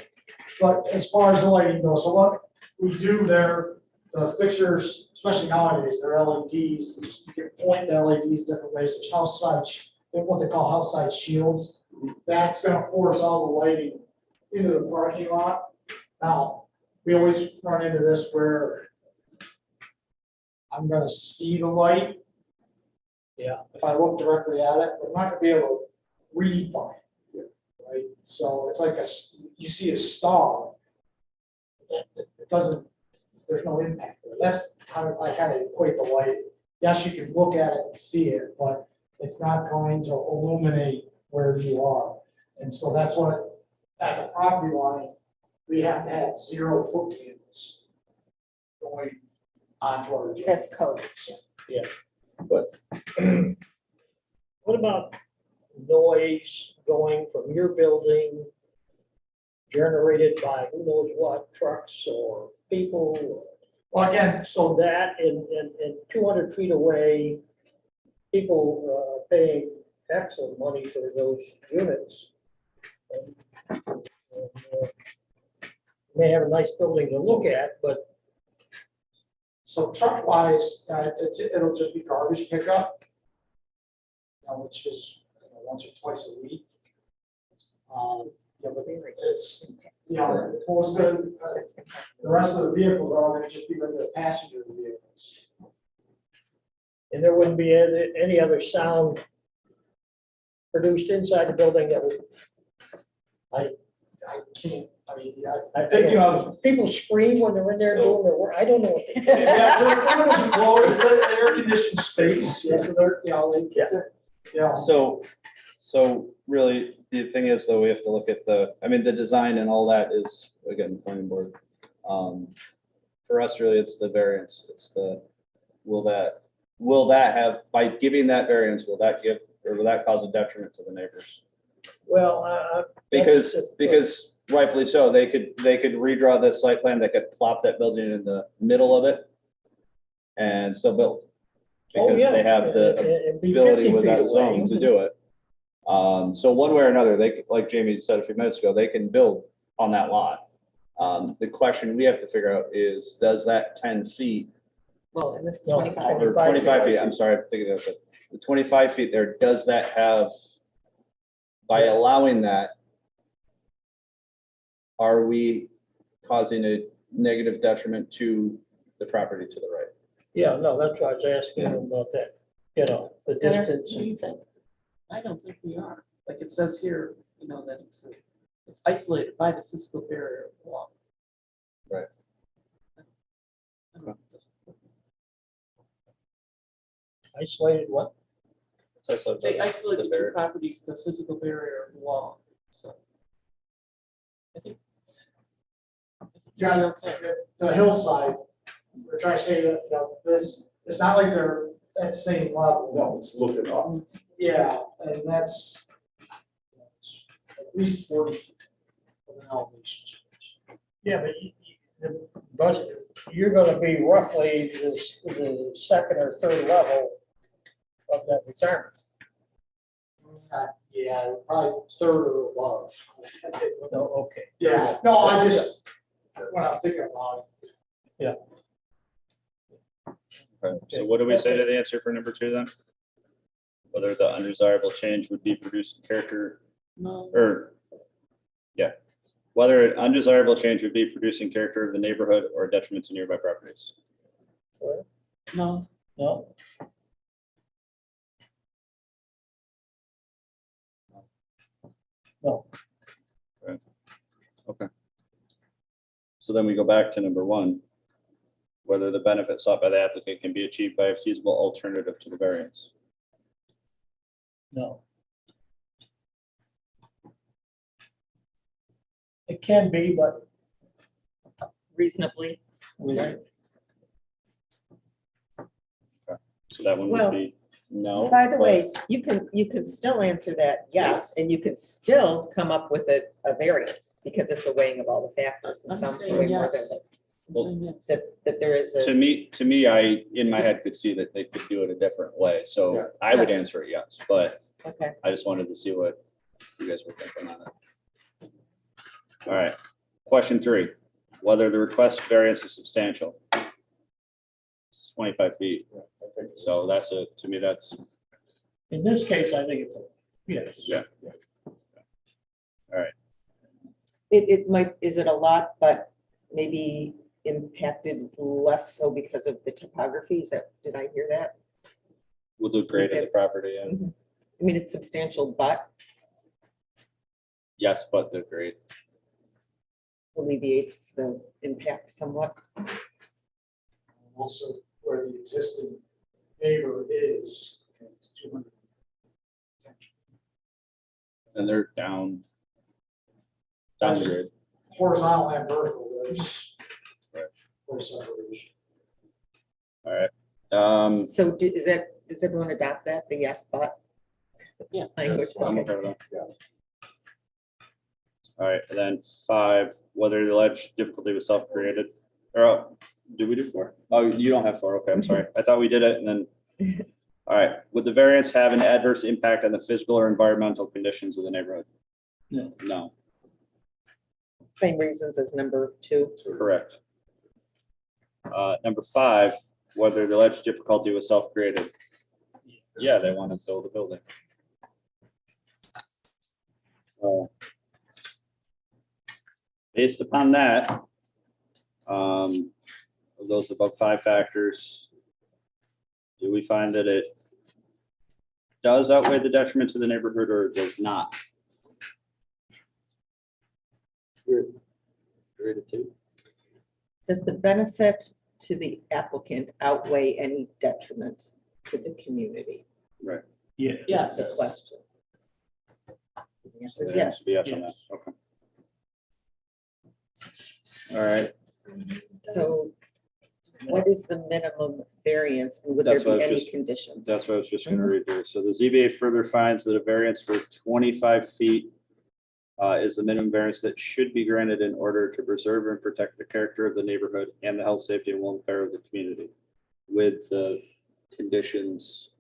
[SPEAKER 13] But as far as the lighting goes, so what we do there, the fixtures, especially nowadays, they're LEDs. You can point the LEDs different ways. There's house side, what they call house side shields. That's gonna force all the lighting into the parking lot. Now, we always run into this where I'm gonna see the light.
[SPEAKER 3] Yeah.
[SPEAKER 13] If I look directly at it, but I'm not gonna be able to read by it. Right, so it's like you see a star. It doesn't, there's no impact. That's how I kind of equate the light. Yes, you can look at it and see it, but it's not going to illuminate where you are. And so that's what, at the property line, we have to have 0-foot candles going onto our.
[SPEAKER 2] That's code.
[SPEAKER 3] Yeah, but what about noise going from your building generated by who knows what, trucks or people?
[SPEAKER 13] Well, again,
[SPEAKER 3] So that in 200 feet away, people paying X of money for those units. And, may have a nice building to look at, but
[SPEAKER 13] so truck wise, it'll just be garbage pickup. Which is once or twice a week. Yeah, but it's, most of the rest of the vehicles are all gonna just be regular passenger vehicles.
[SPEAKER 3] and there wouldn't be any other sound produced inside the building that would.
[SPEAKER 13] I can't, I mean,
[SPEAKER 3] I
[SPEAKER 13] thinking of.
[SPEAKER 3] People scream when they're in there doing their work. I don't know what they do.
[SPEAKER 13] Yeah, so the windows are closed, it's an air conditioned space, yeah, so they're, yeah.
[SPEAKER 1] So really, the thing is, though, we have to look at the design and all that is, again, planning board. For us, really, it's the variance. It's will that have, by giving that variance, will that cause a detriment to the neighbors?
[SPEAKER 3] Well,
[SPEAKER 1] Because rightfully so, they could redraw this site plan, they could plop that building in the middle of it and still build. Because they have the ability with that zone to do it. So one way or another, like Jamie said a few minutes ago, they can build on that lot. The question we have to figure out is, does that 10 feet
[SPEAKER 2] Well, and this is
[SPEAKER 3] No,
[SPEAKER 2] 25.
[SPEAKER 1] or 25 feet, I'm sorry, I'm thinking of it, the 25 feet there, does that have, by allowing that, are we causing a negative detriment to the property to the right?
[SPEAKER 3] Yeah, no, that's why I was asking about that, the distance.
[SPEAKER 15] What do you think? I don't think we are. Like it says here, that it's isolated by the physical barrier of the wall.
[SPEAKER 1] Right.
[SPEAKER 15] I don't know.
[SPEAKER 3] Isolated what?
[SPEAKER 15] They isolated the two properties, the physical barrier of the wall, so. I think.
[SPEAKER 13] Yeah,
[SPEAKER 15] Okay.
[SPEAKER 13] the hillside, we're trying to say that, this, it's not like they're at the same level.
[SPEAKER 6] No, it's looking up.
[SPEAKER 13] Yeah, and that's at least 40 feet of an elevation change.
[SPEAKER 3] Yeah, but the budget, you're gonna be roughly the second or third level of that retirement.
[SPEAKER 13] Yeah, probably third or above.
[SPEAKER 3] No, okay.
[SPEAKER 13] Yeah, no, I just, when I'm thinking about it.
[SPEAKER 1] Okay, so what do we say to the answer for number 2 then? Whether the undesirable change would be produced character
[SPEAKER 15] No,
[SPEAKER 1] or, yeah, whether an undesirable change would be producing character of the neighborhood or detriment to nearby properties.
[SPEAKER 15] no,
[SPEAKER 3] No, no,
[SPEAKER 1] Okay. So then we go back to number 1, whether the benefit sought by the applicant can be achieved by a feasible alternative to the variance.
[SPEAKER 3] no. It can be, but
[SPEAKER 2] Reasonably.
[SPEAKER 3] we-
[SPEAKER 1] So that one
[SPEAKER 2] Well,
[SPEAKER 1] would be no.
[SPEAKER 2] By the
[SPEAKER 1] but-
[SPEAKER 2] way, you can still answer that yes, and you can still come up with a variance because it's a weighing of all the factors and
[SPEAKER 15] I'm
[SPEAKER 2] some
[SPEAKER 15] saying
[SPEAKER 2] way more than
[SPEAKER 15] yes. I'm saying yes.
[SPEAKER 2] that there is
[SPEAKER 1] To
[SPEAKER 2] a,
[SPEAKER 1] me, I, in my head, could see that they could do it a different way, so I would
[SPEAKER 2] Yes.
[SPEAKER 1] answer it yes, but
[SPEAKER 2] okay.
[SPEAKER 1] I just wanted to see what you guys were thinking on it. All right, question 3, whether the request variance is substantial. It's 25 feet, so that's to me, that's,
[SPEAKER 3] in this case, I think it's a, yes.
[SPEAKER 1] yeah.
[SPEAKER 2] It might, is it a lot, but maybe impacted less so because of the topography? Is that, did I hear that?
[SPEAKER 1] We'll do grade of the property, and
[SPEAKER 2] Mhm. I mean, it's substantial, but
[SPEAKER 1] yes, but the grade.
[SPEAKER 2] alleviates the impact somewhat.
[SPEAKER 13] Also, where the existing neighbor is, it's 200.
[SPEAKER 1] And they're down the grade.
[SPEAKER 13] Horizontal and vertical, there's separation.
[SPEAKER 1] All right.
[SPEAKER 2] So is that, does everyone adopt that, the yes, but?
[SPEAKER 15] Yeah.
[SPEAKER 2] Language,
[SPEAKER 1] I'm
[SPEAKER 2] okay.
[SPEAKER 1] okay with that. All right, and then 5, whether the alleged difficulty was self-created, or, did we do 4? Oh, you don't have 4, okay, I'm sorry. I thought we did it, and then, all right, would the variance have an adverse impact on the physical or environmental conditions of the neighborhood?
[SPEAKER 3] No.
[SPEAKER 1] No,
[SPEAKER 2] Same reasons as number 2.
[SPEAKER 1] correct. Number 5, whether the alleged difficulty was self-created. Yeah, they want to build a building. Based upon that, of those above 5 factors, do we find that it does outweigh the detriment to the neighborhood or does not? Rated 2.
[SPEAKER 2] Does the benefit to the applicant outweigh any detriment to the community?
[SPEAKER 1] Right.
[SPEAKER 3] Yeah.
[SPEAKER 2] That's the
[SPEAKER 15] Yes.
[SPEAKER 2] question. The answer is
[SPEAKER 1] So it has
[SPEAKER 2] yes.
[SPEAKER 1] to be yes on that. Okay. All right.
[SPEAKER 2] So what is the minimum variance and would there
[SPEAKER 1] That's what
[SPEAKER 2] be
[SPEAKER 1] I was
[SPEAKER 2] any
[SPEAKER 1] just-
[SPEAKER 2] conditions?
[SPEAKER 1] That's what I was just going to read through. So the ZBA further finds that a variance for 25 feet is the minimum variance that should be granted in order to preserve and protect the character of the neighborhood and the health, safety, and welfare of the community with the conditions.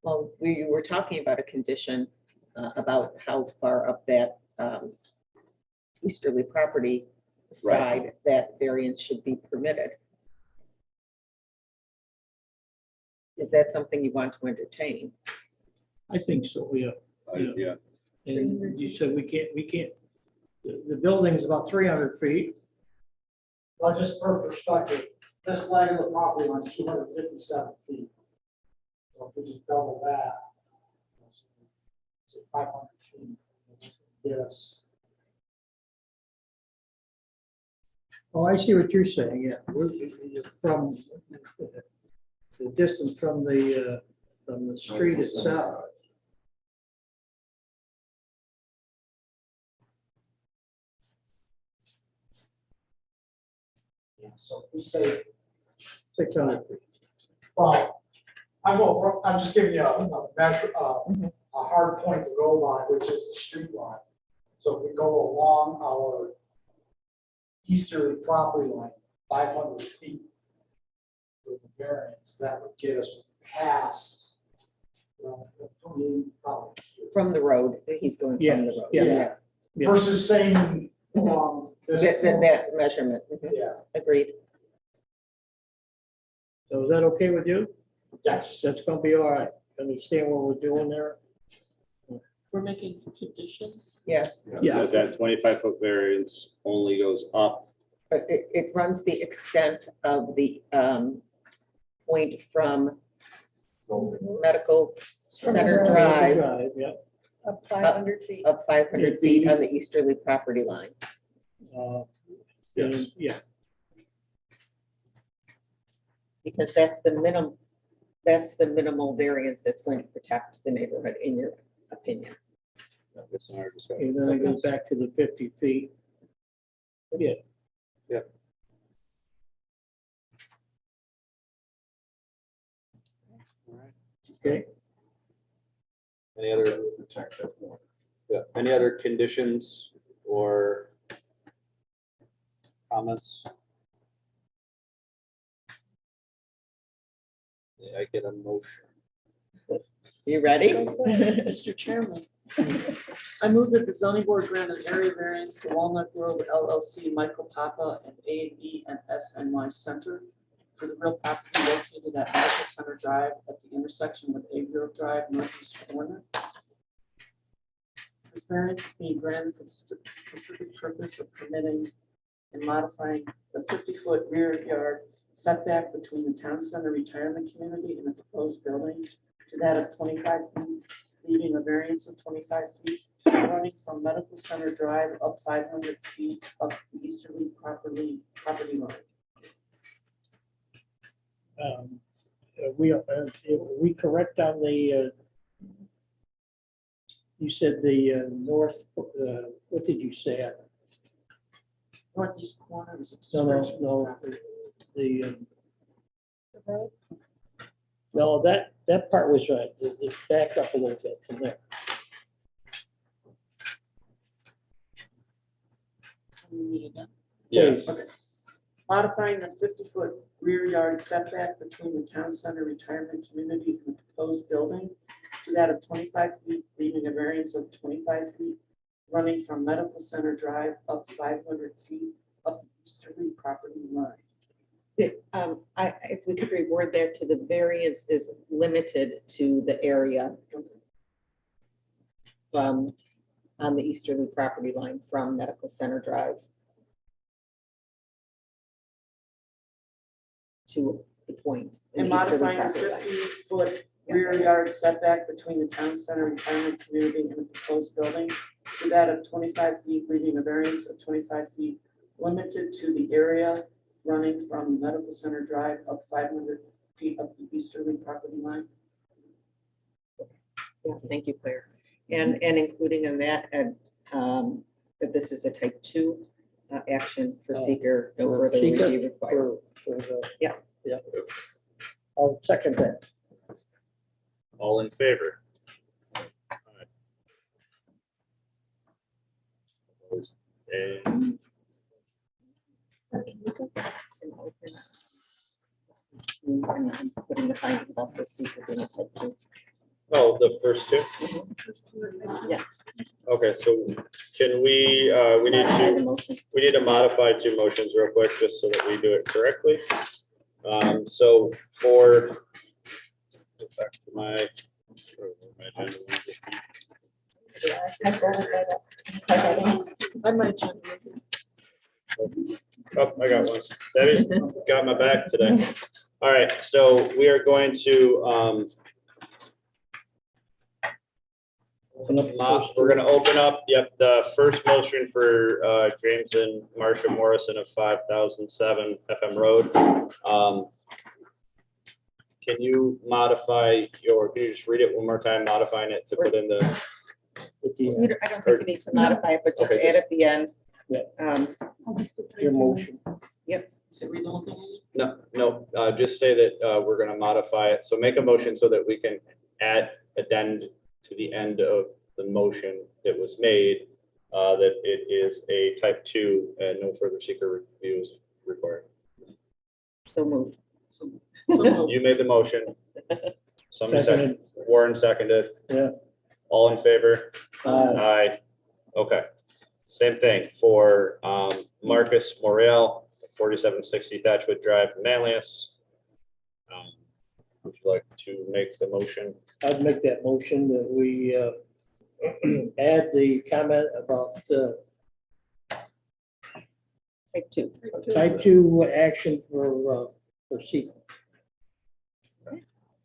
[SPEAKER 2] Well, we were talking about a condition about how far up that easterly property side that variance should be permitted. Is that something you want to entertain?
[SPEAKER 3] I think so, yeah.
[SPEAKER 1] Yeah.
[SPEAKER 3] And you said we can't, the building's about 300 feet.
[SPEAKER 13] Well, just for perspective, this leg of the property line is 257 feet. So if we just double that, it's 500 feet. Yes.
[SPEAKER 3] Oh, I see what you're saying, yeah. From the distance from the street itself.
[SPEAKER 13] Yeah, so if we say,
[SPEAKER 3] 600 feet.
[SPEAKER 13] well, I'm just giving you a measure, a hard point to go by, which is the street line. So if we go go along our easterly property line, 500 feet with the variance, that would get us past, probably,
[SPEAKER 2] From the road, he's going from the road.
[SPEAKER 3] Yeah.
[SPEAKER 13] versus saying along this.
[SPEAKER 2] That measurement,
[SPEAKER 13] Yeah,
[SPEAKER 2] agreed.
[SPEAKER 3] So is that okay with you?
[SPEAKER 13] yes.
[SPEAKER 3] That's gonna be all right. Understand what we're doing there?
[SPEAKER 15] We're making a condition.
[SPEAKER 2] Yes,
[SPEAKER 3] Yeah.
[SPEAKER 1] So that 25-foot variance only goes up.
[SPEAKER 2] but it runs the extent of the point from Medical Center Drive
[SPEAKER 3] Yeah.
[SPEAKER 9] Up 500 feet.
[SPEAKER 2] of 500 feet on the easterly property line.
[SPEAKER 3] Yeah.
[SPEAKER 2] Because that's the minimal variance that's going to protect the neighborhood, in your opinion.
[SPEAKER 1] That's in our discussion.
[SPEAKER 3] And then it goes back to the 50 feet. Yeah. Okay.
[SPEAKER 1] Any other,
[SPEAKER 6] Protect that one.
[SPEAKER 1] yeah, any other conditions or comments? Yeah, I get a motion.
[SPEAKER 2] You ready?
[SPEAKER 15] Mr. Chairman, I move that the zoning board grant an area variance to Walnut Grove LLC, Michael Papa and A&E and SNY Center for the real property located at Medical Center Drive at the intersection with A Grove Drive northeast corner. This variance is being granted for the specific purpose of permitting and modifying the 50-foot rear yard setback between the town center retirement community and the proposed building to that of 25 feet, leaving a variance of 25 feet running from Medical Center Drive up 500 feet up the easterly property line.
[SPEAKER 3] We correct on the, you said the north, what did you say?
[SPEAKER 15] Northeast corner is a
[SPEAKER 3] No,
[SPEAKER 15] description.
[SPEAKER 3] no, the, no, that part was right. Just back up a little bit from there.
[SPEAKER 1] Yeah.
[SPEAKER 3] Please.
[SPEAKER 15] Okay. Modifying the 50-foot rear yard setback between the town center retirement community and the proposed building to that of 25 feet, leaving a variance of 25 feet, running from Medical Center Drive up 500 feet up the easterly property line.
[SPEAKER 2] If we could reword that to the variance is limited to the area from, on the easterly property line from Medical Center Drive to the point. in
[SPEAKER 15] And
[SPEAKER 2] the easterly
[SPEAKER 15] modifying the
[SPEAKER 2] property line.
[SPEAKER 15] 50-foot rear yard setback between the town center retirement community and the proposed building to that of 25 feet, leaving a variance of 25 feet limited to the area running from Medical Center Drive up 500 feet up the easterly property line.
[SPEAKER 2] Yeah, thank you, Claire. And including in that, that this is a type 2 action for seeker, no
[SPEAKER 3] For
[SPEAKER 2] further
[SPEAKER 3] seeker,
[SPEAKER 2] review required. Yeah.
[SPEAKER 3] Yeah. I'll second that.
[SPEAKER 1] All in favor? Opposed? And
[SPEAKER 2] And putting the finding about the seeker being a type 2.
[SPEAKER 1] oh, the first two?
[SPEAKER 2] Yeah.
[SPEAKER 1] Okay, so can we, we need
[SPEAKER 2] Modify the
[SPEAKER 1] to,
[SPEAKER 2] motion.
[SPEAKER 1] we need to modify two motions real quick, just so that we do it correctly. So for, go back to my agenda.
[SPEAKER 15] I might check.
[SPEAKER 1] Oh, I got one. Debbie's got my back today. All right, so we are going to, we're gonna open up, yep, the first motion for James and Marcia Morrison of 5007 FM Road. Can you modify can you just read it one more time, modifying it to put in the,
[SPEAKER 2] I don't think you need to modify it, but just
[SPEAKER 1] Okay,
[SPEAKER 2] add at the end.
[SPEAKER 3] Your motion.
[SPEAKER 15] Is it read the whole thing?
[SPEAKER 1] no, just say that we're gonna modify it. So make a motion so that we can addend to the end of the motion that was made that it is a type 2 and no further seeker review is required.
[SPEAKER 2] So moved.
[SPEAKER 15] So moved.
[SPEAKER 1] You made the motion. Somebody seconded. Warren seconded.
[SPEAKER 3] Yeah.
[SPEAKER 1] All in favor?
[SPEAKER 3] Uh,
[SPEAKER 1] Aye. Okay. Same thing for Marcus Morel, 4760 Thatchwood Drive, Manlius. Would you like to make the motion?
[SPEAKER 3] I'd make that motion that we add the comment about
[SPEAKER 2] Type 2.
[SPEAKER 3] type 2 action for seeker.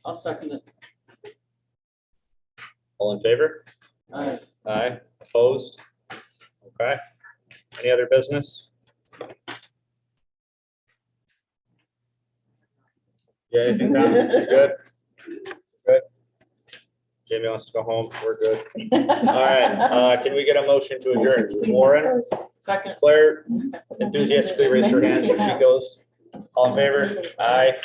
[SPEAKER 15] I'll second it.
[SPEAKER 1] All in favor?
[SPEAKER 15] Aye.
[SPEAKER 1] Aye. Opposed? Okay. Any other business? Yeah, anything done? You good? Good. Jamie wants to go home. We're good. All right. Can we get a motion to adjourn? Warren,
[SPEAKER 15] Second.
[SPEAKER 1] Claire, enthusiastically raise her hand so she goes. All in favor? Aye.